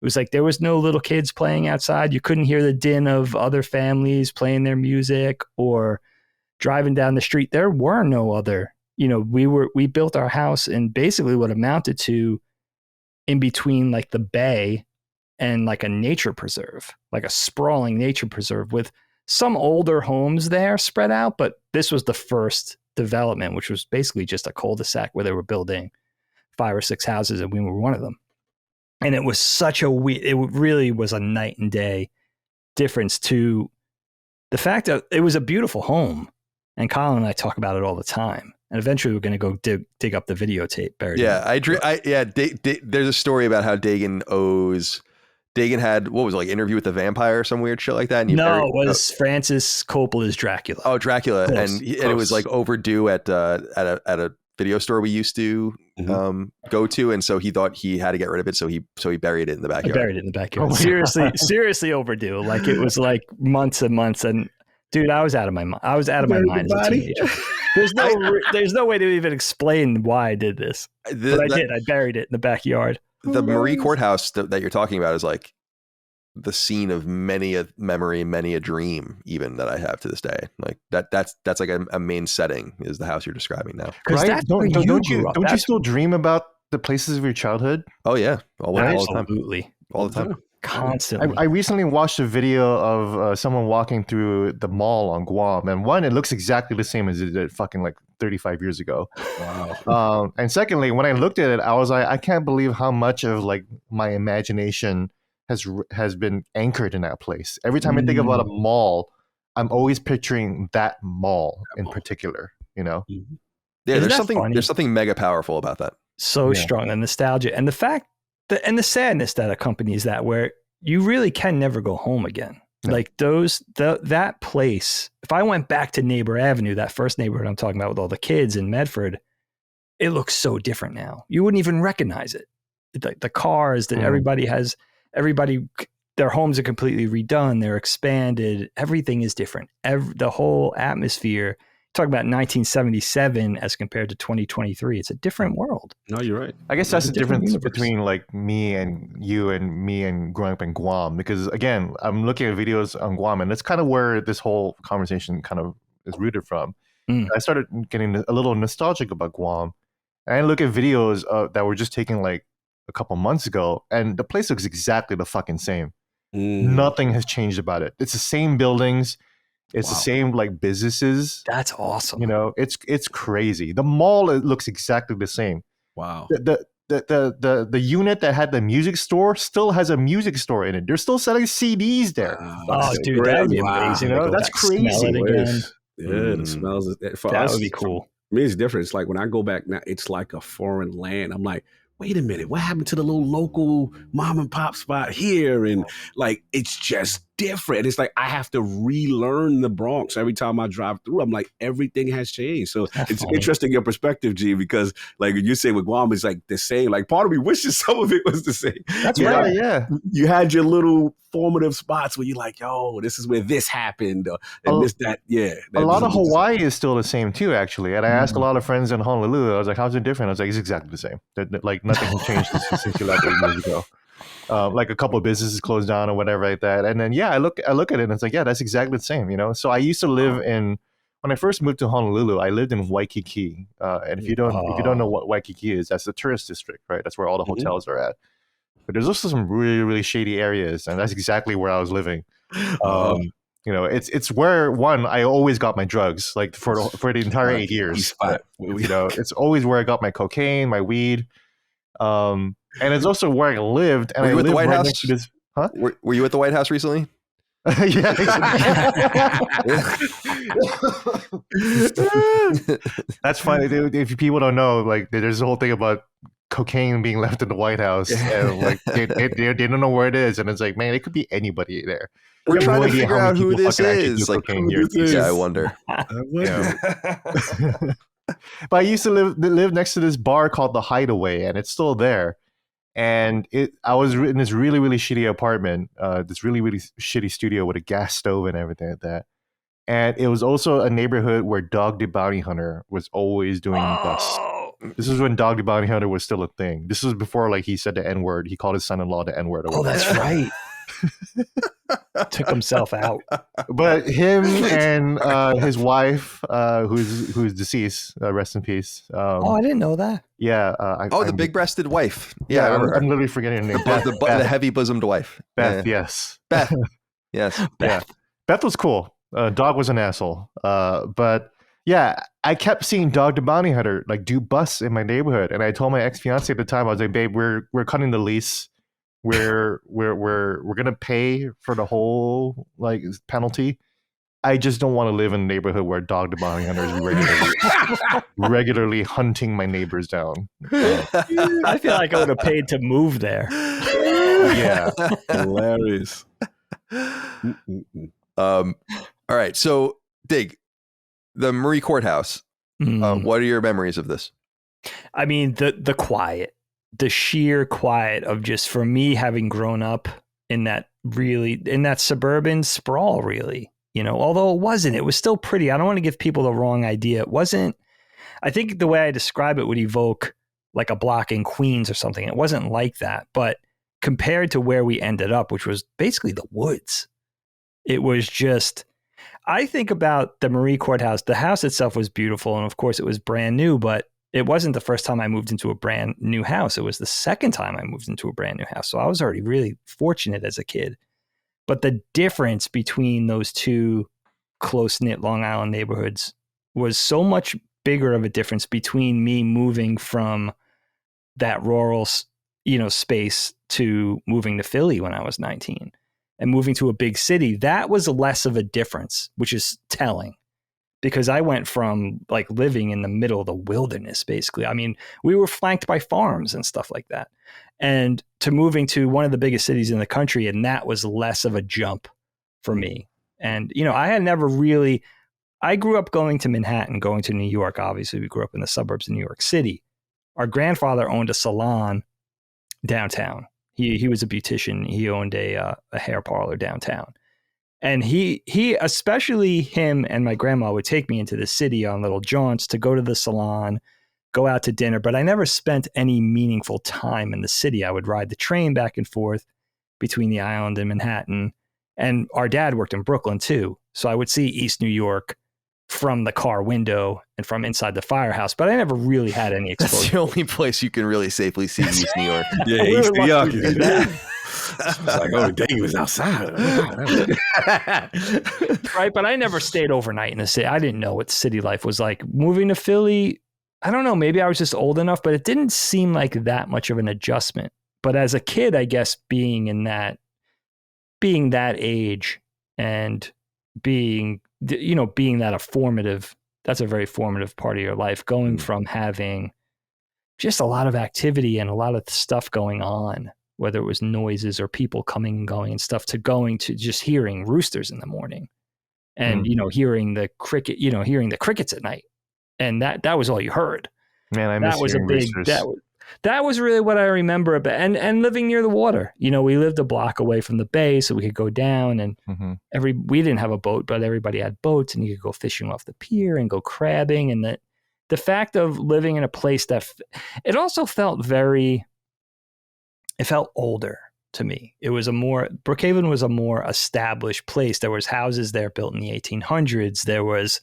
It was like there was no little kids playing outside. You couldn't hear the din of other families playing their music or driving down the street. There were no other, we built our house in basically what amounted to in between like the bay and like a nature preserve, like a sprawling nature preserve with some older homes there spread out. But this was the first development, which was basically just a cul-de-sac where they were building 5 or 6 houses and we were one of them. And it was it really was a night and day difference to the fact that it was a beautiful home. And Colin and I talk about it all the time. And eventually we're going to go dig up the videotape buried. Yeah, there's a story about how Dagan had, what was it, like Interview with the Vampire or some weird shit like that? And it was Francis Coppola's Dracula. Oh, Dracula. Close. And it was like overdue at a video store we used to go to, and so he thought he had to get rid of it, so he buried it in the backyard. I buried it in the backyard. Seriously overdue. Like it was like months and months, and dude, I was out of my mind. I was out of my mind as a teenager. There's no way to even explain why I did this, but I did. I buried it in the backyard. The Marie Courthouse that you're talking about is like the scene of many a memory, many a dream, even that I have to this day. Like that's like a main setting is the house you're describing now. Right? Don't you still dream about the places of your childhood? Oh yeah, all the time. Absolutely, all the time. Constantly. I recently watched a video of someone walking through the mall on Guam, and one, it looks exactly the same as it did fucking like 35 years ago. Wow. And secondly, when I looked at it, I was like, I can't believe how much of like my imagination has been anchored in that place. Every time I think about a mall, I'm always picturing that mall in particular. Yeah, there's something mega powerful about that. So strong, the nostalgia and the fact that, and the sadness that accompanies that, where you really can never go home again. No. Like that place. If I went back to Neighbor Avenue, that first neighborhood I'm talking about with all the kids in Medford, it looks so different now. You wouldn't even recognize it. The cars that everybody, their homes are completely redone. They're expanded. Everything is different. The whole atmosphere. Talk about 1977 as compared to 2023. It's a different world. No, you're right. I guess that's the difference between like me and you and me and growing up in Guam. Because again, I'm looking at videos on Guam, and that's kind of where this whole conversation kind of is rooted from. I started getting a little nostalgic about Guam, and I look at videos that were just taken like a couple months ago, and the place looks exactly the fucking same. Nothing has changed about it. It's the same buildings. It's the same like businesses. That's awesome. It's crazy. The mall, it looks exactly the same. Wow. the unit that had the music store still has a music store in it. They're still selling CDs there. Oh, dude, that would be amazing. You know, Go that's back, smell it crazy. again. Yeah, the smells. For That us, would be cool. For me, it's different. It's like when I go back now, it's like a foreign land. I'm like, wait a minute, what happened to the little local mom and pop spot here? And like, it's just different. It's like I have to relearn the Bronx every time I drive through. I'm like, everything has changed. So it's interesting your perspective, G, because like you say with Guam, it's like the same. Like part of me wishes some of it was the same. That's right. Yeah, you had your little formative spots where you're like, yo, this is where this happened, and this, that, yeah. A lot of Hawaii is still the same too, actually. And I asked a lot of friends in Honolulu. I was like, "How's it different?" I was like, "It's exactly the same. Like nothing has changed since you left 8 years ago." Like a couple of businesses closed down or whatever like that. And then I look at it and it's like, yeah, that's exactly the same. You know. So I used to live when I first moved to Honolulu, I lived in Waikiki. And if you don't know what Waikiki is, that's the tourist district, right? That's where all the hotels are at. But there's also some really, really shady areas, and that's exactly where I was living. You know, it's where I always got my drugs, like for the entire 8 years. You know, it's always where I got my cocaine, my weed, and it's also where I lived. And were you I at the White House? Next to this, huh? Were you at the White House recently? Yeah. That's funny, dude. If people don't know, like, there's a whole thing about cocaine being left in the White House, and like they don't know where it is, and it's like, man, it could be anybody there. We're trying to figure out who this is. Like, yeah, I wonder. But I used to live next to this bar called the Hideaway, and it's still there. And I was in this really, really shitty apartment, this really, really shitty studio with a gas stove and everything like that. And it was also a neighborhood where Dog the Bounty Hunter was always doing bust. This is when Dog the Bounty Hunter was still a thing. This was before, like, he said the N-word. He called his son-in-law the N-word. Oh, that's right. Took himself out. But him and his wife, who's deceased, rest in peace. I didn't know that. Yeah. The big-breasted wife. Yeah, I'm literally forgetting her name. Beth, the heavy-bosomed wife. Beth, yes. Beth. Yes. Beth. Yeah. Beth was cool. Dog was an asshole. But yeah, I kept seeing Dog the Bounty Hunter like do busts in my neighborhood, and I told my ex-fiance at the time, I was like, "Babe, we're cutting the lease. We're gonna pay for the whole like penalty. I just don't want to live in a neighborhood where Dog the Bounty Hunter is regularly hunting my neighbors down." I feel like I would have paid to move there. Yeah, hilarious. All right, so Dig, the Marie Courthouse. What are your memories of this? I mean, the quiet, the sheer quiet of just, for me, having grown up in that suburban sprawl, really, you know, although it was still pretty. I don't want to give people the wrong idea. It wasn't, I think the way I describe it would evoke like a block in Queens or something. It wasn't like that, but compared to where we ended up, which was basically the woods, it was just, I think about the Marie Courthouse. The house itself was beautiful. And of course it was brand new, but it wasn't the first time I moved into a brand new house. It was the second time I moved into a brand new house. So I was already really fortunate as a kid. But the difference between those two close-knit Long Island neighborhoods was so much bigger of a difference between me moving from that rural, space to moving to Philly when I was 19 and moving to a big city. That was less of a difference, which is telling, because I went from like living in the middle of the wilderness, basically. I mean, we were flanked by farms and stuff like that, and to moving to one of the biggest cities in the country. And that was less of a jump for me. And, I grew up going to Manhattan, going to New York. Obviously, we grew up in the suburbs of New York City. Our grandfather owned a salon downtown. He was a beautician. He owned a hair parlor downtown. And he, especially him and my grandma, would take me into the city on little jaunts to go to the salon, go out to dinner. But I never spent any meaningful time in the city. I would ride the train back and forth between the island and Manhattan. And our dad worked in Brooklyn too. So I would see East New York from the car window and from inside the firehouse, but I never really had any exposure. That's the only place you can really safely see East New York. Yeah, East New York. It's like, oh, dang, he was outside. Right, but I never stayed overnight in the city. I didn't know what city life was like. Moving to Philly, I don't know, maybe I was just old enough, but it didn't seem like that much of an adjustment. But as a kid, I guess being that age and being that that's a very formative part of your life, going from having just a lot of activity and a lot of stuff going on, whether it was noises or people coming and going and stuff, to going to just hearing roosters in the morning and, hearing the crickets at night. And that was all you heard. Man, I miss That was hearing roosters. That was really what I remember about, and living near the water. We lived a block away from the bay, so we could go down, and we didn't have a boat, but everybody had boats, and you could go fishing off the pier and go crabbing. And the fact of living in a place it also felt it felt older to me. Brookhaven was a more established place. There was houses there built in the 1800s. There was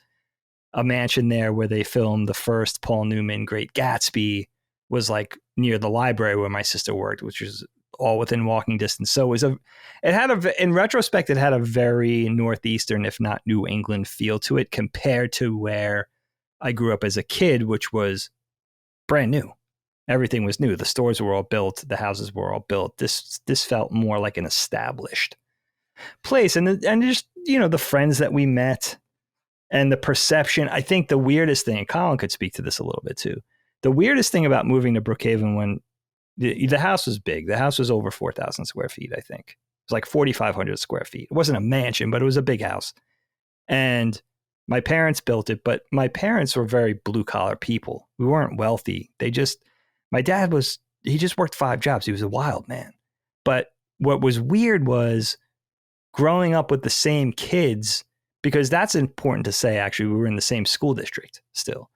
a mansion there where they filmed the first Paul Newman Great Gatsby, was like near the library where my sister worked, which was all within walking distance. So in retrospect, it had a very Northeastern, if not New England feel to it, compared to where I grew up as a kid, which was brand new. Everything was new. The stores were all built. The houses were all built. This felt more like an established place. And just, the friends that we met, and the perception. I think the weirdest thing, and Colin could speak to this a little bit too, the weirdest thing about moving to Brookhaven, when the house was big, the house was over 4,000 square feet, I think. It was like 4,500 square feet. It wasn't a mansion, but it was a big house. And my parents built it, but my parents were very blue collar people. We weren't wealthy. My dad he just worked 5 jobs. He was a wild man. But what was weird was growing up with the same kids, because that's important to say, actually, we were in the same school district still.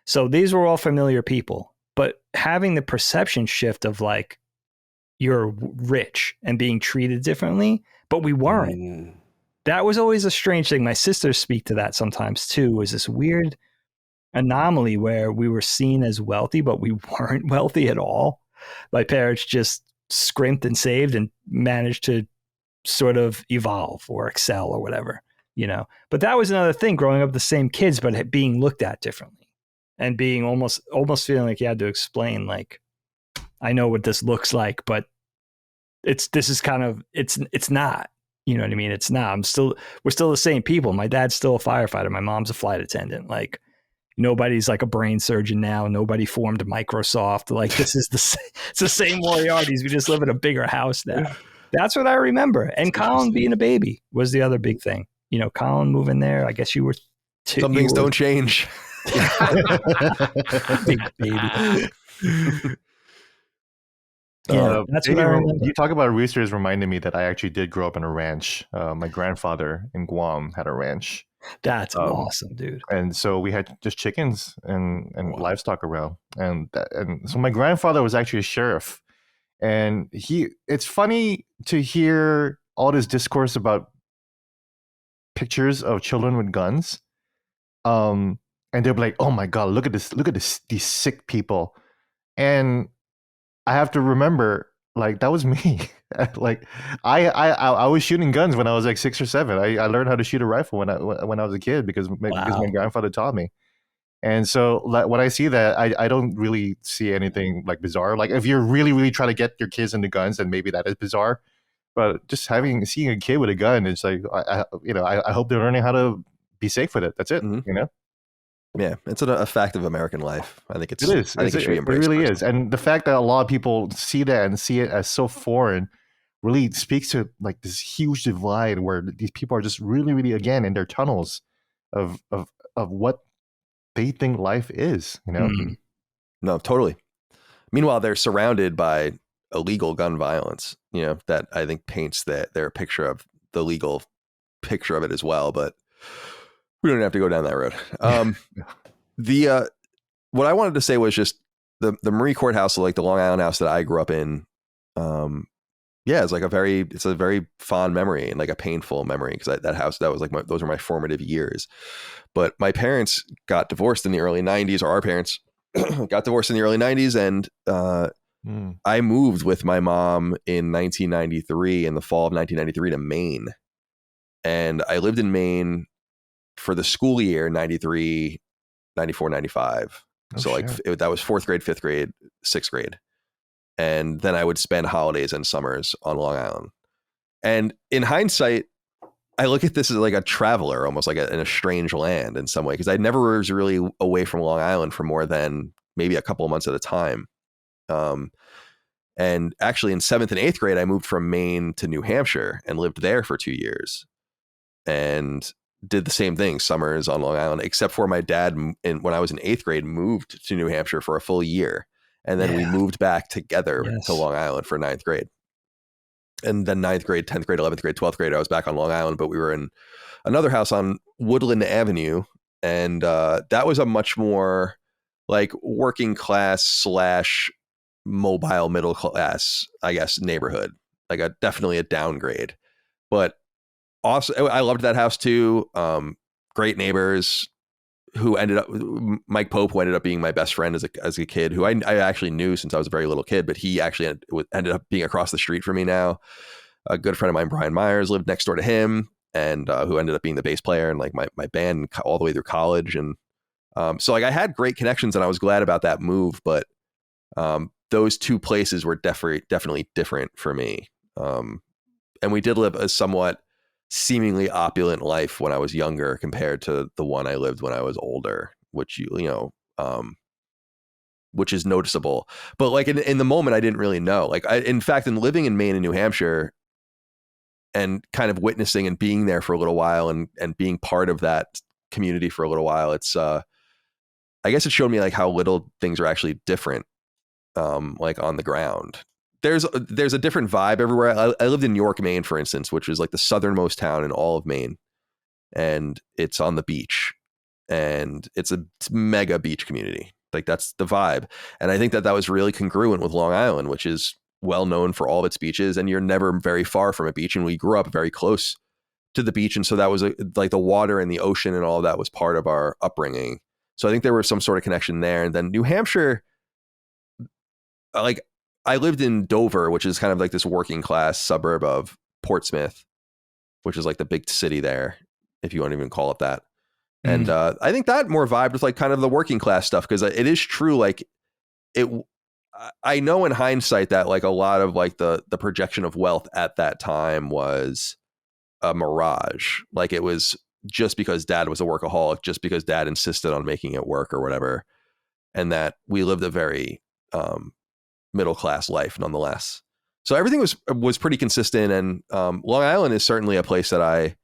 So these were all familiar people, but having the perception shift of like, you're rich and being treated differently, but we weren't. That was always a strange thing. My sisters speak to that sometimes too, was this weird anomaly where we were seen as wealthy, but we weren't wealthy at all. My parents just scrimped and saved and managed to sort of evolve or excel or whatever, But that was another thing, growing up with the same kids, but being looked at differently and being almost feeling like you had to explain, like, I know what this looks like, but it's not, you know what I mean? It's not. We're still the same people. My dad's still a firefighter. My mom's a flight attendant. Like, nobody's like a brain surgeon now. Nobody formed Microsoft. Like, it's the same Moriartys. We just live in a bigger house now. That's what I remember. And Colin being a baby was the other big thing. Colin moving there. I guess you were two. Some things don't change. Big baby. Yeah, that's what I remember. You talk about roosters reminded me that I actually did grow up in a ranch. My grandfather in Guam had a ranch. That's awesome, dude. And so we had just chickens and livestock around. And so my grandfather was actually a sheriff. And it's funny to hear all this discourse about pictures of children with guns. And they'll be like, "Oh my God, look at these sick people." And I have to remember, like, that was me. Like, I was shooting guns when I was like 6 or 7. I learned how to shoot a rifle when I was a kid because my grandfather taught me. And so when I see that, I don't really see anything like bizarre. Like, if you're really, really trying to get your kids into guns, then maybe that is bizarre. But just seeing a kid with a gun, it's like, I hope they're learning how to be safe with it. That's it, Yeah, it's a fact of American life. I think it is. I think it should be It embraced. really is. And the fact that a lot of people see that and see it as so foreign really speaks to like this huge divide where these people are just really, really, again, in their tunnels of what they think life is, No, totally. Meanwhile, they're surrounded by illegal gun violence, that I think paints their picture of the legal picture of it as well. But we don't have to go down that road. What I wanted to say was just the Marie Courthouse, like the Long Island house that I grew up in. It's like a very fond memory and like a painful memory because that house, that was like those were my formative years. But my parents got divorced in the early 90s, or our parents got divorced in the early 90s. And I moved with my mom in 1993, in the fall of 1993, to Maine. And I lived in Maine for the school year, 93, 94, 95. Oh, So like shit. that was 4th grade, 5th grade, 6th grade. And then I would spend holidays and summers on Long Island. And in hindsight, I look at this as like a traveler, almost like in a strange land in some way, because I never was really away from Long Island for more than maybe a couple of months at a time. And actually in 7th and 8th grade, I moved from Maine to New Hampshire and lived there for 2 years and did the same thing, summers on Long Island, except for my dad, when I was in 8th grade, moved to New Hampshire for a full year. And then we moved back together to Long Island for 9th grade. And then 9th grade, 10th grade, 11th grade, 12th grade, I was back on Long Island, but we were in another house on Woodland Avenue. And that was a much more like working class / mobile middle class, I guess, neighborhood, like definitely a downgrade. But also, I loved that house too. Great neighbors who ended up, Mike Pope, who ended up being my best friend as a kid, who I actually knew since I was a very little kid, but he actually ended up being across the street from me now. A good friend of mine, Brian Myers, lived next door to him, and who ended up being the bass player in like my band all the way through college. And so like I had great connections, and I was glad about that move. But those two places were definitely different for me. And we did live a somewhat seemingly opulent life when I was younger compared to the one I lived when I was older, which which is noticeable. But like in the moment, I didn't really know. Like in fact, in living in Maine and New Hampshire and kind of witnessing and being there for a little while and being part of that community for a little while, it's I guess it showed me like how little things are actually different, like on the ground. There's a different vibe everywhere. I lived in York, Maine, for instance, which is like the southernmost town in all of Maine, and it's on the beach, and it's a mega beach community. Like that's the vibe, and I think that was really congruent with Long Island, which is well known for all of its beaches, and you're never very far from a beach. And we grew up very close to the beach, and so that was like the water and the ocean and all of that was part of our upbringing. So I think there was some sort of connection there. And then New Hampshire, like I lived in Dover, which is kind of like this working class suburb of Portsmouth, which is like the big city there, if you want to even call it that. And I think that more vibed with like kind of the working class stuff, because it is true. Like I know in hindsight that like a lot of like the projection of wealth at that time was a mirage. Like it was just because dad was a workaholic, just because dad insisted on making it work or whatever. And that we lived a very middle class life nonetheless. So everything was pretty consistent. And Long Island is certainly a place that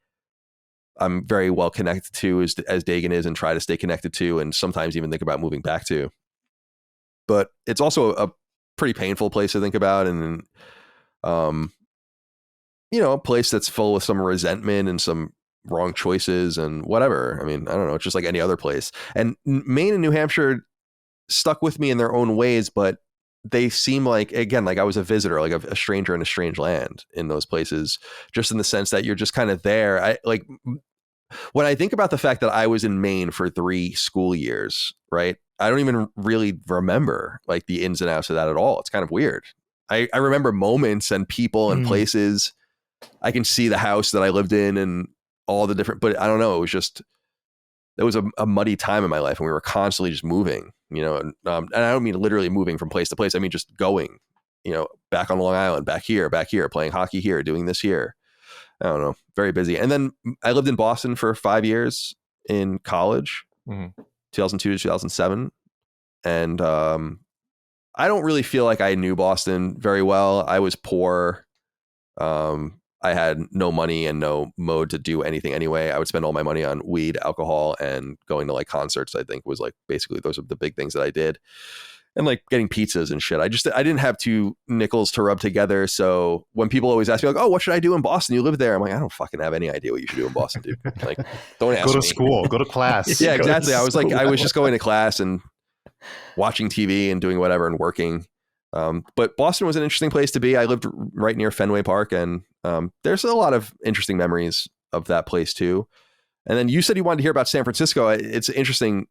I'm very well connected to as Dagan is, and try to stay connected to, and sometimes even think about moving back to. But it's also a pretty painful place to think about, and a place that's full of some resentment and some wrong choices and whatever. I mean, I don't know. It's just like any other place. And Maine and New Hampshire stuck with me in their own ways, but they seem like, again, like I was a visitor, like a stranger in a strange land in those places, just in the sense that you're just kind of there. I like when I think about the fact that I was in Maine for 3 school years, right? I don't even really remember like the ins and outs of that at all. It's kind of weird. I remember moments and people and places. I can see the house that I lived in and all the different, but I don't know. It was a muddy time in my life, and we were constantly just moving, and I don't mean literally moving from place to place. I mean, just going, back on Long Island, back here, playing hockey here, doing this here. I don't know. Very busy. And then I lived in Boston for 5 years in college, 2002 to 2007. And I don't really feel like I knew Boston very well. I was poor. I had no money and no mode to do anything anyway. I would spend all my money on weed, alcohol, and going to like concerts. I think was like basically those are the big things that I did, and like getting pizzas and shit. I didn't have 2 nickels to rub together. So when people always ask me like, "Oh, what should I do in Boston? You live there?" I'm like, I don't fucking have any idea what you should do in Boston, dude. Like, don't ask me. Go to school, go to class. Yeah, exactly. I was just going to class and watching TV and doing whatever and working. But Boston was an interesting place to be. I lived right near Fenway Park, and there's a lot of interesting memories of that place too. And then you said you wanted to hear about San Francisco. It's interesting.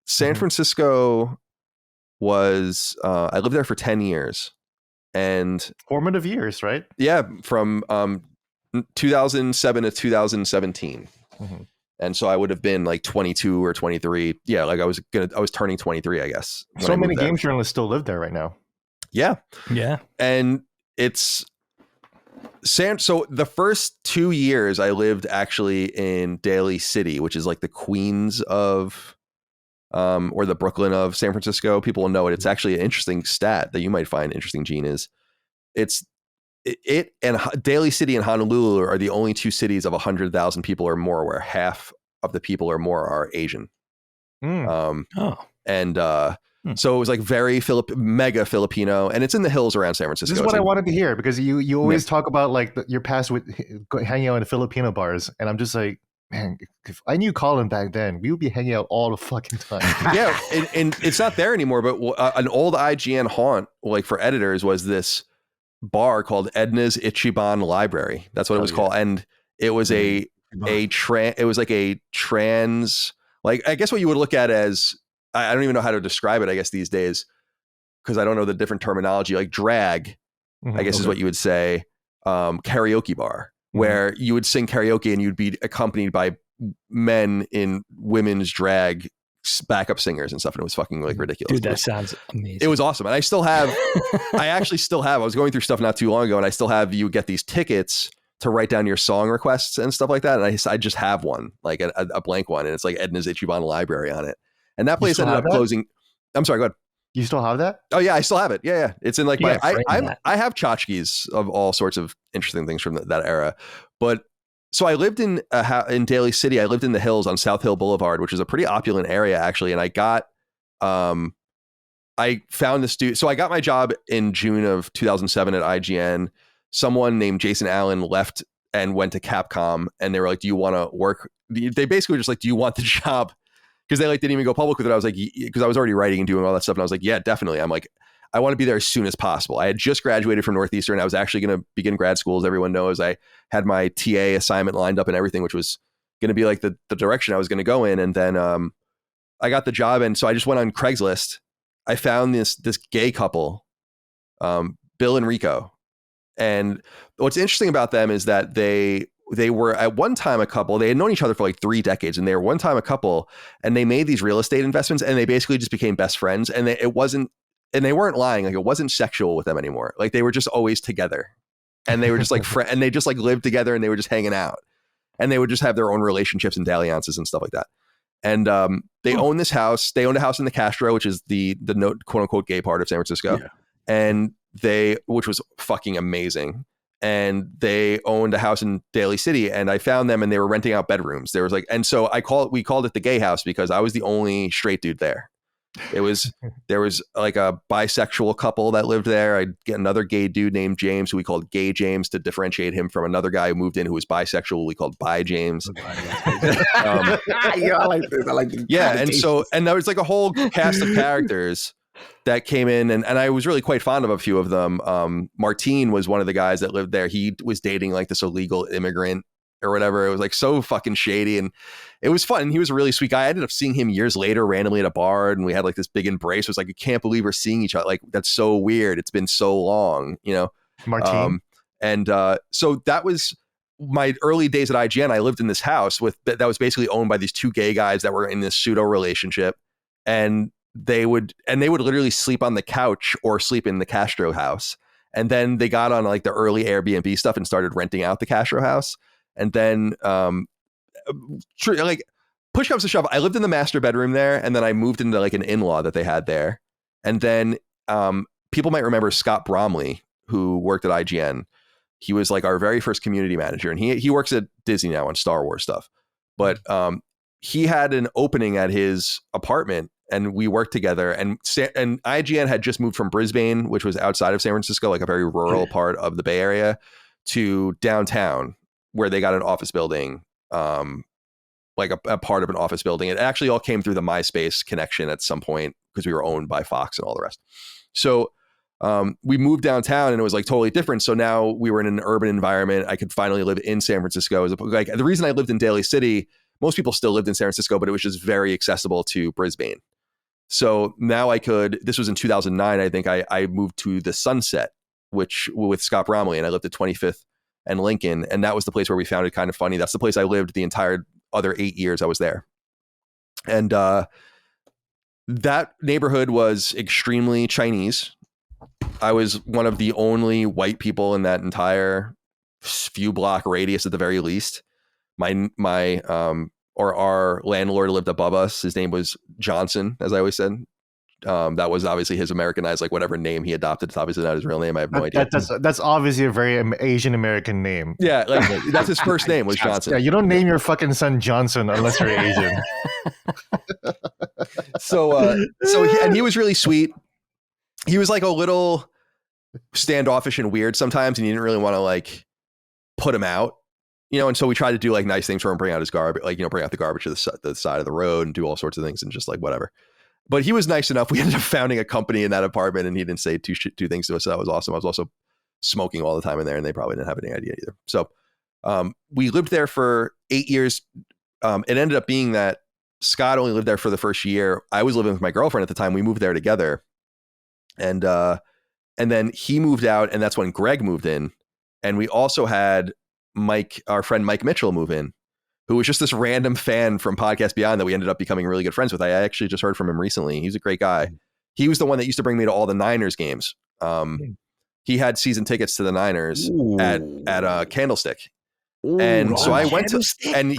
San Francisco was, I lived there for 10 years. And formative years, right? Yeah, from 2007 to 2017. And so I would have been like 22 or 23. Yeah, like I was turning 23, I guess. So many games journalists still live there right now. Yeah. Yeah. And it's so the first 2 years I lived actually in Daly City, which is like the Queens of or the Brooklyn of San Francisco. People will know it. It's actually an interesting stat that you might find interesting, Gene, is it and Daly City and Honolulu are the only two cities of 100,000 people or more where half of the people or more are Asian. So it was like very mega Filipino, and it's in the hills around San Francisco. This is what I wanted to hear, because you always talk about like your past with hanging out in the Filipino bars, and I'm just like, man, if I knew Colin back then, we would be hanging out all the fucking time. Yeah, and it's not there anymore, but an old IGN haunt, like for editors, was this bar called Edna's Ichiban Library. That's what it was called, and it was it was like a trans, like I guess what you would look at as, I don't even know how to describe it, I guess these days, because I don't know the different terminology, like drag, I guess is what you would say, karaoke bar, where you would sing karaoke and you'd be accompanied by men in women's drag backup singers and stuff, and it was fucking like ridiculous. Dude, that sounds amazing. It was awesome. And I still have, I was going through stuff not too long ago, and I still have, you get these tickets to write down your song requests and stuff like that. And I just have one, like a blank one, and it's like Edna's Ichiban Library on it. And that place ended up closing. I'm sorry, go ahead. You still have that? Oh yeah, I still have it. Yeah. It's in like I have tchotchkes of all sorts of interesting things from that era. But so I lived in Daly City. I lived in the hills on South Hill Boulevard, which is a pretty opulent area actually. And I found this dude. So I got my job in June of 2007 at IGN. Someone named Jason Allen left and went to Capcom, and they were like, "Do you want to work?" They basically were just like, "Do you want the job?" Because they like didn't even go public with it. I was like, because I was already writing and doing all that stuff, and I was like, "Yeah, definitely." I'm like, I want to be there as soon as possible. I had just graduated from Northeastern. I was actually going to begin grad school, as everyone knows. I had my TA assignment lined up and everything, which was going to be like the direction I was going to go in. And then I got the job, and so I just went on Craigslist. I found this gay couple, Bill and Rico. And what's interesting about them is that they were at one time a couple. They had known each other for like 3 decades, and they were one time a couple, and they made these real estate investments, and they basically just became best friends. And they weren't lying. Like, it wasn't sexual with them anymore. Like, they were just always together, and they were just like and they just like lived together, and they were just hanging out, and they would just have their own relationships and dalliances and stuff like that. And they own this house. They owned a house in the Castro, which is the quote unquote gay part of San Francisco. Yeah. And which was fucking amazing. And they owned a house in Daly City, and I found them, and they were renting out bedrooms. There was like, and so we called it the gay house because I was the only straight dude there. There was like a bisexual couple that lived there. I'd get another gay dude named James, who we called Gay James to differentiate him from another guy who moved in who was bisexual. We called Bi James. Yeah, I like this. I like this. Yeah, and there was like a whole cast of characters that came in, and I was really quite fond of a few of them. Martine was one of the guys that lived there. He was dating like this illegal immigrant or whatever. It was like so fucking shady, and it was fun. He was a really sweet guy. I ended up seeing him years later randomly at a bar, and we had like this big embrace. It was like, I can't believe we're seeing each other. Like, that's so weird. It's been so long, you know? Martine. So that was my early days at IGN. I lived in this house that was basically owned by these two gay guys that were in this pseudo relationship, and they would literally sleep on the couch or sleep in the Castro house. And then they got on like the early Airbnb stuff and started renting out the Castro house. And then like push comes to shove, I lived in the master bedroom there, and then I moved into like an in-law that they had there. And then people might remember Scott Bromley, who worked at IGN. He was like our very first community manager, and he works at Disney now on Star Wars stuff. But he had an opening at his apartment, and we worked together. And IGN had just moved from Brisbane, which was outside of San Francisco, like a very rural part of the Bay Area, to downtown, where they got an office building, like a part of an office building. It actually all came through the MySpace connection at some point because we were owned by Fox and all the rest. So we moved downtown, and it was like totally different. So now we were in an urban environment. I could finally live in San Francisco. Like, the reason I lived in Daly City, most people still lived in San Francisco, but it was just very accessible to Brisbane. So now this was in 2009, I think I moved to the Sunset, which with Scott Bromley, and I lived at 25th and Lincoln. And that was the place where we found it kind of funny. That's the place I lived the entire other 8 years I was there. And that neighborhood was extremely Chinese. I was one of the only white people in that entire few block radius at the very least. Our landlord lived above us. His name was Johnson, as I always said. That was obviously his Americanized, like whatever name he adopted. It's obviously not his real name. I have no idea. That's obviously a very Asian American name. Yeah, like that's his first name was Johnson. Yeah, you don't name your fucking son Johnson unless you're Asian. He was really sweet. He was like a little standoffish and weird sometimes, and you didn't really want to like put him out, you know. And so we tried to do like nice things for him, bring out his garbage, like, you know, bring out the garbage to the side of the road and do all sorts of things, and just like whatever. But he was nice enough. We ended up founding a company in that apartment, and he didn't say two things to us. So that was awesome. I was also smoking all the time in there, and they probably didn't have any idea either. So we lived there for 8 years. It ended up being that Scott only lived there for the first year. I was living with my girlfriend at the time. We moved there together, and then he moved out, and that's when Greg moved in. And we also had our friend Mike Mitchell, move in, who was just this random fan from Podcast Beyond that we ended up becoming really good friends with. I actually just heard from him recently. He's a great guy. He was the one that used to bring me to all the Niners games. He had season tickets to the Niners at Candlestick. And so I went to, and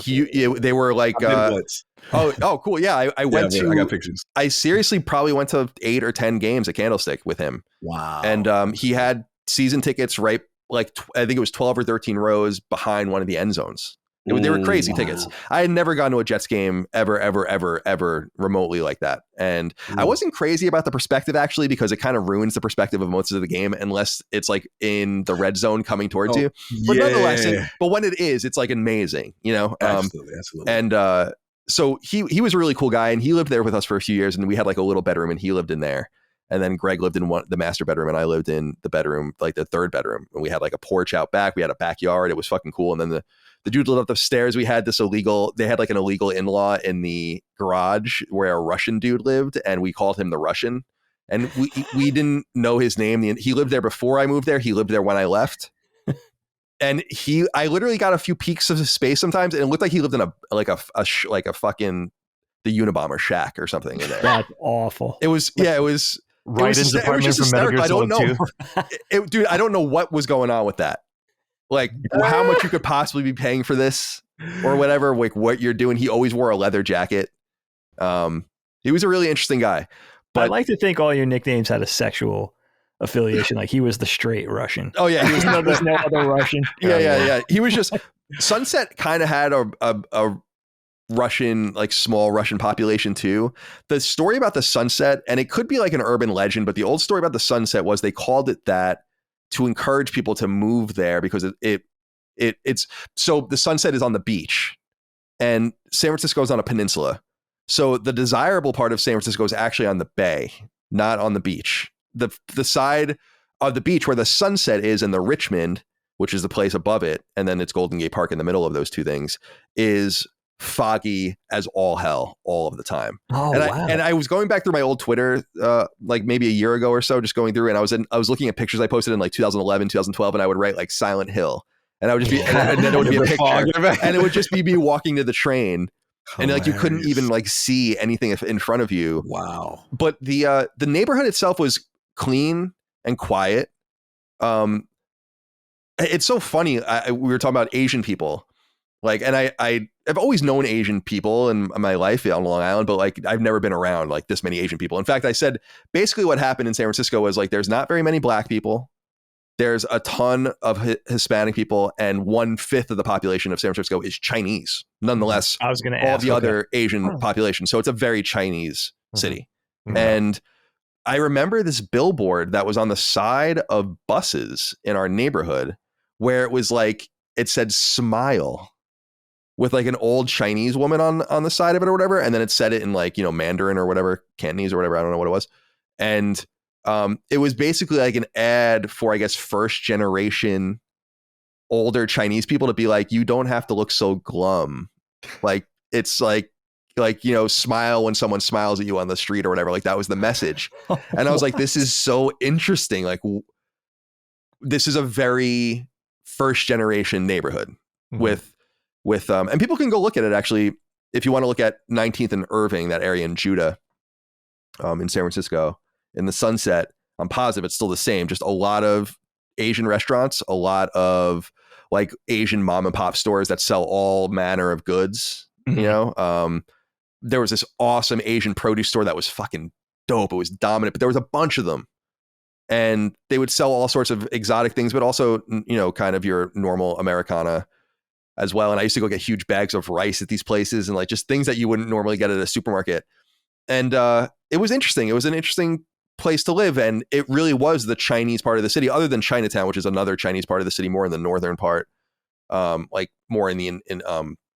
they were like, oh, cool. Yeah. I went to, I got pictures. I seriously probably went to 8 or 10 games at Candlestick with him. Wow. And he had season tickets right, like, I think it was 12 or 13 rows behind one of the end zones. They were crazy tickets. I had never gone to a Jets game ever remotely like that. And I wasn't crazy about the perspective, actually, because it kind of ruins the perspective of most of the game unless it's like in the red zone coming towards you. But nonetheless, but when it is, it's like amazing, you know? Absolutely. And so he was a really cool guy, and he lived there with us for a few years, and we had like a little bedroom, and he lived in there. And then Greg lived in the master bedroom, and I lived in the bedroom, like the third bedroom. And we had like a porch out back. We had a backyard. It was fucking cool. And then the dude lived up the stairs. They had like an illegal in-law in the garage where a Russian dude lived, and we called him the Russian. And we didn't know his name. He lived there before I moved there. He lived there when I left. And I literally got a few peeks of his space sometimes, and it looked like he lived in a fucking the Unabomber shack or something in there. That's awful. It was. Ryden's apartment from Metal Gear Solid 2. Dude, I don't know what was going on with that. Like how much you could possibly be paying for this or whatever, like what you're doing. He always wore a leather jacket. He was a really interesting guy. But I'd like to think all your nicknames had a sexual affiliation. Like he was the straight Russian. Oh yeah. There's no other Russian. Yeah. He was just, Sunset kind of had a Russian, like small Russian population too. The story about the Sunset, and it could be like an urban legend, but the old story about the Sunset was they called it that to encourage people to move there because it's so the Sunset is on the beach and San Francisco is on a peninsula. So the desirable part of San Francisco is actually on the bay, not on the beach. The side of the beach where the Sunset is in the Richmond, which is the place above it, and then it's Golden Gate Park in the middle of those two things, is foggy as all hell all of the time. And I was going back through my old Twitter like maybe a year ago or so, just going through, and I was looking at pictures I posted in like 2011, 2012, and I would write like Silent Hill, and I would just be and then it would be a picture, and it would just be me walking to the train. And like you couldn't even like see anything in front of you. Wow. But the neighborhood itself was clean and quiet. It's so funny. We were talking about Asian people. Like, and I've always known Asian people in my life on Long Island, but like I've never been around like this many Asian people. In fact, I said basically what happened in San Francisco was like there's not very many black people. There's a ton of Hispanic people, and 1/5 of the population of San Francisco is Chinese. Nonetheless, I was going to all ask the other Asian population. So it's a very Chinese city. Mm-hmm. And I remember this billboard that was on the side of buses in our neighborhood where it was like, it said smile with like an old Chinese woman on the side of it or whatever. And then it said it in like, you know, Mandarin or whatever, Cantonese or whatever. I don't know what it was. And it was basically like an ad for, I guess, first generation older Chinese people to be like, you don't have to look so glum. Like, it's like, you know, smile when someone smiles at you on the street or whatever. Like that was the message. And I was like, this is so interesting. Like this is a very first generation neighborhood with with and people can go look at it actually if you want to look at 19th and Irving, that area in Judah, in San Francisco, in the Sunset. I'm positive it's still the same. Just a lot of Asian restaurants, a lot of like Asian mom and pop stores that sell all manner of goods. You know, there was this awesome Asian produce store that was fucking dope. It was dominant, but there was a bunch of them. And they would sell all sorts of exotic things, but also, you know, kind of your normal Americana as well. And I used to go get huge bags of rice at these places and like just things that you wouldn't normally get at a supermarket. And it was interesting. It was an interesting place to live. And it really was the Chinese part of the city, other than Chinatown, which is another Chinese part of the city, more in the northern part, like more in the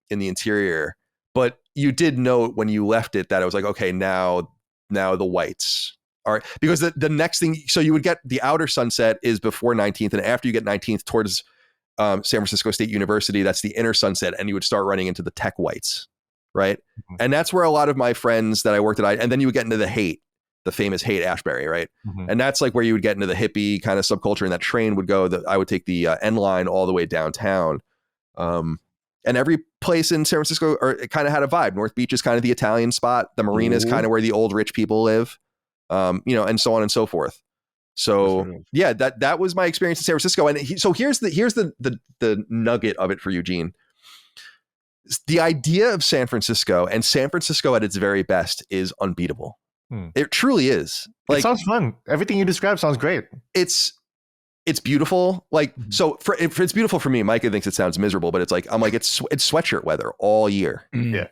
interior. But you did note when you left it that it was like, okay, now the whites. All right, because the next thing, so you would get the outer Sunset is before 19th, and after you get 19th towards San Francisco State University, that's the inner Sunset, and you would start running into the tech whites, right? Mm-hmm. And that's where a lot of my friends that I worked at, and then you would get into the famous Haight Ashbury, right? Mm-hmm. And that's like where you would get into the hippie kind of subculture, and that train would go, I would take the N line all the way downtown. And every place in San Francisco it kind of had a vibe. North Beach is kind of the Italian spot. The Marina is kind of where the old rich people live. You know, and so on and so forth. So yeah, that was my experience in San Francisco. And so here's the nugget of it for you, Gene. The idea of San Francisco, and San Francisco at its very best, is unbeatable. It truly is. Like, it sounds fun. Everything you described sounds great. It's beautiful. Like, so if it's beautiful for me, Micah thinks it sounds miserable, but it's like, I'm like, it's sweatshirt weather all year. Yeah.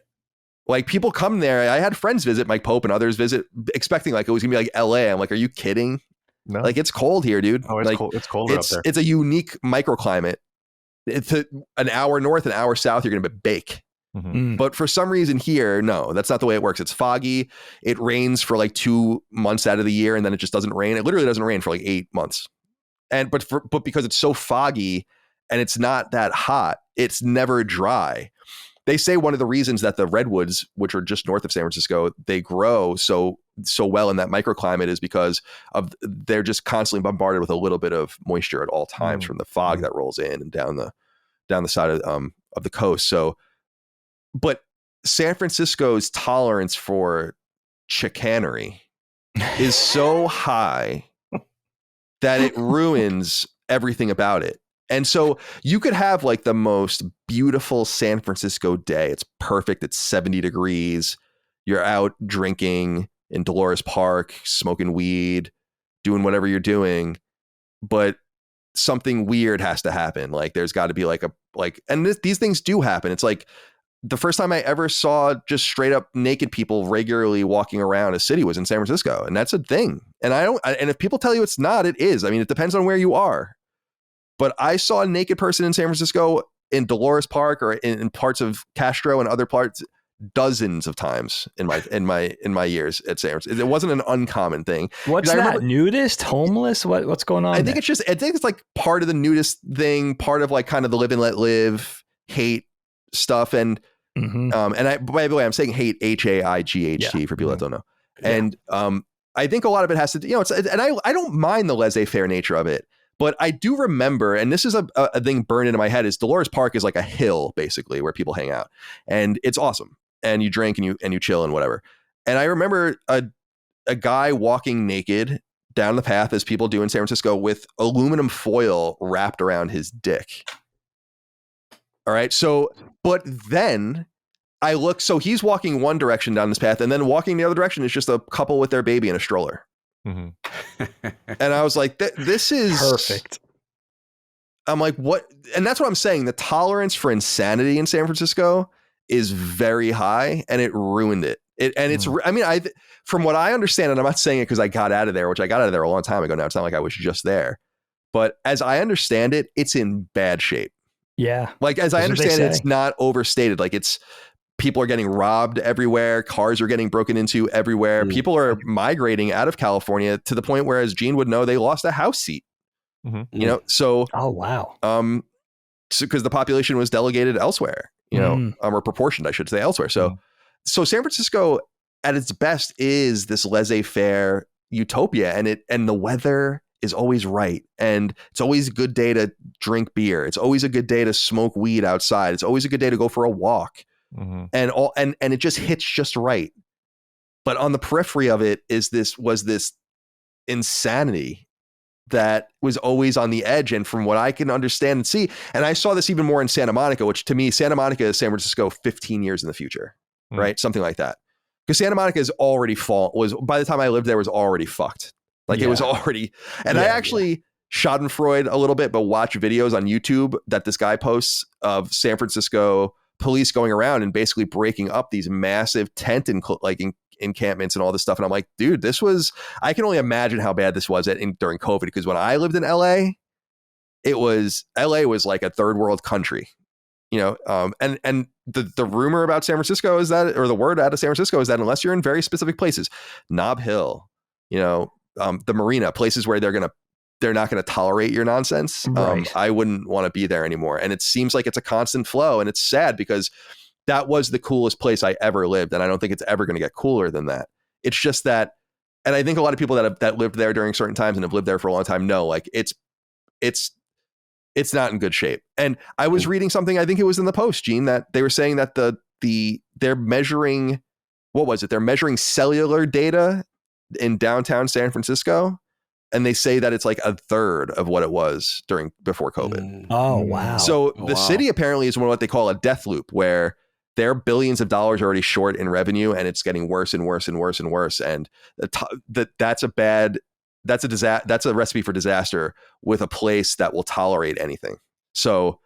Like, people come there. I had friends visit, Mike Pope and others visit, expecting like it was gonna be like LA. I'm like, are you kidding? No. Like, it's cold here, dude. Oh, it's like, cold. It's colder up there. It's a unique microclimate. It's an hour north, an hour south, you're gonna bake. Mm-hmm. But for some reason here, no, that's not the way it works. It's foggy. It rains for like 2 months out of the year, and then it just doesn't rain. It literally doesn't rain for like 8 months. But because it's so foggy and it's not that hot, it's never dry. They say one of the reasons that the redwoods, which are just north of San Francisco, they grow so well in that microclimate is because of they're just constantly bombarded with a little bit of moisture at all times from the fog that rolls in and down the side of the coast. So, but San Francisco's tolerance for chicanery is so high that it ruins everything about it. And so you could have like the most beautiful San Francisco day. It's perfect. It's 70 degrees. You're out drinking in Dolores Park, smoking weed, doing whatever you're doing. But something weird has to happen. Like, there's got to be and these things do happen. It's like the first time I ever saw just straight up naked people regularly walking around a city was in San Francisco. And that's a thing. And and if people tell you it's not, it is. I mean, it depends on where you are. But I saw a naked person in San Francisco in Dolores Park or in parts of Castro and other parts dozens of times in my years at San Francisco. It wasn't an uncommon thing. What's that? Nudist, homeless? What's going on? I think it's like part of the nudist thing, part of like kind of the live and let live hate stuff. And and by the way, I'm saying hate HAIGHT for people that don't know. Yeah. And I think a lot of it has to, you know, and I don't mind the laissez-faire nature of it. But I do remember, and this is a thing burned into my head, is Dolores Park is like a hill, basically, where people hang out. And it's awesome. And you drink and you chill and whatever. And I remember a guy walking naked down the path, as people do in San Francisco, with aluminum foil wrapped around his dick. All right. So, but then I look, so he's walking one direction down this path, and then walking the other direction is just a couple with their baby in a stroller. Mm-hmm. And I was like, this is perfect. I'm like, what? And that's what I'm saying. The tolerance for insanity in San Francisco is very high, and it ruined it. It's, I mean, from what I understand, and I'm not saying it because I got out of there, which I got out of there a long time ago now. It's not like I was just there, but as I understand it, it's in bad shape. Yeah. Like, as I understand it, it's not overstated. Like, people are getting robbed everywhere. Cars are getting broken into everywhere. People are migrating out of California to the point where, as Gene would know, they lost a house seat. You know, so oh wow. So because the population was delegated elsewhere, you know, or proportioned, I should say, elsewhere. So San Francisco at its best is this laissez-faire utopia, and the weather is always right. And it's always a good day to drink beer. It's always a good day to smoke weed outside. It's always a good day to go for a walk. And it just hits just right. But on the periphery of it was this insanity that was always on the edge. And from what I can understand and see, and I saw this even more in Santa Monica, which to me, Santa Monica is San Francisco 15 years in the future, right? Something like that. Because Santa Monica is already by the time I lived there, was already fucked. Like it was already, and I actually schadenfreude a little bit, but watch videos on YouTube that this guy posts of San Francisco police going around and basically breaking up these massive tent encampments and all this stuff. And I'm like, dude, I can only imagine how bad this was during COVID. Because when I lived in LA, LA was like a third world country, and the rumor about San Francisco is that, or the word out of San Francisco is that unless you're in very specific places, Nob Hill, the marina, places where they're not going to tolerate your nonsense. Right. I wouldn't want to be there anymore. And it seems like it's a constant flow, and it's sad because that was the coolest place I ever lived. And I don't think it's ever going to get cooler than that. It's just that, and I think a lot of people that lived there during certain times and have lived there for a long time know, like it's not in good shape. And I was reading something, I think it was in the Post, Gene, that they were saying that they're measuring, what was it? They're measuring cellular data in downtown San Francisco. And they say that it's like a third of what it was before COVID. Oh, wow. So the city apparently is what they call a death loop, where they're billions of dollars already short in revenue, and it's getting worse and worse and worse and worse. And that's a recipe for disaster with a place that will tolerate anything. So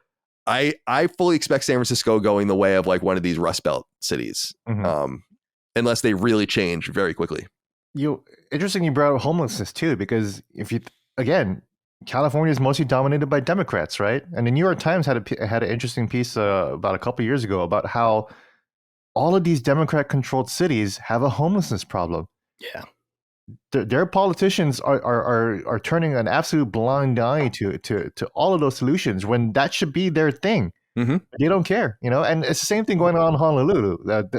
I fully expect San Francisco going the way of like one of these Rust Belt cities, unless they really change very quickly. Interesting you brought up homelessness too, because California is mostly dominated by Democrats, right? And the New York Times had an interesting piece about a couple of years ago about how all of these Democrat-controlled cities have a homelessness problem. Yeah, their politicians are turning an absolute blind eye to all of those solutions when that should be their thing. They don't care, and it's the same thing going on in Honolulu.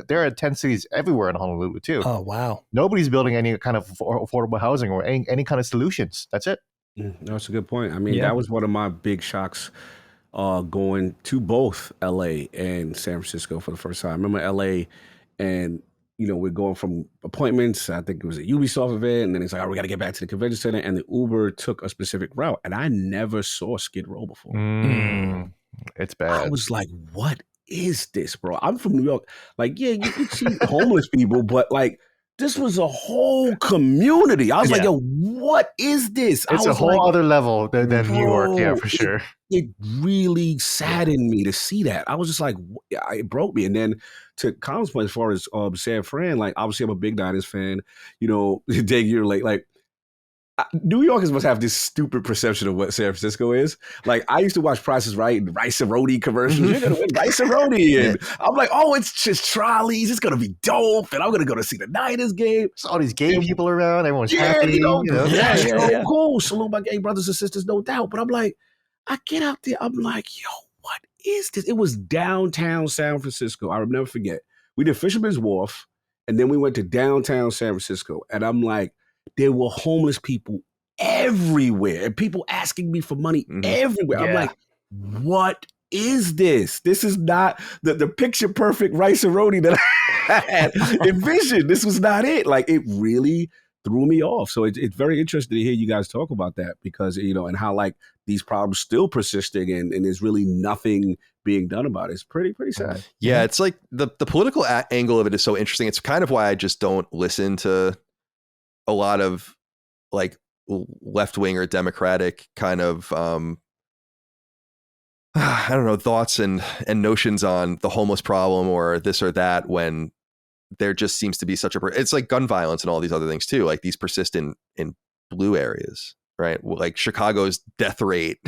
There are tent cities everywhere in Honolulu too. Oh, wow. Nobody's building any kind of affordable housing or any kind of solutions. That's it. That's a good point. I mean, that was one of my big shocks going to both LA and San Francisco for the first time. I remember LA, and we're going from appointments. I think it was a Ubisoft event, and then it's like, oh, we got to get back to the convention center, and the Uber took a specific route, and I never saw Skid Row before. It's bad. I was like, what is this, bro? I'm from New York. Like, yeah, you can see homeless people, but like, this was a whole community. I was like, yo, what is this? It's a whole other level than New York. Yeah, for sure. It really saddened me to see that. I was just like, it broke me. And then to Colin's point, as far as San Fran, like, obviously I'm a big Niners fan. Dag, you're like, New Yorkers must have this stupid perception of what San Francisco is. Like, I used to watch Price is Right and Rice and Roti commercials. You're going to win Rice and Roti. And I'm like, oh, it's just trolleys. It's going to be dope. And I'm going to go to see the Niners game. There's all these gay people around. Everyone's happy. Cool. Salute my gay brothers and sisters, no doubt. But I'm like, I get out there. I'm like, yo, what is this? It was downtown San Francisco. I will never forget. We did Fisherman's Wharf, and then we went to downtown San Francisco. And I'm like, there were homeless people everywhere and people asking me for money everywhere. I'm like, what is this? This is not the picture perfect Rice and Roti that I had envisioned. This was not it. Like, it really threw me off. So it's very interesting to hear you guys talk about that, because, and how like these problems still persisting and there's really nothing being done about it. It's pretty sad. Yeah. It's like the political angle of it is so interesting. It's kind of why I just don't listen to a lot of like left-wing or Democratic kind of, I don't know, thoughts and notions on the homeless problem or this or that, when there just seems to be such it's like gun violence and all these other things too. Like, these persist in blue areas, right? Like, Chicago's death rate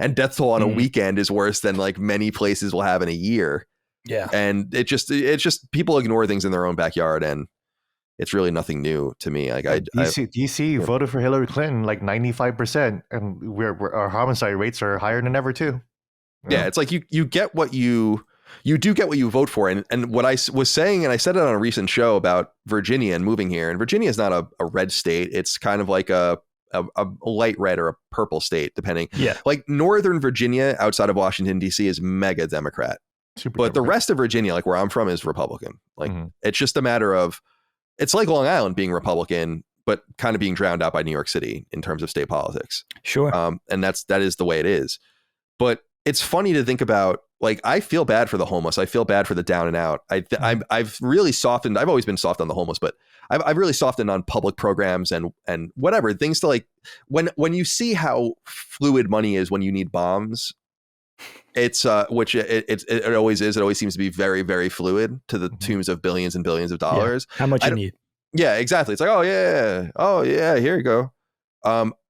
and death toll on a weekend is worse than like many places will have in a year. Yeah. And it's just people ignore things in their own backyard, and it's really nothing new to me. Like, DC voted for Hillary Clinton like 95%, and our homicide rates are higher than ever too. Yeah, it's like you get what you do get what you vote for. And what I was saying, and I said it on a recent show about Virginia and moving here, and Virginia is not a red state. It's kind of like a a light red or a purple state, depending. Yeah. Like Northern Virginia outside of Washington, D.C. is mega Democrat. Super But the Democrat. rest of Virginia, like where I'm from, is Republican. Like it's just a matter of, it's like Long Island being Republican, but kind of being drowned out by New York City in terms of state politics. Sure. And that is the way it is. But it's funny to think about, like, I feel bad for the homeless. I feel bad for the down and out. I've really softened. I've always been soft on the homeless, but I've really softened on public programs and whatever things to, like, when you see how fluid money is when you need bombs, it's which it always is. It always seems to be very, very fluid to the tunes of billions and billions of dollars. Yeah. How much you need. Yeah, exactly. It's like, oh yeah, here you go.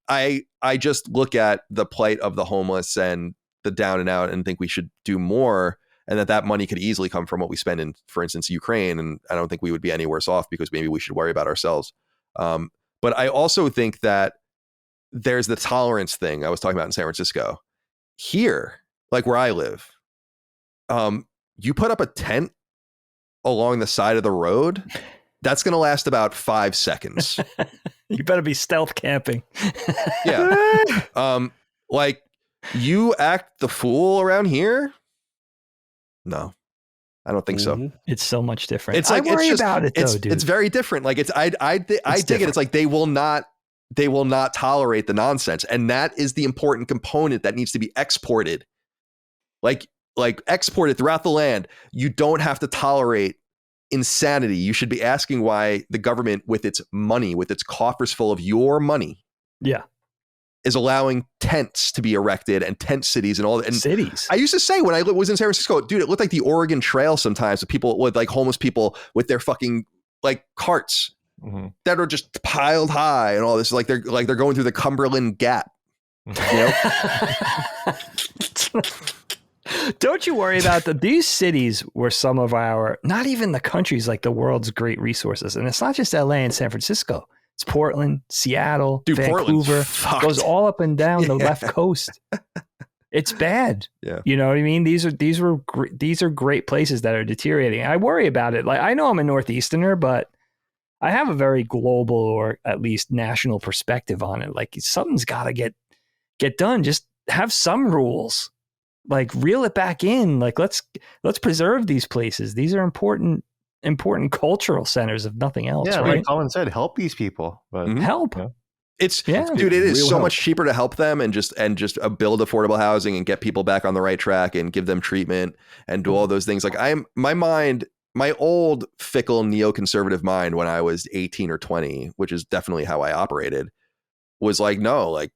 I just look at the plight of the homeless and the down and out and think we should do more, and that money could easily come from what we spend in, for instance, Ukraine. And I don't think we would be any worse off because maybe we should worry about ourselves. But I also think that there's the tolerance thing I was talking about in San Francisco. Here, like where I live, you put up a tent along the side of the road, that's going to last about 5 seconds. You better be stealth camping. Yeah. Like, you act the fool around here? No, I don't think so. It's so much different. It's like, I worry it's just, about it though, dude. It's very different. Like I dig different. it. It's like they will not tolerate the nonsense. And that is the important component that needs to be exported. Like exported throughout the land. You don't have to tolerate insanity. You should be asking why the government, with its money, with its coffers full of your money, is allowing tents to be erected and tent cities and all that. And cities. I used to say when I was in San Francisco, dude, it looked like the Oregon Trail sometimes, with people with like homeless people with their fucking like carts that are just piled high and all this. Like they're going through the Cumberland Gap. You know? Don't you worry about these cities were some of our, not even the countries, like the world's great resources. And it's not just LA and San Francisco. It's Portland, Seattle, dude, Vancouver, goes all up and down the left coast. It's bad. Yeah. You know what I mean? These are great places that are deteriorating. I worry about it. Like, I know I'm a Northeasterner, but I have a very global, or at least national, perspective on it. Like, something's got to get done. Just have some rules. Like, reel it back in. Like, let's preserve these places. These are important cultural centers, if nothing else. Yeah, right? like Colin said, help these people. But help. Yeah. Dude, it is so much cheaper to help them and just build affordable housing and get people back on the right track and give them treatment and do all those things. Like, my old fickle neoconservative mind when I was 18 or 20, which is definitely how I operated, was like, no, like,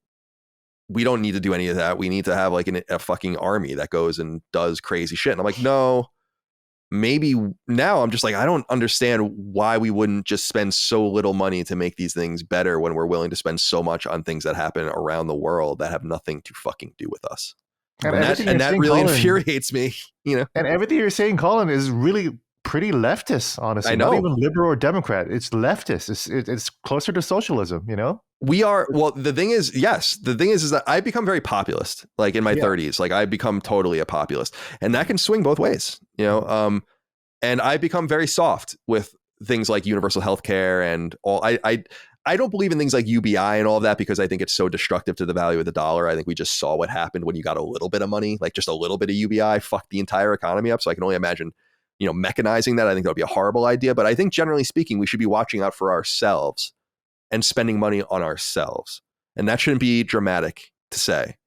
we don't need to do any of that. We need to have like a fucking army that goes and does crazy shit. And I'm like, no, maybe now I'm just like, I don't understand why we wouldn't just spend so little money to make these things better when we're willing to spend so much on things that happen around the world that have nothing to fucking do with us. And that really infuriates me, you know? And everything you're saying, Colin, is really pretty leftist, honestly. I know. Not even liberal or Democrat. It's leftist. It's closer to socialism, you know? We are, well, the thing is that I've become very populist, like in my 30s, like I've become totally a populist, and that can swing both ways, you know? And I've become very soft with things like universal health care and all. I don't believe in things like UBI and all of that because I think it's so destructive to the value of the dollar. I think we just saw what happened when you got a little bit of money, like just a little bit of UBI, fucked the entire economy up. So I can only imagine, you know, mechanizing that. I think that would be a horrible idea, but I think generally speaking, we should be watching out for ourselves and spending money on ourselves. And that shouldn't be dramatic to say.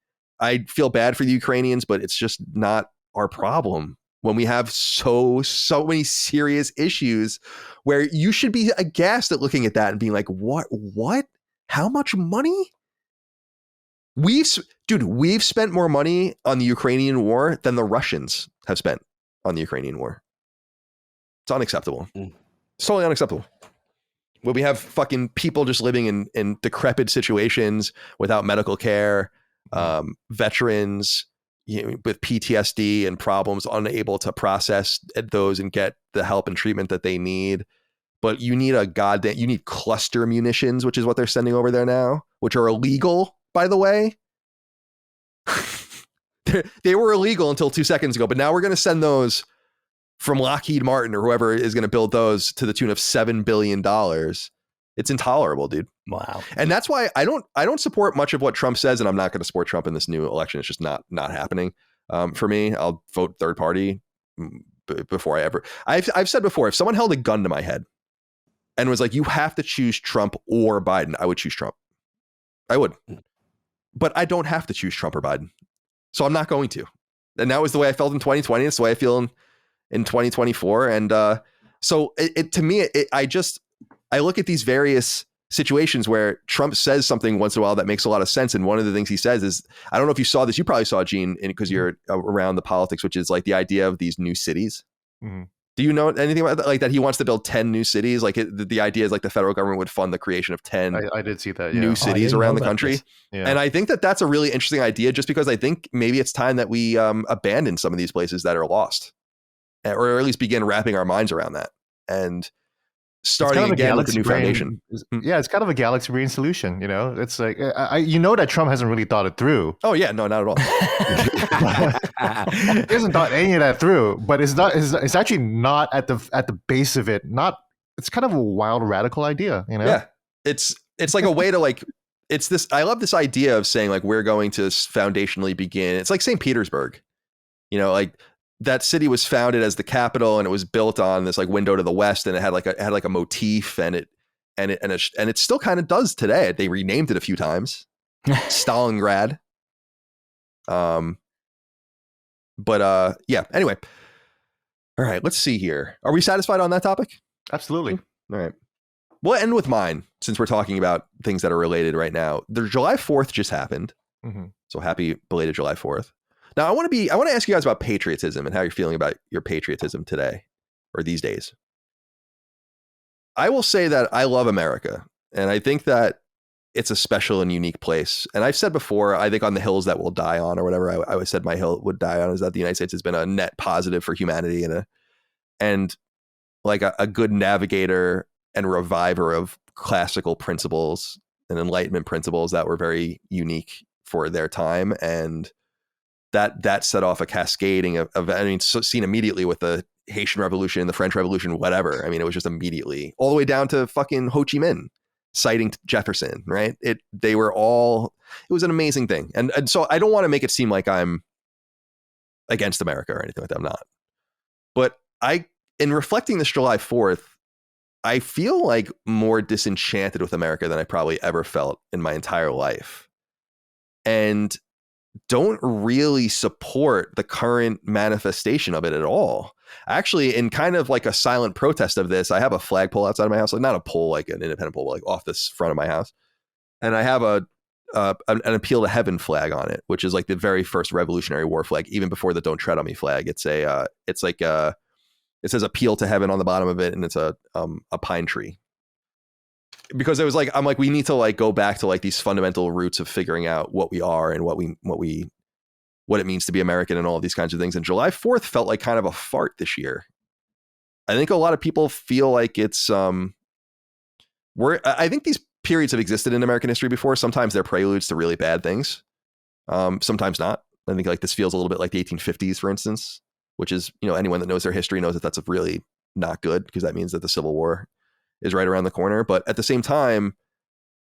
I feel bad for the Ukrainians, but it's just not our problem when we have so many serious issues where you should be aghast at looking at that and being like, what? How much money? We've spent more money on the Ukrainian war than the Russians have spent on the Ukrainian war. It's unacceptable. It's totally unacceptable. Where we have fucking people just living in decrepit situations without medical care, veterans, you know, with PTSD and problems, unable to process those and get the help and treatment that they need. But you need cluster munitions, which is what they're sending over there now, which are illegal, by the way. They were illegal until 2 seconds ago, but now we're going to send those from Lockheed Martin or whoever is going to build those to the tune of $7 billion It's intolerable, dude. Wow. And that's why I don't support much of what Trump says, and I'm not going to support Trump in this new election. It's just not happening. For me, I'll vote third party before I've said before, if someone held a gun to my head and was like, you have to choose Trump or Biden, I would choose Trump. I would. But I don't have to choose Trump or Biden. So I'm not going to. And that was the way I felt in 2020. It's the way I feel in 2024. And so to me, I look at these various situations where Trump says something once in a while that makes a lot of sense. And one of the things he says is, I don't know if you saw this, you probably saw it, Gene, because you're around the politics, which is like the idea of these new cities. Mm-hmm. Do you know anything about that? Like that he wants to build 10 new cities? Like the idea is like the federal government would fund the creation of 10 I did see that, new cities around the country. Yeah. And I think that that's a really interesting idea, just because I think maybe it's time that we abandon some of these places that are lost, or at least begin wrapping our minds around that. And starting again with the new foundation. Yeah, it's kind of a galaxy brain solution. You know, it's like that Trump hasn't really thought it through. Oh yeah, no, not at all. He hasn't thought any of that through. But it's not. It's actually not at the base of it. It's kind of a wild, radical idea. You know. Yeah, it's like a way to like. It's this. I love this idea of saying like we're going to foundationally begin. It's like St. Petersburg. You know, like. That city was founded as the capital, and it was built on this like window to the west, and it had like a motif, and it still kind of does today. They renamed it a few times, Stalingrad. But yeah. Anyway, all right. Let's see here. Are we satisfied on that topic? Absolutely. All right. We'll end with mine since we're talking about things that are related right now. The July 4th just happened, so happy belated July 4th. Now, I want to ask you guys about patriotism and how you're feeling about your patriotism today or these days. I will say that I love America, and I think that it's a special and unique place. And I've said before, I think on the hills that we'll die on, or whatever I always said my hill would die on, is that the United States has been a net positive for humanity and like a good navigator and reviver of classical principles and Enlightenment principles that were very unique for their time. And that set off a cascading of seen immediately with the Haitian Revolution, the French Revolution, whatever. I mean, it was just immediately all the way down to fucking Ho Chi Minh citing Jefferson, right? It was an amazing thing. And so I don't want to make it seem like I'm against America or anything like that. I'm not. But in reflecting this July 4th, I feel like more disenchanted with America than I probably ever felt in my entire life. And don't really support the current manifestation of it at all. Actually, in kind of like a silent protest of this, I have a flagpole outside of my house, like not a pole, like an independent pole, but like off this front of my house. And I have an appeal to heaven flag on it, which is like the very first Revolutionary War flag, even before the Don't Tread on Me flag. It says appeal to heaven on the bottom of it. And it's a pine tree. Because it was like, I'm like, we need to like go back to like these fundamental roots of figuring out what we are and what it means to be American and all of these kinds of things. And July 4th felt like kind of a fart this year. I think a lot of people feel like it's I think these periods have existed in American history before. Sometimes they're preludes to really bad things. Sometimes not. I think like this feels a little bit like the 1850s, for instance, which is, you know, anyone that knows their history knows that that's really not good, because that means that the Civil War is right around the corner. But at the same time,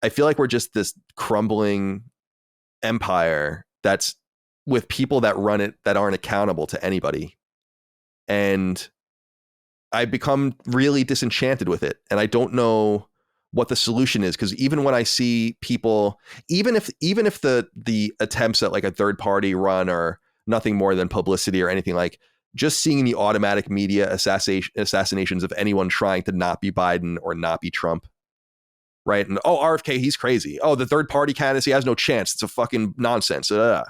I feel like we're just this crumbling empire that's with people that run it that aren't accountable to anybody. And I've become really disenchanted with it. And I don't know what the solution is, because even when I see people, even if the attempts at like a third party run are nothing more than publicity or anything, like just seeing the automatic media assassinations of anyone trying to not be Biden or not be Trump, right? And RFK, he's crazy. The third party candidacy has no chance. It's a fucking nonsense. I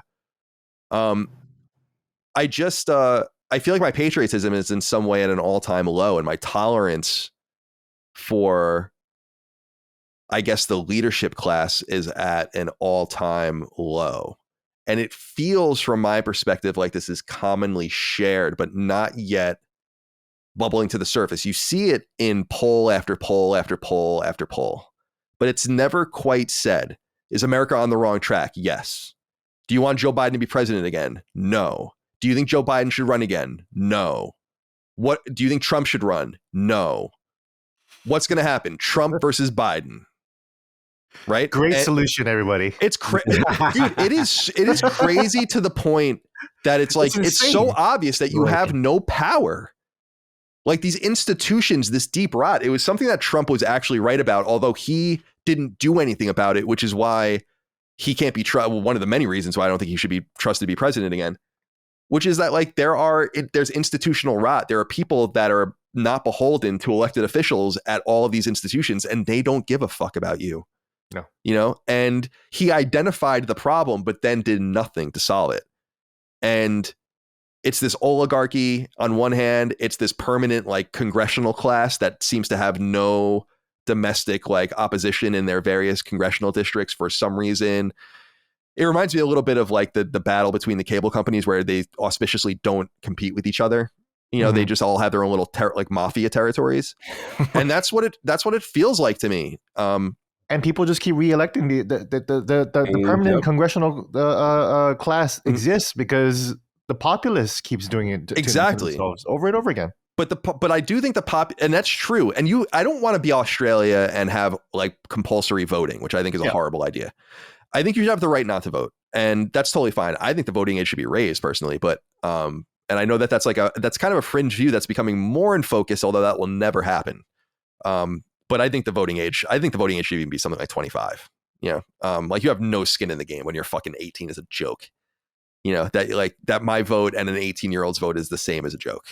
feel like my patriotism is in some way at an all-time low, and my tolerance for, I guess, the leadership class is at an all-time low. And it feels, from my perspective, like this is commonly shared, but not yet bubbling to the surface. You see it in poll after poll after poll after poll, but it's never quite said. Is America on the wrong track? Yes. Do you want Joe Biden to be president again? No. Do you think Joe Biden should run again? No. What do you think Trump should run? No. what's going to happen? Trump versus Biden. Right? Great And solution, everybody. it's dude, it is crazy to the point that it's like, it's so obvious that you have no power. Like these institutions, this deep rot, it was something that Trump was actually right about, although he didn't do anything about it, which is why he can't be one of the many reasons why I don't think he should be trusted to be president again, which is that like there's institutional rot. There are people that are not beholden to elected officials at all of these institutions, and they don't give a fuck about you. No. You know, and he identified the problem, but then did nothing to solve it. And it's this oligarchy on one hand, it's this permanent like congressional class that seems to have no domestic like opposition in their various congressional districts for some reason. It reminds me a little bit of like the battle between the cable companies where they auspiciously don't compete with each other. You know, they just all have their own little like mafia territories. And that's what it feels like to me. And people just keep re-electing the permanent congressional class exists because the populace keeps doing it exactly to themselves over and over again. But I do think and that's true. And I don't want to be Australia and have like compulsory voting, which I think is a horrible idea. I think you should have the right not to vote, and that's totally fine. I think the voting age should be raised personally, but and I know that's kind of a fringe view that's becoming more in focus, although that will never happen. But I think the voting age should even be something like 25. You know, like you have no skin in the game when you're fucking 18 is a joke. You know, that my vote and an 18-year-old's vote is the same as a joke.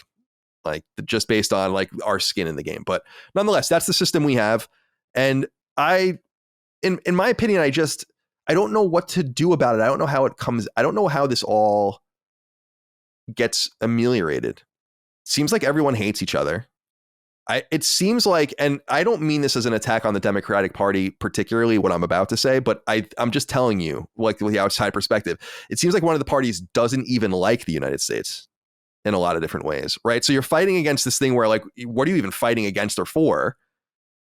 Like just based on like our skin in the game. But nonetheless, that's the system we have. And in my opinion, I don't know what to do about it. I don't know how it comes. I don't know how this all gets ameliorated. Seems like everyone hates each other. It seems like, and I don't mean this as an attack on the Democratic Party, particularly what I'm about to say, but I'm just telling you, like with the outside perspective, it seems like one of the parties doesn't even like the United States in a lot of different ways, right? So you're fighting against this thing where like, what are you even fighting against or for?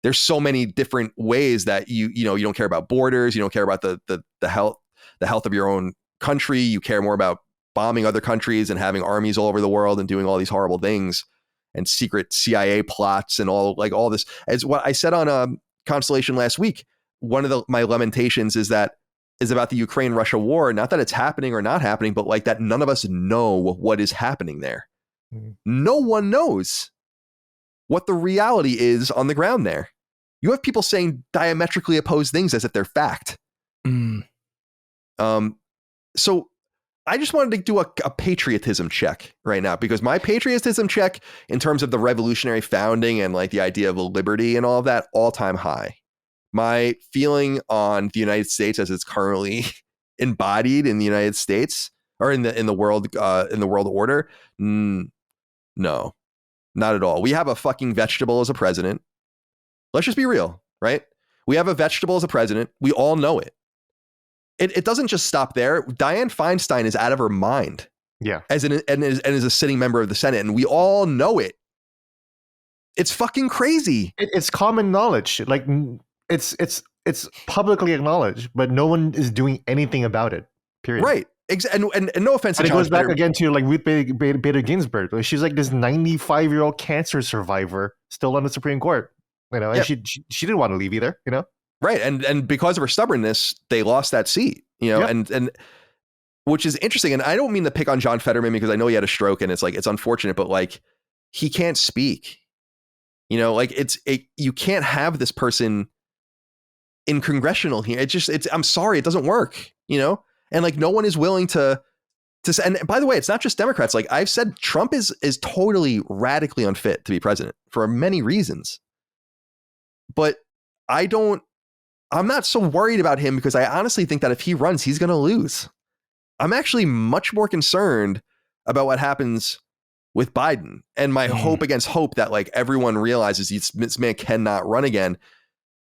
There's so many different ways that you don't care about borders, you don't care about the health of your own country, you care more about bombing other countries and having armies all over the world and doing all these horrible things and secret CIA plots and all this. As what I said on Constellation last week, one of my lamentations is about the Ukraine-Russia war. Not that it's happening or not happening, but like that none of us know what is happening there. No one knows what the reality is on the ground there. You have people saying diametrically opposed things as if they're fact. So I just wanted to do a patriotism check right now, because my patriotism check in terms of the revolutionary founding and like the idea of liberty and all of that, all-time high. My feeling on the United States as it's currently embodied in the United States or in the world order, no, not at all. We have a fucking vegetable as a president. Let's just be real, right? We have a vegetable as a president. We all know it. It doesn't just stop there. Dianne Feinstein is out of her mind. Yeah. As a sitting member of the Senate, and we all know it. It's fucking crazy. It's common knowledge. Like it's publicly acknowledged, but no one is doing anything about it. Period. Right. And no offense. And it goes back again to like Ruth Bader Ginsburg. Like, she's like this 95-year-old cancer survivor still on the Supreme Court. You know, and she didn't want to leave either. You know. Right. And because of her stubbornness, they lost that seat, you know, and which is interesting. And I don't mean to pick on John Fetterman because I know he had a stroke and it's like, it's unfortunate, but like he can't speak, you know, like you can't have this person in congressional here. I'm sorry, it doesn't work, you know, and like no one is willing to and by the way, it's not just Democrats. Like I've said, Trump is totally radically unfit to be president for many reasons, but I'm not so worried about him because I honestly think that if he runs, he's going to lose. I'm actually much more concerned about what happens with Biden and my hope against hope that like everyone realizes this man cannot run again.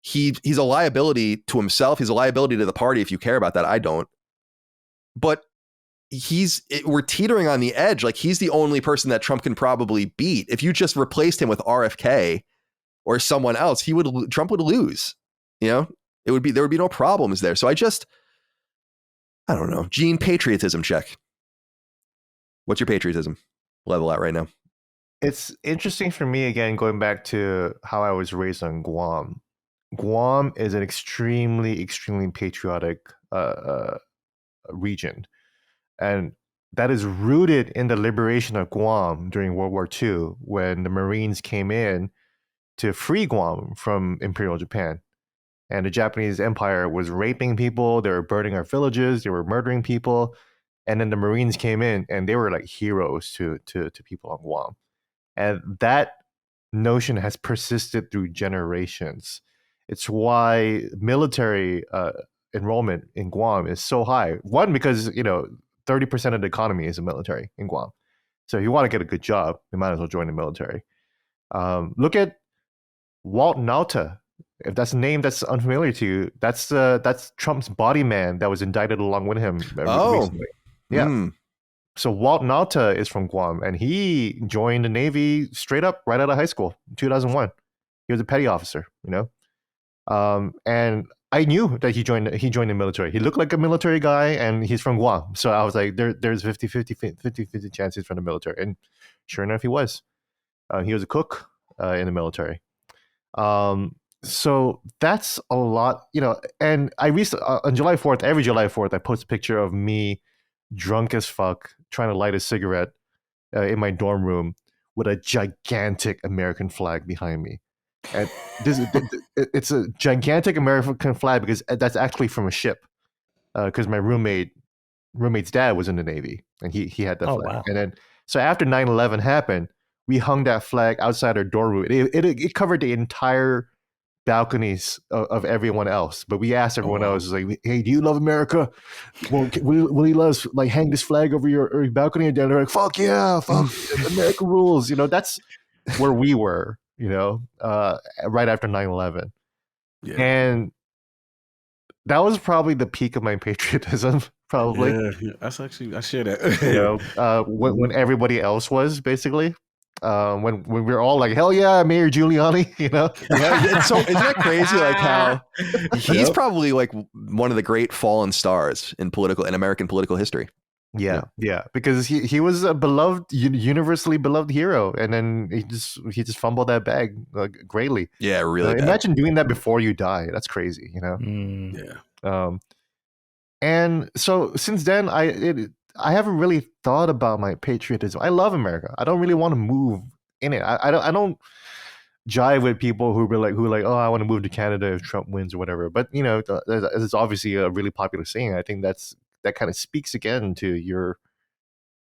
He's a liability to himself. He's a liability to the party. If you care about that, I don't. But we're teetering on the edge. Like he's the only person that Trump can probably beat. If you just replaced him with RFK or someone else, Trump would lose, you know? There would be no problems there. So I don't know. Gene, patriotism check. What's your patriotism level at right now? It's interesting for me, again, going back to how I was raised on Guam. Guam is an extremely, extremely patriotic region. And that is rooted in the liberation of Guam during World War II, when the Marines came in to free Guam from Imperial Japan. And the Japanese Empire was raping people, they were burning our villages, they were murdering people. And then the Marines came in and they were like heroes to people on Guam. And that notion has persisted through generations. It's why military enrollment in Guam is so high. One, because 30% of the economy is the military in Guam. So if you want to get a good job, you might as well join the military. Look at Walt Nauta. If that's a name that's unfamiliar to you, that's Trump's body man that was indicted along with him recently. Yeah. So Walt Nauta is from Guam, and he joined the Navy straight up right out of high school in 2001. He was a petty officer, and I knew that he joined the military. He looked like a military guy, and he's from Guam. So I was like, there's 50-50 chances from the military. And sure enough, he was. He was a cook in the military. So that's a lot, and I recently, on July 4th, every July 4th, I post a picture of me drunk as fuck, trying to light a cigarette in my dorm room with a gigantic American flag behind me. And it's a gigantic American flag because that's actually from a ship. Because my roommate's dad was in the Navy, and he had that flag. Wow. And then, so after 9/11 happened, we hung that flag outside our dorm room. It covered the entire balconies of everyone else, but we asked everyone else, like, "Hey, do you love America? Well, will you let us like hang this flag over your balcony?" And they're like, "Fuck yeah, fuck America rules." That's where we were, right after 9/11. Yeah. And that was probably the peak of my patriotism. Probably. Yeah, that's actually, I share that. When everybody else was basically. When we were all like, hell yeah, Mayor Giuliani, Yeah, so isn't that crazy? Like how he's probably like one of the great fallen stars in American political history. Yeah, because he was a beloved, universally beloved hero, and then he just fumbled that bag greatly. Yeah, really. Imagine doing that before you die. That's crazy, Yeah. And so since then, I haven't really thought about my patriotism. I love America. I don't really want to move in it. I don't jive with people who are like, oh, I want to move to Canada if Trump wins or whatever. But it's obviously a really popular saying. I think that kind of speaks again to your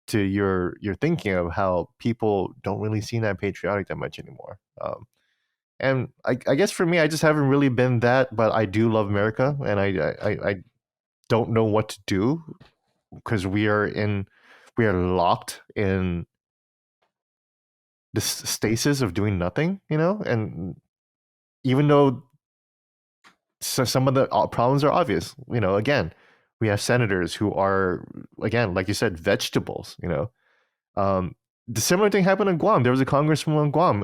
thinking of how people don't really seem that patriotic that much anymore. And I guess for me, I just haven't really been that. But I do love America, and I don't know what to do, because we are locked in this stasis of doing nothing, and even though some of the problems are obvious, again, we have senators who are, again, like you said, vegetables, the similar thing happened in Guam. There was a congresswoman in Guam,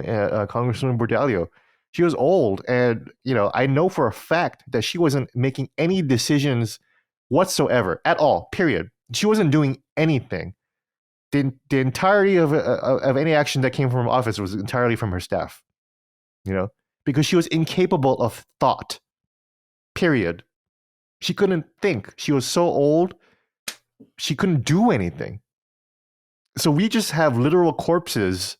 Congresswoman Bordalio. She was old, and I know for a fact that she wasn't making any decisions whatsoever at all, period. She wasn't doing anything. The entirety of any action that came from her office was entirely from her staff, because she was incapable of thought, period. She couldn't think. She was so old, she couldn't do anything. So we just have literal corpses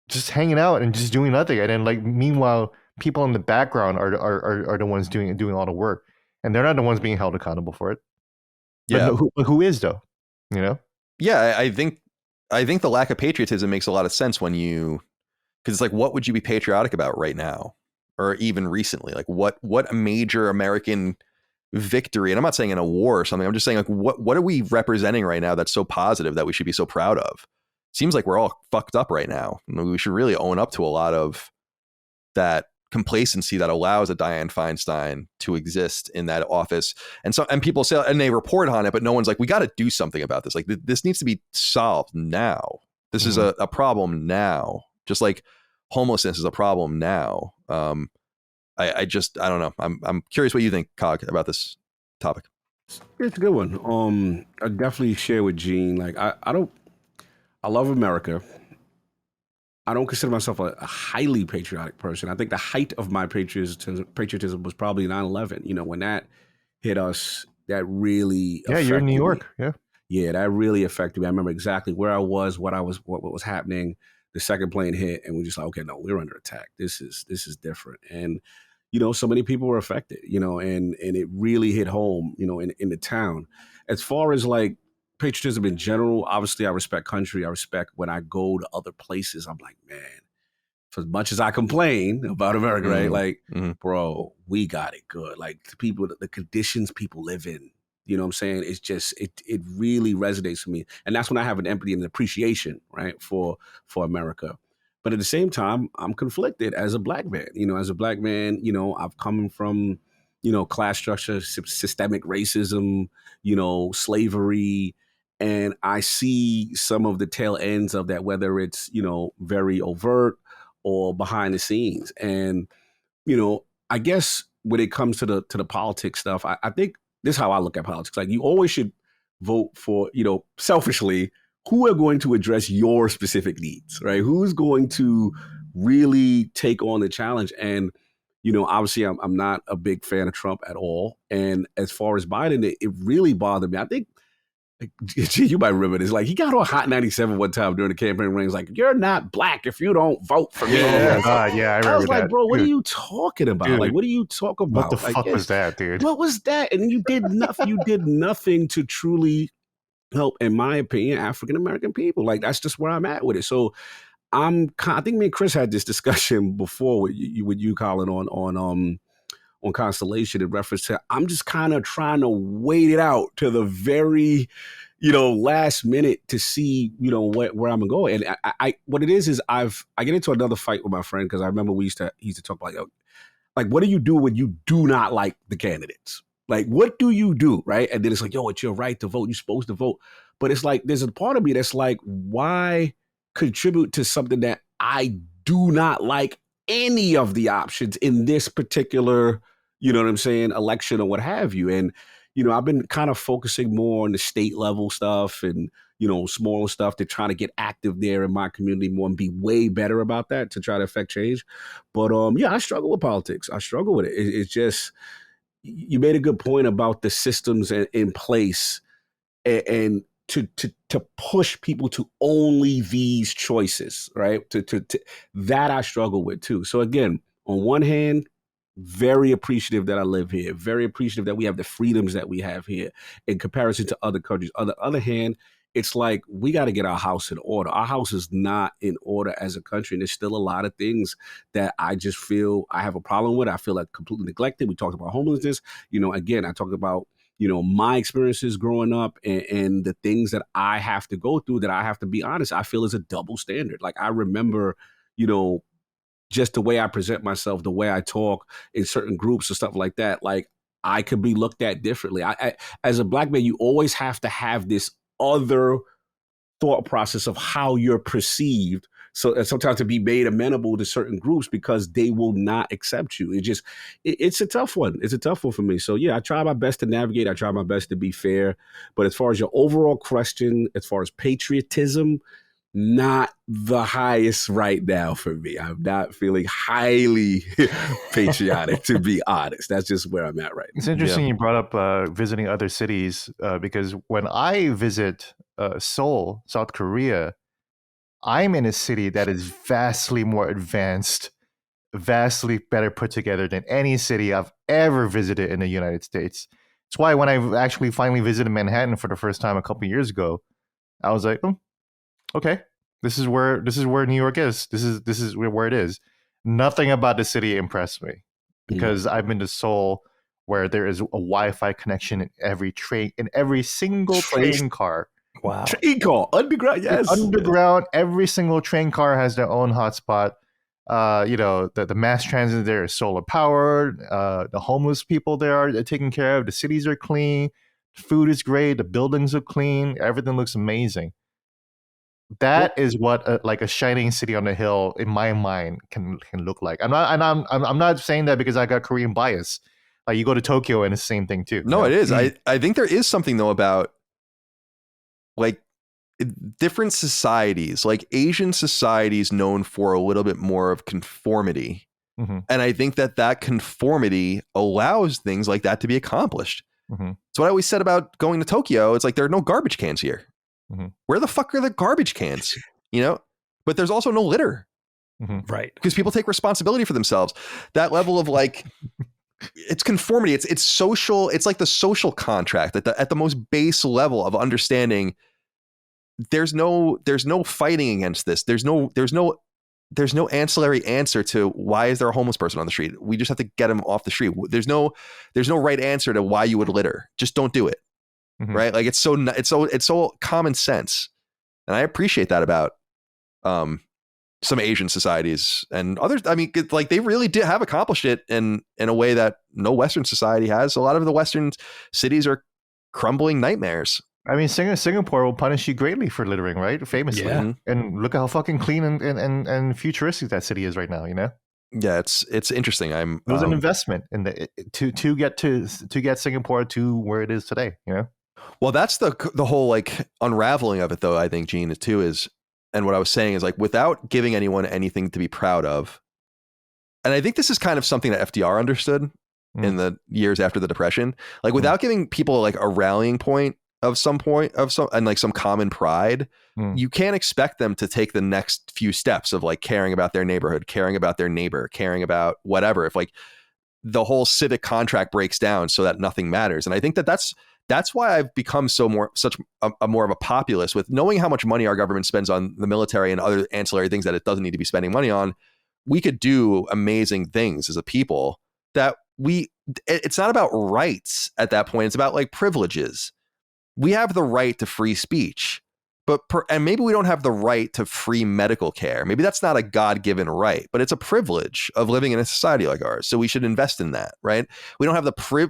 just hanging out and just doing nothing. And then, meanwhile, people in the background are the ones doing all the work, and they're not the ones being held accountable for it. Yeah, but who is though? Yeah, I think the lack of patriotism makes a lot of sense because it's like, what would you be patriotic about right now, or even recently? Like, what major American victory? And I'm not saying in a war or something. I'm just saying, like, what are we representing right now that's so positive that we should be so proud of? Seems like we're all fucked up right now. We should really own up to a lot of that complacency that allows a Dianne Feinstein to exist in that office. And people say, and they report on it, but no one's like, we got to do something about this. Like, this needs to be solved now. This is a problem now, just like homelessness is a problem now. I don't know. I'm curious what you think, Cog, about this topic. It's a good one. I definitely share with Gene. Like, I love America. don't consider myself a highly patriotic person. I think the height of my patriotism was probably 9/11. You know, when that hit us, that really Yeah, you're in New affected me. York. Yeah. Yeah, that really affected me. I remember exactly where I was, what was happening. The second plane hit, and we're just like, okay, no, we're under attack. This is different. And you know, so many people were affected. You know, and it really hit home. You know, in the town. As far as like patriotism in general, obviously, I respect country. I respect when I go to other places. I'm like, man, for as much as I complain about America, right? Like, bro, we got it good. Like the people, the conditions people live in. You know what I'm saying? It's just it really resonates with me, and that's when I have an empathy and an appreciation, right, for America. But at the same time, I'm conflicted as a black man. You know, as a black man, you know, I've come from, you know, class structure, systemic racism, you know, slavery, and I see some of the tail ends of that, whether it's, you know, very overt or behind the scenes. And you know, I guess when it comes to the politics stuff, I think this is how I look at politics. Like you always should vote for, you know, selfishly, who are going to address your specific needs, right? Who's going to really take on the challenge? And, you know, obviously I'm not a big fan of Trump at all. And as far as Biden, it really bothered me. I think you might remember this. Like he got on Hot 97 one time during the campaign ring. He's like, "You're not black if you don't vote for me." Yeah, I remember I was like, that. "Bro, what Dude, are you talking about? dude, Like, what are you talking about? what the Like, fuck was that, dude? What was that?" And you did nothing. You did nothing to truly help, in my opinion, African American people. Like that's just where I'm at with it. So I think me and Chris had this discussion before with you, Colin, on Constellation in reference to I'm just kind of trying to wait it out to the very, you know, last minute to see, you know, where I'm gonna go. And I what it is I get into another fight with my friend because I remember he used to talk about, like, what do you do when you do not like the candidates? Like, what do you do, right? And then it's like, yo, it's your right to vote. You're supposed to vote. But it's like, there's a part of me that's like, why contribute to something that I do not like any of the options in this particular, you know what I'm saying, election or what have you. And, you know, I've been kind of focusing more on the state level stuff and, you know, smaller stuff to try to get active there in my community more and be way better about that to try to affect change. But yeah, I struggle with politics. I struggle with it. It's just, you made a good point about the systems in place and to push people to only these choices, right? To that I struggle with too. So again, on one hand, very appreciative that I live here, very appreciative that we have the freedoms that we have here in comparison to other countries. On the other hand, it's like we got to get our house in order. Our house is not in order as a country. And there's still a lot of things that I just feel I have a problem with. I feel like completely neglected. We talked about homelessness. You know, again, I talked about, you know, my experiences growing up and the things that I have to go through that I have to be honest, I feel is a double standard. Like I remember, you know, just the way I present myself, the way I talk in certain groups or stuff like that, like I could be looked at differently. I as a black man, you always have to have this other thought process of how you're perceived. So sometimes to be made amenable to certain groups because they will not accept you. It's a tough one. It's a tough one for me. So yeah, I try my best to navigate. I try my best to be fair. But as far as your overall question, as far as patriotism, not the highest right now for me. I'm not feeling highly patriotic, to be honest. That's just where I'm at right now. It's interesting you brought up visiting other cities because when I visit Seoul, South Korea, I'm in a city that is vastly more advanced, vastly better put together than any city I've ever visited in the United States. That's why when I actually finally visited Manhattan for the first time a couple of years ago, I was like, oh, okay, this is where New York is. This is where it is. Nothing about the city impressed me because I've been to Seoul, where there is a Wi-Fi connection in every single train car. Wow. Train car, underground, yes. Underground, every single train car has their own hotspot. You know, the mass transit there is solar powered. The homeless people there are taken care of. The cities are clean. The food is great. The buildings are clean. Everything looks amazing. That is what like a shining city on the hill in my mind can look like. I'm not saying that because I got Korean bias. Like you go to Tokyo and it's the same thing too. No, it is. I think there is something though about like different societies, like Asian societies, known for a little bit more of conformity. Mm-hmm. And I think that conformity allows things like that to be accomplished. Mm-hmm. So what I always said about going to Tokyo, it's like there are no garbage cans here. Mm-hmm. Where the fuck are the garbage cans? But there's also no litter. Mm-hmm. Right. Because people take responsibility for themselves. That level of like, it's conformity. It's social. It's like the social contract at the most base level of understanding. There's no fighting against this. There's no ancillary answer to why is there a homeless person on the street. We just have to get him off the street. There's no right answer to why you would litter. Just don't do it. Mm-hmm. Right? Like it's so common sense, and I appreciate that about some Asian societies and others. I mean, like they really did have accomplished it in a way that no Western society has. A lot of the Western cities are crumbling nightmares. I mean, Singapore will punish you greatly for littering, right? Famously. Yeah. And look at how fucking clean and futuristic that city is right now, Yeah, it's interesting. It was an investment in to get Singapore to where it is today, Well, that's the whole like unraveling of it, though. I think, Gene, and what I was saying is like without giving anyone anything to be proud of, and I think this is kind of something that FDR understood in the years after the Depression, like without giving people like a rallying point and like some common pride, you can't expect them to take the next few steps of like caring about their neighborhood, caring about their neighbor, caring about whatever. If like the whole civic contract breaks down so that nothing matters. And I think that's why I've become such a more of a populist with knowing how much money our government spends on the military and other ancillary things that it doesn't need to be spending money on. We could do amazing things as a people that it's not about rights at that point. It's about like privileges. We have the right to free speech, and maybe we don't have the right to free medical care. Maybe that's not a God-given right, but it's a privilege of living in a society like ours. So we should invest in that, right? We don't have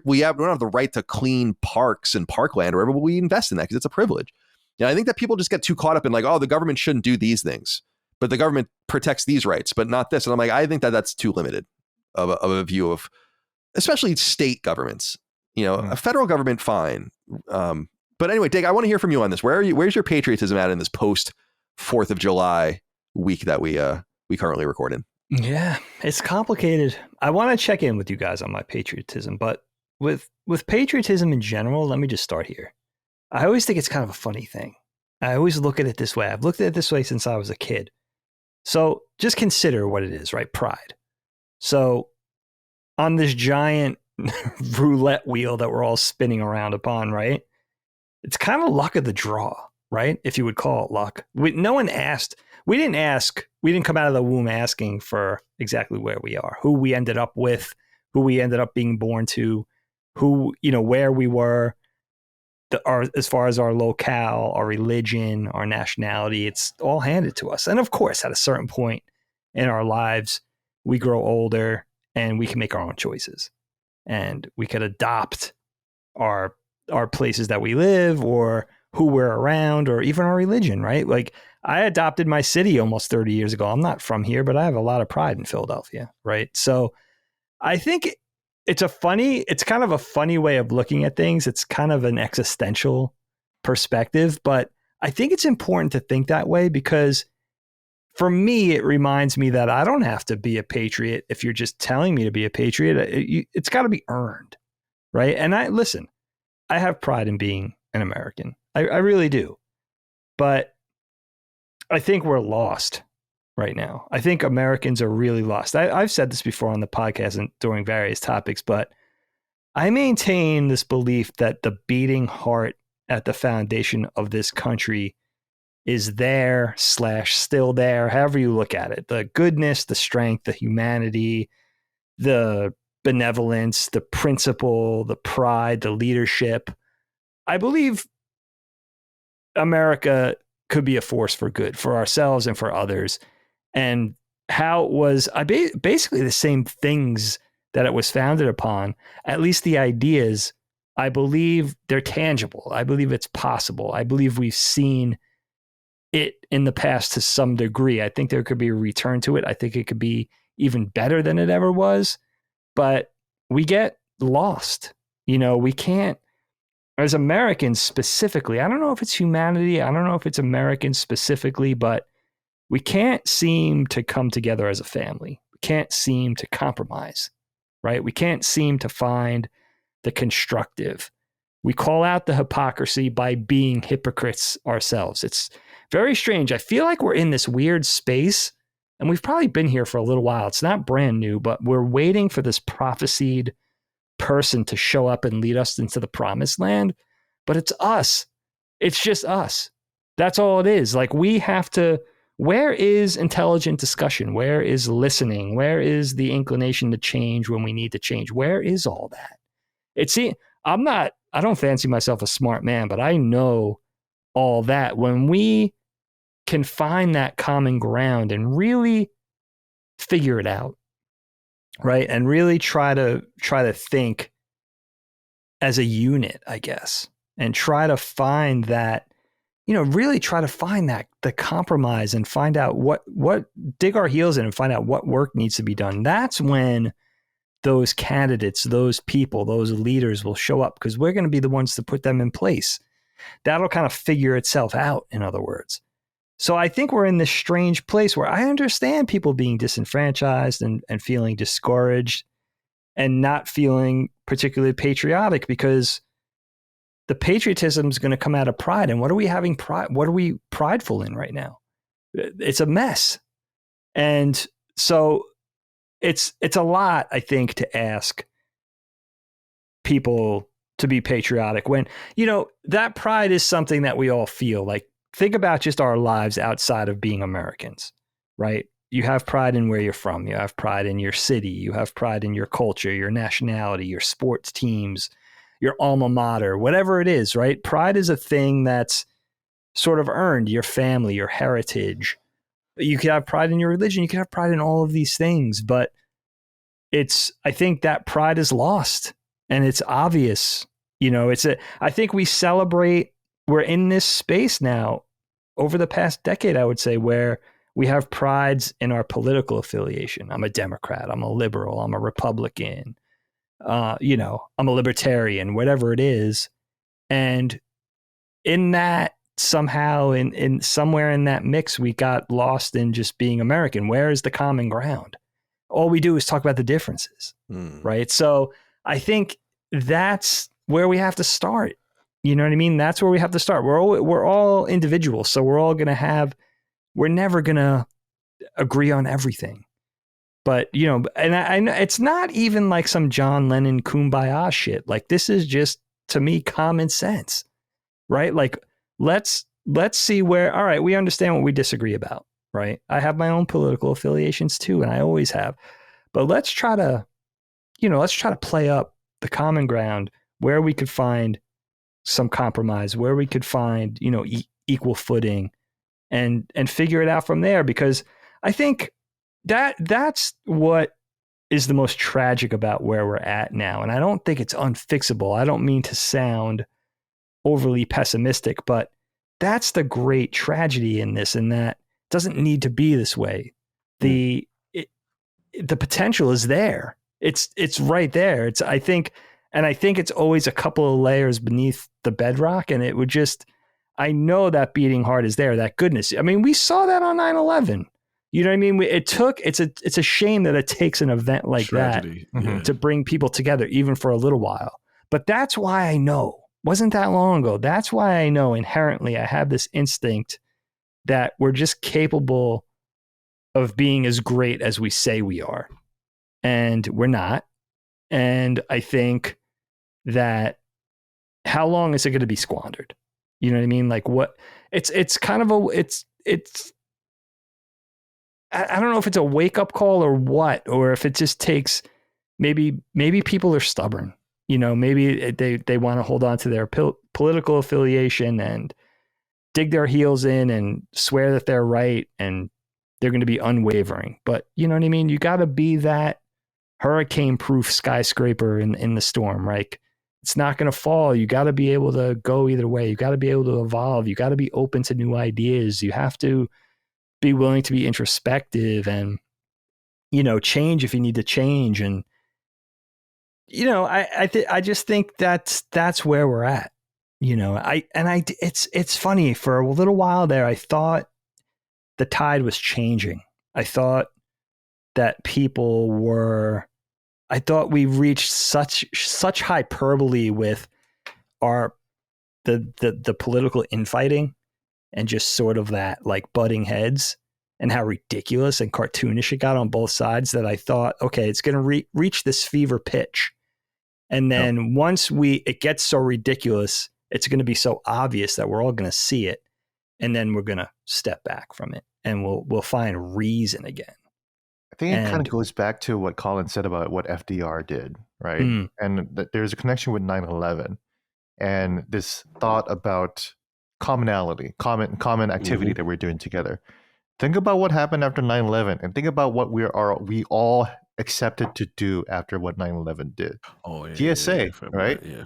we don't have the right to clean parks and parkland or wherever, but we invest in that because it's a privilege. And I think that people just get too caught up in like, oh, the government shouldn't do these things, but the government protects these rights, but not this. And I'm like, I think that's too limited of a view of, especially state governments. A federal government, fine. But anyway, Dig, I want to hear from you on this. Where's your patriotism at in this post 4th of July week that we currently record in? Yeah, it's complicated. I want to check in with you guys on my patriotism, but with patriotism in general, let me just start here. I always think it's kind of a funny thing. I always look at it this way. I've looked at it this way since I was a kid. So just consider what it is, right? Pride. So on this giant roulette wheel that we're all spinning around upon, right? It's kind of luck of the draw, right? If you would call it luck. No one asked. We didn't ask. We didn't come out of the womb asking for exactly where we are, who we ended up with, who we ended up being born to, who, where we were, as far as our locale, our religion, our nationality. It's all handed to us. And of course, at a certain point in our lives, we grow older and we can make our own choices. And we could adopt our places that we live or who we're around or even our religion, right? Like I adopted my city almost 30 years ago. I'm not from here, but I have a lot of pride in Philadelphia, right? So I think it's kind of a funny way of looking at things. It's kind of an existential perspective, but I think it's important to think that way because for me, it reminds me that I don't have to be a patriot if you're just telling me to be a patriot. It's got to be earned, right? And I have pride in being an American. I really do. But I think we're lost right now. I think Americans are really lost. I've said this before on the podcast and during various topics, but I maintain this belief that the beating heart at the foundation of this country is there / still there, however you look at it. The goodness, the strength, the humanity, the benevolence, the principle, the pride, the leadership. I believe America could be a force for good for ourselves and for others. And how it was basically the same things that it was founded upon, at least the ideas, I believe they're tangible. I believe it's possible. I believe we've seen it in the past to some degree. I think there could be a return to it. I think it could be even better than it ever was. But we get lost. We can't as Americans specifically, I don't know if it's humanity, I don't know if it's Americans specifically, but we can't seem to come together as a family. We can't seem to compromise, right? We can't seem to find the constructive. We call out the hypocrisy by being hypocrites ourselves. It's very strange. I feel like we're in this weird space, and we've probably been here for a little while. It's not brand new, but we're waiting for this prophesied person to show up and lead us into the promised land. But it's us. It's just us. That's all it is. Like, we have to, where is intelligent discussion? Where is listening? Where is the inclination to change when we need to change? Where is all that? I don't fancy myself a smart man, but I know all that. When we can find that common ground and really figure it out, right? And really try to think as a unit, I guess, and try to find that, really try to find that the compromise and find out what dig our heels in and find out what work needs to be done. That's when those candidates, those people, those leaders will show up, because we're going to be the ones to put them in place. That'll kind of figure itself out, in other words. So I think we're in this strange place where I understand people being disenfranchised and feeling discouraged and not feeling particularly patriotic, because the patriotism is going to come out of pride. And what are we having pride? What are we prideful in right now? It's a mess. And so it's a lot, I think, to ask people to be patriotic when, that pride is something that we all feel. Like, think about just our lives outside of being Americans, right? You have pride in where you're from. You have pride in your city. You have pride in your culture, your nationality, your sports teams, your alma mater, whatever it is, right? Pride is a thing that's sort of earned, your family, your heritage. You could have pride in your religion. You could have pride in all of these things, but I think that pride is lost, and it's obvious. I think we celebrate, we're in this space now over the past decade, I would say, where we have prides in our political affiliation. I'm a Democrat, I'm a liberal, I'm a Republican, I'm a libertarian, whatever it is. And in that, somehow in somewhere in that mix, we got lost in just being American. Where is the common ground? All we do is talk about the differences, right? So I think that's where we have to start. You know what I mean? That's where we have to start. We're all individuals, so we're never gonna agree on everything. But and I know it's not even like some John Lennon kumbaya shit. Like, this is just, to me, common sense, right? Like, let's see where. All right, we understand what we disagree about, right? I have my own political affiliations too, and I always have. But let's try to play up the common ground where we could find some compromise, where we could find, equal footing, and figure it out from there. Because I think that's what is the most tragic about where we're at now. And I don't think it's unfixable. I don't mean to sound overly pessimistic, but that's the great tragedy in this, and that doesn't need to be this way. The potential is there. It's right there. I think it's always a couple of layers beneath the bedrock, and it would just, I know that beating heart is there, that goodness. I mean, we saw that on 9/11. You know what I mean? It's a shame that it takes an event like tragedy, that to bring people together, even for a little while. But that's why I know, wasn't that long ago, that's why I know inherently I have this instinct that we're just capable of being as great as we say we are. And we're not. And I think that, how long is it going to be squandered? You know what I mean? Like, what it's kind of I don't know if it's a wake up call or what, or if it just takes, maybe people are stubborn, maybe they want to hold on to their political affiliation and dig their heels in and swear that they're right, and they're going to be unwavering. But you know what I mean? You got to be that hurricane proof skyscraper in the storm, right? It's not going to fall. You got to be able to go either way. You got to be able to evolve. You got to be open to new ideas. You have to be willing to be introspective and, change if you need to change. And, I just think that's where we're at. It's funny, for a little while there, I thought the tide was changing. I thought that I thought we reached such hyperbole with the political infighting and just sort of that like butting heads and how ridiculous and cartoonish it got on both sides, that I thought, okay, it's going to reach this fever pitch. And then once it gets so ridiculous, it's going to be so obvious that we're all going to see it. And then we're going to step back from it and we'll find reason again. I think it kind of goes back to what Colin said about what FDR did, right? And there's a connection with 9/11 and this thought about commonality, common activity that we're doing together. Think about what happened after 9/11 and think about what we all accepted to do after what 9/11 did. Oh, yeah, TSA, right? Yeah.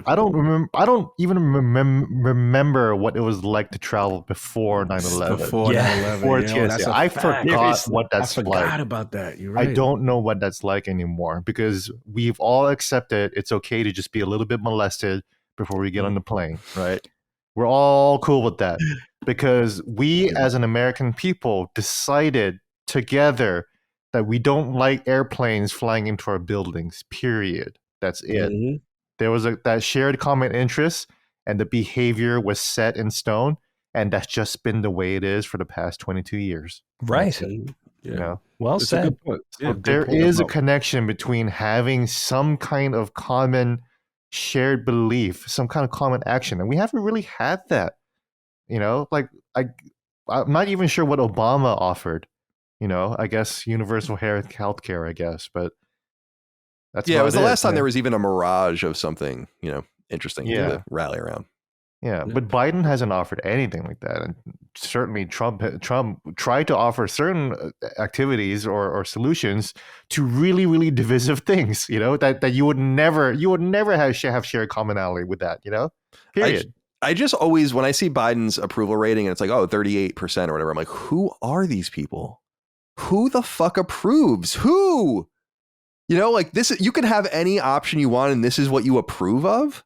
I don't even remember what it was like to travel before 9/11. Before 9/11. TSA. I forgot what that's like. I forgot about that. You're right. I don't know what that's like anymore because we've all accepted it's okay to just be a little bit molested before we get on the plane, right? We're all cool with that because we as an American people decided together that we don't like airplanes flying into our buildings, period. That's it. There was that shared common interest and the behavior was set in stone. And that's just been the way it is for the past 22 years. Right. Yeah. Well said. So there is a connection between having some kind of common shared belief, some kind of common action. And we haven't really had that. Like I'm not even sure what Obama offered. I guess universal health care, I guess. But that's it was the last time there was even a mirage of something, interesting to rally around. Yeah, but Biden hasn't offered anything like that, and certainly Trump tried to offer certain activities or solutions to really, really divisive things. That you would never have shared commonality with that. Period. I just always, when I see Biden's approval rating and it's like 38% or whatever, I'm like, who are these people? Who the fuck approves? Who? Like this, you can have any option you want, and this is what you approve of.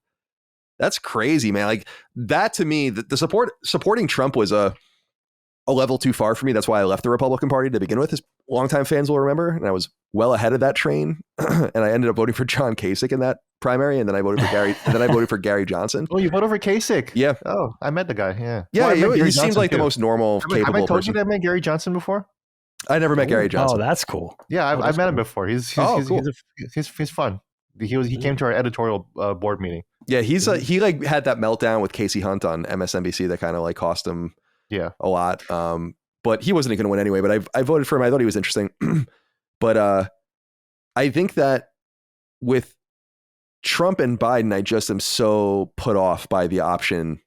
That's crazy, man. Like that to me, the supporting Trump was a level too far for me. That's why I left the Republican Party to begin with, as longtime fans will remember. And I was well ahead of that train. And I ended up voting for John Kasich in that primary. And then I voted for Gary. And then I voted for Gary Johnson. Oh, you voted for Kasich? Yeah. Oh, I met the guy. Yeah. Yeah. He seems like the most normal, capable person. Have I told you that I met Gary Johnson before? I never met Gary Johnson. Oh, that's cool. Yeah, I've met him before. He's cool. He's fun. He came to our editorial board meeting. Yeah, he had that meltdown with Casey Hunt on MSNBC that kind of like cost him a lot. But he wasn't going to win anyway. But I voted for him. I thought he was interesting. But I think that with Trump and Biden, I just am so put off by the option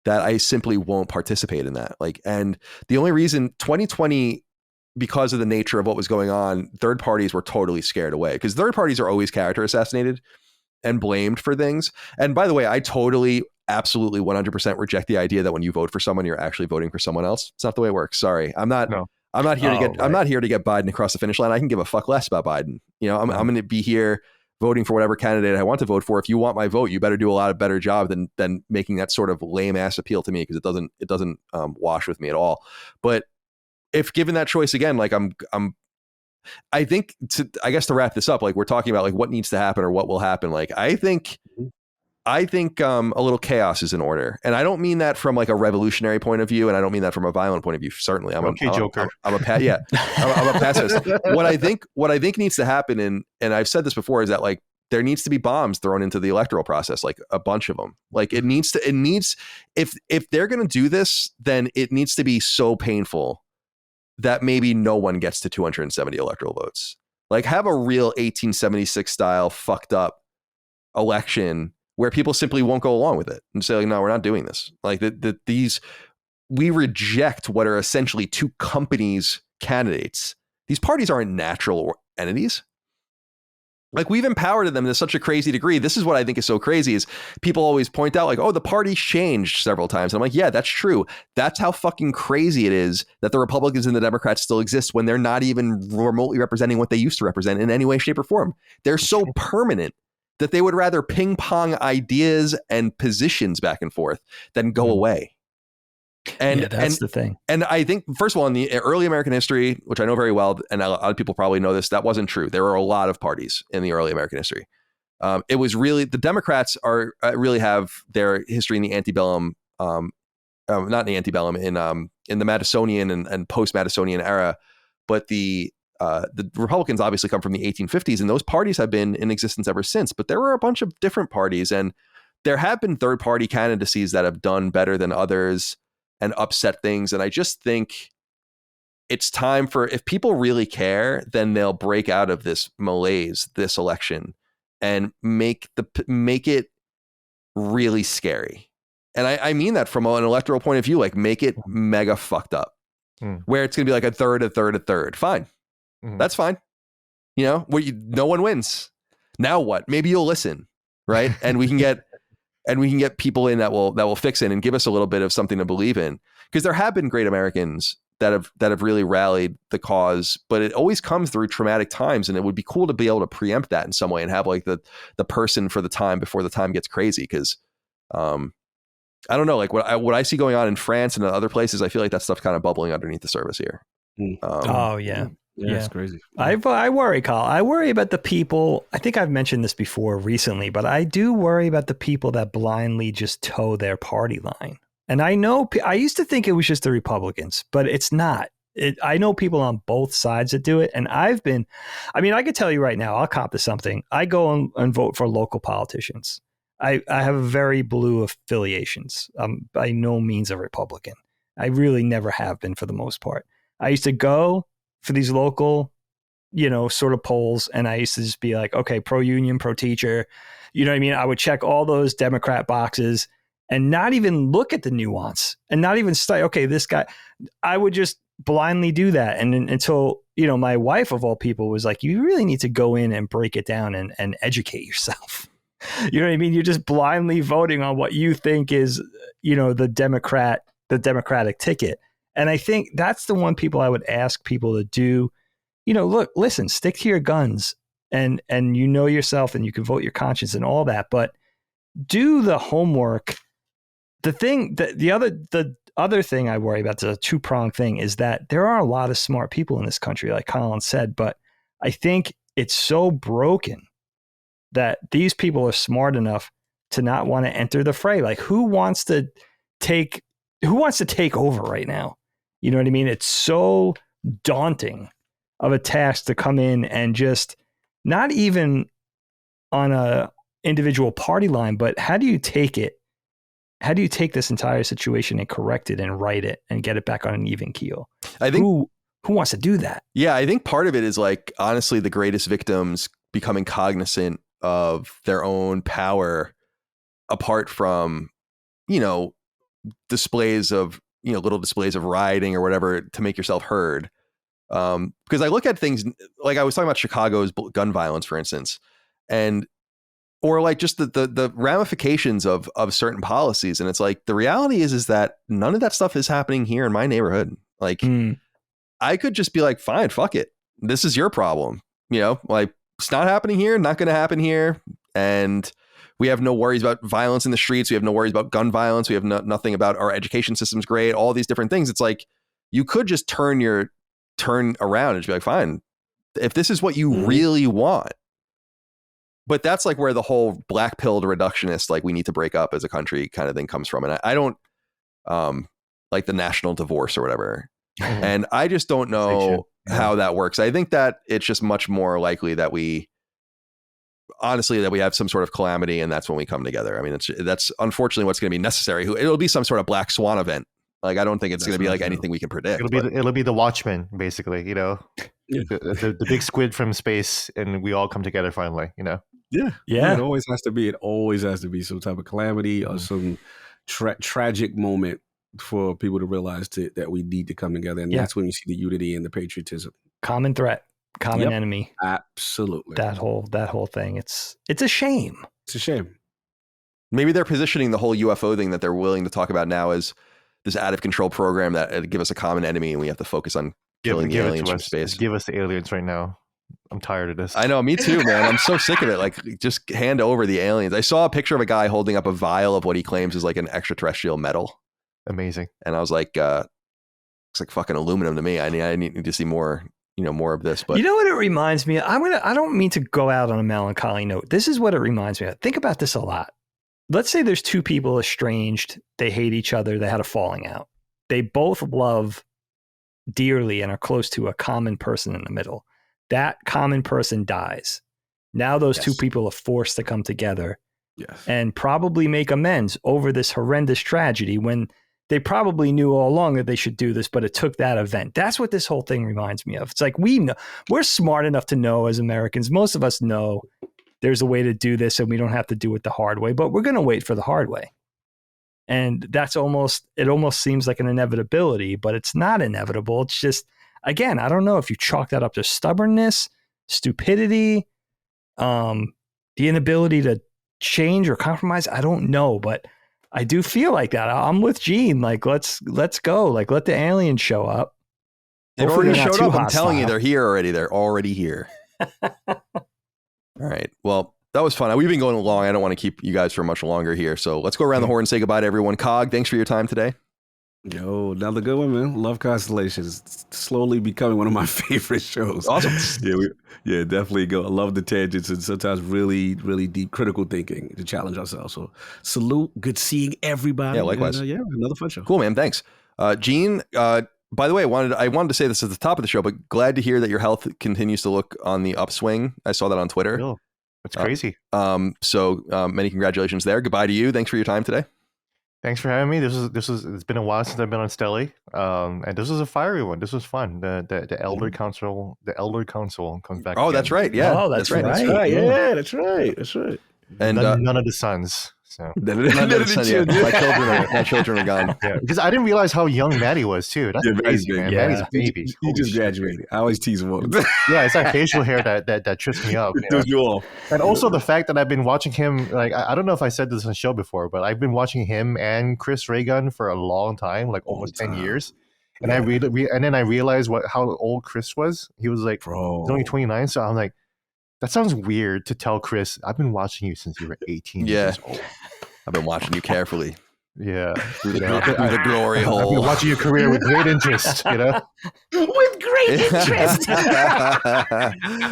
that I simply won't participate in that. And the only reason 2020. Because of the nature of what was going on, third parties were totally scared away because third parties are always character assassinated and blamed for things. And by the way, I totally, absolutely 100% reject the idea that when you vote for someone, you're actually voting for someone else. It's not the way it works. Sorry. I'm not here to get Biden across the finish line. I can give a fuck less about Biden. I'm going to be here voting for whatever candidate I want to vote for. If you want my vote, you better do a lot of better job than making that sort of lame ass appeal to me because it doesn't wash with me at all. But if given that choice again, I think to wrap this up, we're talking about what needs to happen or what will happen. I think a little chaos is in order. And I don't mean that from a revolutionary point of view. And I don't mean that from a violent point of view. Certainly. I'm a pacifist. What I think needs to happen, and I've said this before, is that there needs to be bombs thrown into the electoral process, a bunch of them. If they're going to do this, then it needs to be so painful that maybe no one gets to 270 electoral votes. Have a real 1876 style fucked up election where people simply won't go along with it and say, no, we're not doing this. We reject what are essentially two companies' candidates. These parties aren't natural entities. We've empowered them to such a crazy degree. This is what I think is so crazy is people always point out the party's changed several times. And I'm like, yeah, that's true. That's how fucking crazy it is that the Republicans and the Democrats still exist when they're not even remotely representing what they used to represent in any way, shape, or form. They're so permanent that they would rather ping pong ideas and positions back and forth than go away. And that's the thing. And I think, first of all, in the early American history, which I know very well, and a lot of people probably know this, that wasn't true. There were a lot of parties in the early American history. It was really, the Democrats are really have their history in the antebellum, not in the antebellum, in the Madisonian and post-Madisonian era, but the Republicans obviously come from the 1850s, and those parties have been in existence ever since. But there were a bunch of different parties, and there have been third-party candidacies that have done better than others and upset things. And I just think it's time for, if people really care, then they'll break out of this malaise, this election, and make it really scary. And I mean that from an electoral point of view, like make it mega fucked up, where it's going to be like a third. Fine. That's fine. You know, where no one wins. Now what? Maybe you'll listen, right? And we can get people in that will fix it and give us a little bit of something to believe in. Because there have been great Americans that have really rallied the cause, but it always comes through traumatic times, and it would be cool to be able to preempt that in some way and have like the person for the time before the time gets crazy. Because I don't know, like what I see going on in France and other places, I feel like that stuff's kind of bubbling underneath the surface here. Yeah, it's crazy. I worry, Colin. I worry about the people. I think I've mentioned this before recently, but I do worry about the people that blindly just toe their party line. And I know, I used to think it was just the Republicans, but it's not. I know people on both sides that do it. And I could tell you right now, I'll cop to something. I go and vote for local politicians. I have very blue affiliations. I'm by no means a Republican. I really never have been for the most part. I used to go for these local, sort of polls. And I used to just be like, okay, pro-union, pro-teacher. You know what I mean? I would check all those Democrat boxes and not even look at the nuance and not even study, okay, this guy, I would just blindly do that. And until, my wife of all people was like, you really need to go in and break it down and educate yourself. You know what I mean? You're just blindly voting on what you think is, the Democratic ticket. And I think that's the one people I would ask people to do, look, listen, stick to your guns and yourself and you can vote your conscience and all that, but do the homework. The other thing I worry about, the two-pronged thing, is that there are a lot of smart people in this country, like Colin said, but I think it's so broken that these people are smart enough to not want to enter the fray. Like who wants to take over right now? You know what I mean? It's so daunting of a task to come in and just not even on a individual party line, but how do you take it? How do you take this entire situation and correct it and right it and get it back on an even keel? I think who wants to do that? Yeah, I think part of it is like, honestly, the greatest victims becoming cognizant of their own power apart from, displays of, little displays of rioting or whatever to make yourself heard. Because I look at things like I was talking about Chicago's gun violence, for instance, or like just the ramifications of certain policies. And it's like, the reality is that none of that stuff is happening here in my neighborhood. Like I could just be like, fine, fuck it. This is your problem. Like it's not happening here, not going to happen here. And we have no worries about violence in the streets. We have no worries about gun violence. We have nothing about our education system's great, all these different things. It's like, you could just turn around and just be like, fine, if this is what you really want. But that's like where the whole black pilled reductionist, like we need to break up as a country kind of thing comes from. And I don't like the national divorce or whatever. And I just don't know how that works. I think that it's just much more likely that we have some sort of calamity, and that's when we come together. I mean, that's unfortunately what's going to be necessary. It'll be some sort of black swan event. Like, I don't think it's going to be like anything we can predict. It'll be the Watchmen, basically, the big squid from space, and we all come together finally, Yeah. It always has to be. It always has to be some type of calamity or some tragic moment for people to realize that we need to come together. And that's when you see the unity and the patriotism. Common threat, common enemy. Absolutely. That whole thing. It's a shame. It's a shame. Maybe they're positioning the whole UFO thing that they're willing to talk about now as this out of control program that give us a common enemy, and we have to focus on killing the aliens from space. Give us the aliens right now. I'm tired of this. I know, me too, man. I'm so sick of it. Like, just hand over the aliens. I saw a picture of a guy holding up a vial of what he claims is like an extraterrestrial metal. Amazing. And I was like, it's like fucking aluminum to me. I need to see more, more of this. But you know what it reminds me of? I don't mean to go out on a melancholy note. This is what it reminds me of. Think about this a lot. Let's say there's two people estranged. They hate each other. They had a falling out. They both love dearly and are close to a common person in the middle. That common person dies. Now those two people are forced to come together and probably make amends over this horrendous tragedy when they probably knew all along that they should do this, but it took that event. That's what this whole thing reminds me of. It's like we're smart enough to know as Americans, most of us know there's a way to do this and we don't have to do it the hard way, but we're going to wait for the hard way. And it almost seems like an inevitability, but it's not inevitable. It's just, again, I don't know if you chalk that up to stubbornness, stupidity, the inability to change or compromise. I don't know, but I do feel like that. I'm with Gene. Like, let's go. Like, let the aliens show up. They've Hopefully already they're not showed too up. I'm telling you, hostile. they're here already. They're already here. All right. Well, that was fun. We've been going long. I don't want to keep you guys for much longer here. So let's go around the horn and say goodbye to everyone. Cog, thanks for your time today. Yo, another good one, man. Love Constellation. It's slowly becoming one of my favorite shows. Awesome. Definitely go. I love the tangents and sometimes really, really deep critical thinking to challenge ourselves. So salute. Good seeing everybody. Yeah, likewise. And, another fun show. Cool, man. Thanks. Gene, by the way, I wanted to say this at the top of the show, but glad to hear that your health continues to look on the upswing. I saw that on Twitter. Real. That's crazy. So many congratulations there. Goodbye to you. Thanks for your time today. Thanks for having me. It's been a while since I've been on Stelly. And this was a fiery one. This was fun. The elder council comes back. Oh, again. that's right. Yeah. Oh, that's right. That's right. Yeah, that's right. That's right. And none of the sons. So my children are gone. yeah, because I didn't realize how young Maddie was too. That's crazy, man. Yeah. Maddie's a baby. He just graduated. I always tease him all the time. Yeah, it's that facial hair that trips me up. Throws you off. And also the fact that I've been watching him, like, I don't know if I said this on the show before, but I've been watching him and Chris Reagan for a long time, like almost 10 years. And then I realized how old Chris was. He was like, he's only 29. So I'm like, that sounds weird to tell Chris, I've been watching you since you were 18 years old. I've been watching you carefully. Yeah. Through the glory I've been hole. watching your career with great interest, With great interest.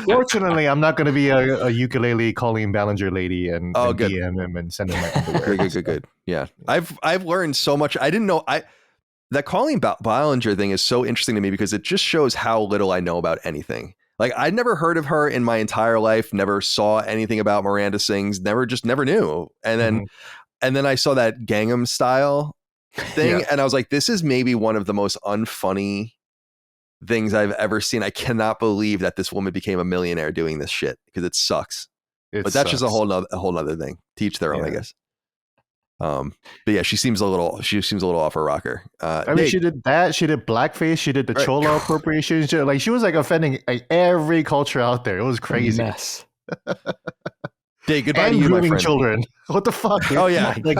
Fortunately, I'm not going to be a ukulele Colleen Ballinger lady and good. DM him and send him my underwear. Good. Yeah. I've learned so much. I didn't know that Colleen Ballinger thing is so interesting to me because it just shows how little I know about anything. Like, I'd never heard of her in my entire life, never saw anything about Miranda Sings, never knew. And then I saw that Gangnam Style thing, and I was like, this is maybe one of the most unfunny things I've ever seen. I cannot believe that this woman became a millionaire doing this shit because it sucks. But that's just a whole nother thing. Teach their own, I guess. But yeah, she seems a little off her rocker. I mean, she did that. She did blackface. She did the Chola appropriation. She was like offending every culture out there. It was crazy. Mess. Dave, goodbye And to you, my grooming friend. children. What the fuck? Oh yeah, Like,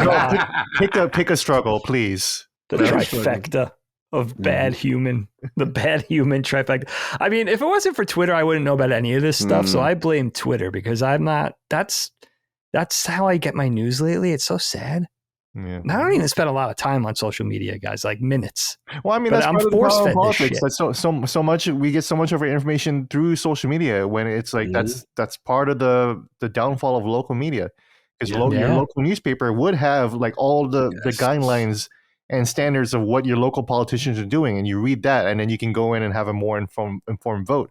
pick a struggle, please. The trifecta of bad human. The bad human trifecta. I mean, if it wasn't for Twitter, I wouldn't know about any of this stuff. So I blame Twitter because I'm not. That's how I get my news lately. It's so sad. Yeah. And I don't even spend a lot of time on social media, guys. Like minutes. Well, I mean, But that's I'm part of the problem force-fed in this politics. That's so much. We get so much of our information through social media when it's like that's part of the downfall of local media. Because your local newspaper would have like all the guidelines and standards of what your local politicians are doing, and you read that, and then you can go in and have a more informed vote.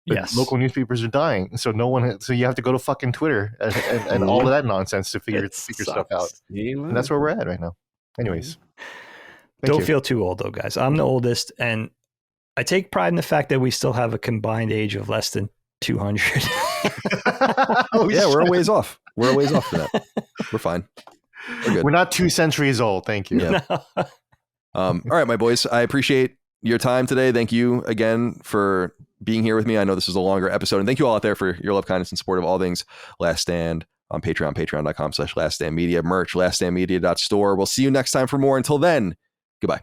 But local newspapers are dying, so so you have to go to fucking Twitter and all of that nonsense to figure stuff out. And that's where we're at right now. Anyways, don't feel too old though, guys. I'm the oldest, and I take pride in the fact that we still have a combined age of less than 200. We're a ways off. We're a ways off for that. We're fine. We're good. We're not 2 centuries old. Thank you. Yeah. All right, my boys. I appreciate your time today. Thank you again for being here with me. I know this is a longer episode, and thank you all out there for your love, kindness, and support of all things Last Stand on Patreon, patreon.com/laststandmedia, merch, laststandmedia.store. We'll see you next time for more. Until then, goodbye.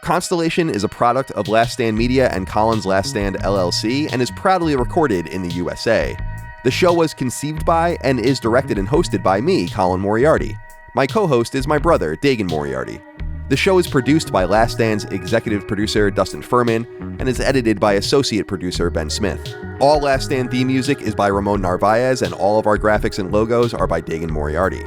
Constellation is a product of Last Stand Media and Colin's Last Stand LLC and is proudly recorded in the USA. The show was conceived by and is directed and hosted by me, Colin Moriarty. My co-host is my brother, Dagan Moriarty. The show is produced by Last Stand's executive producer, Dustin Furman, and is edited by associate producer, Ben Smith. All Last Stand theme music is by Ramon Narvaez, and all of our graphics and logos are by Dagan Moriarty.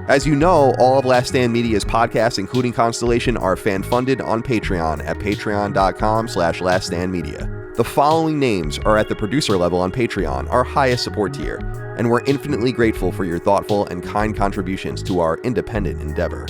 As you know, all of Last Stand Media's podcasts, including Constellation, are fan-funded on Patreon at patreon.com/laststandmedia. The following names are at the producer level on Patreon, our highest support tier, and we're infinitely grateful for your thoughtful and kind contributions to our independent endeavor.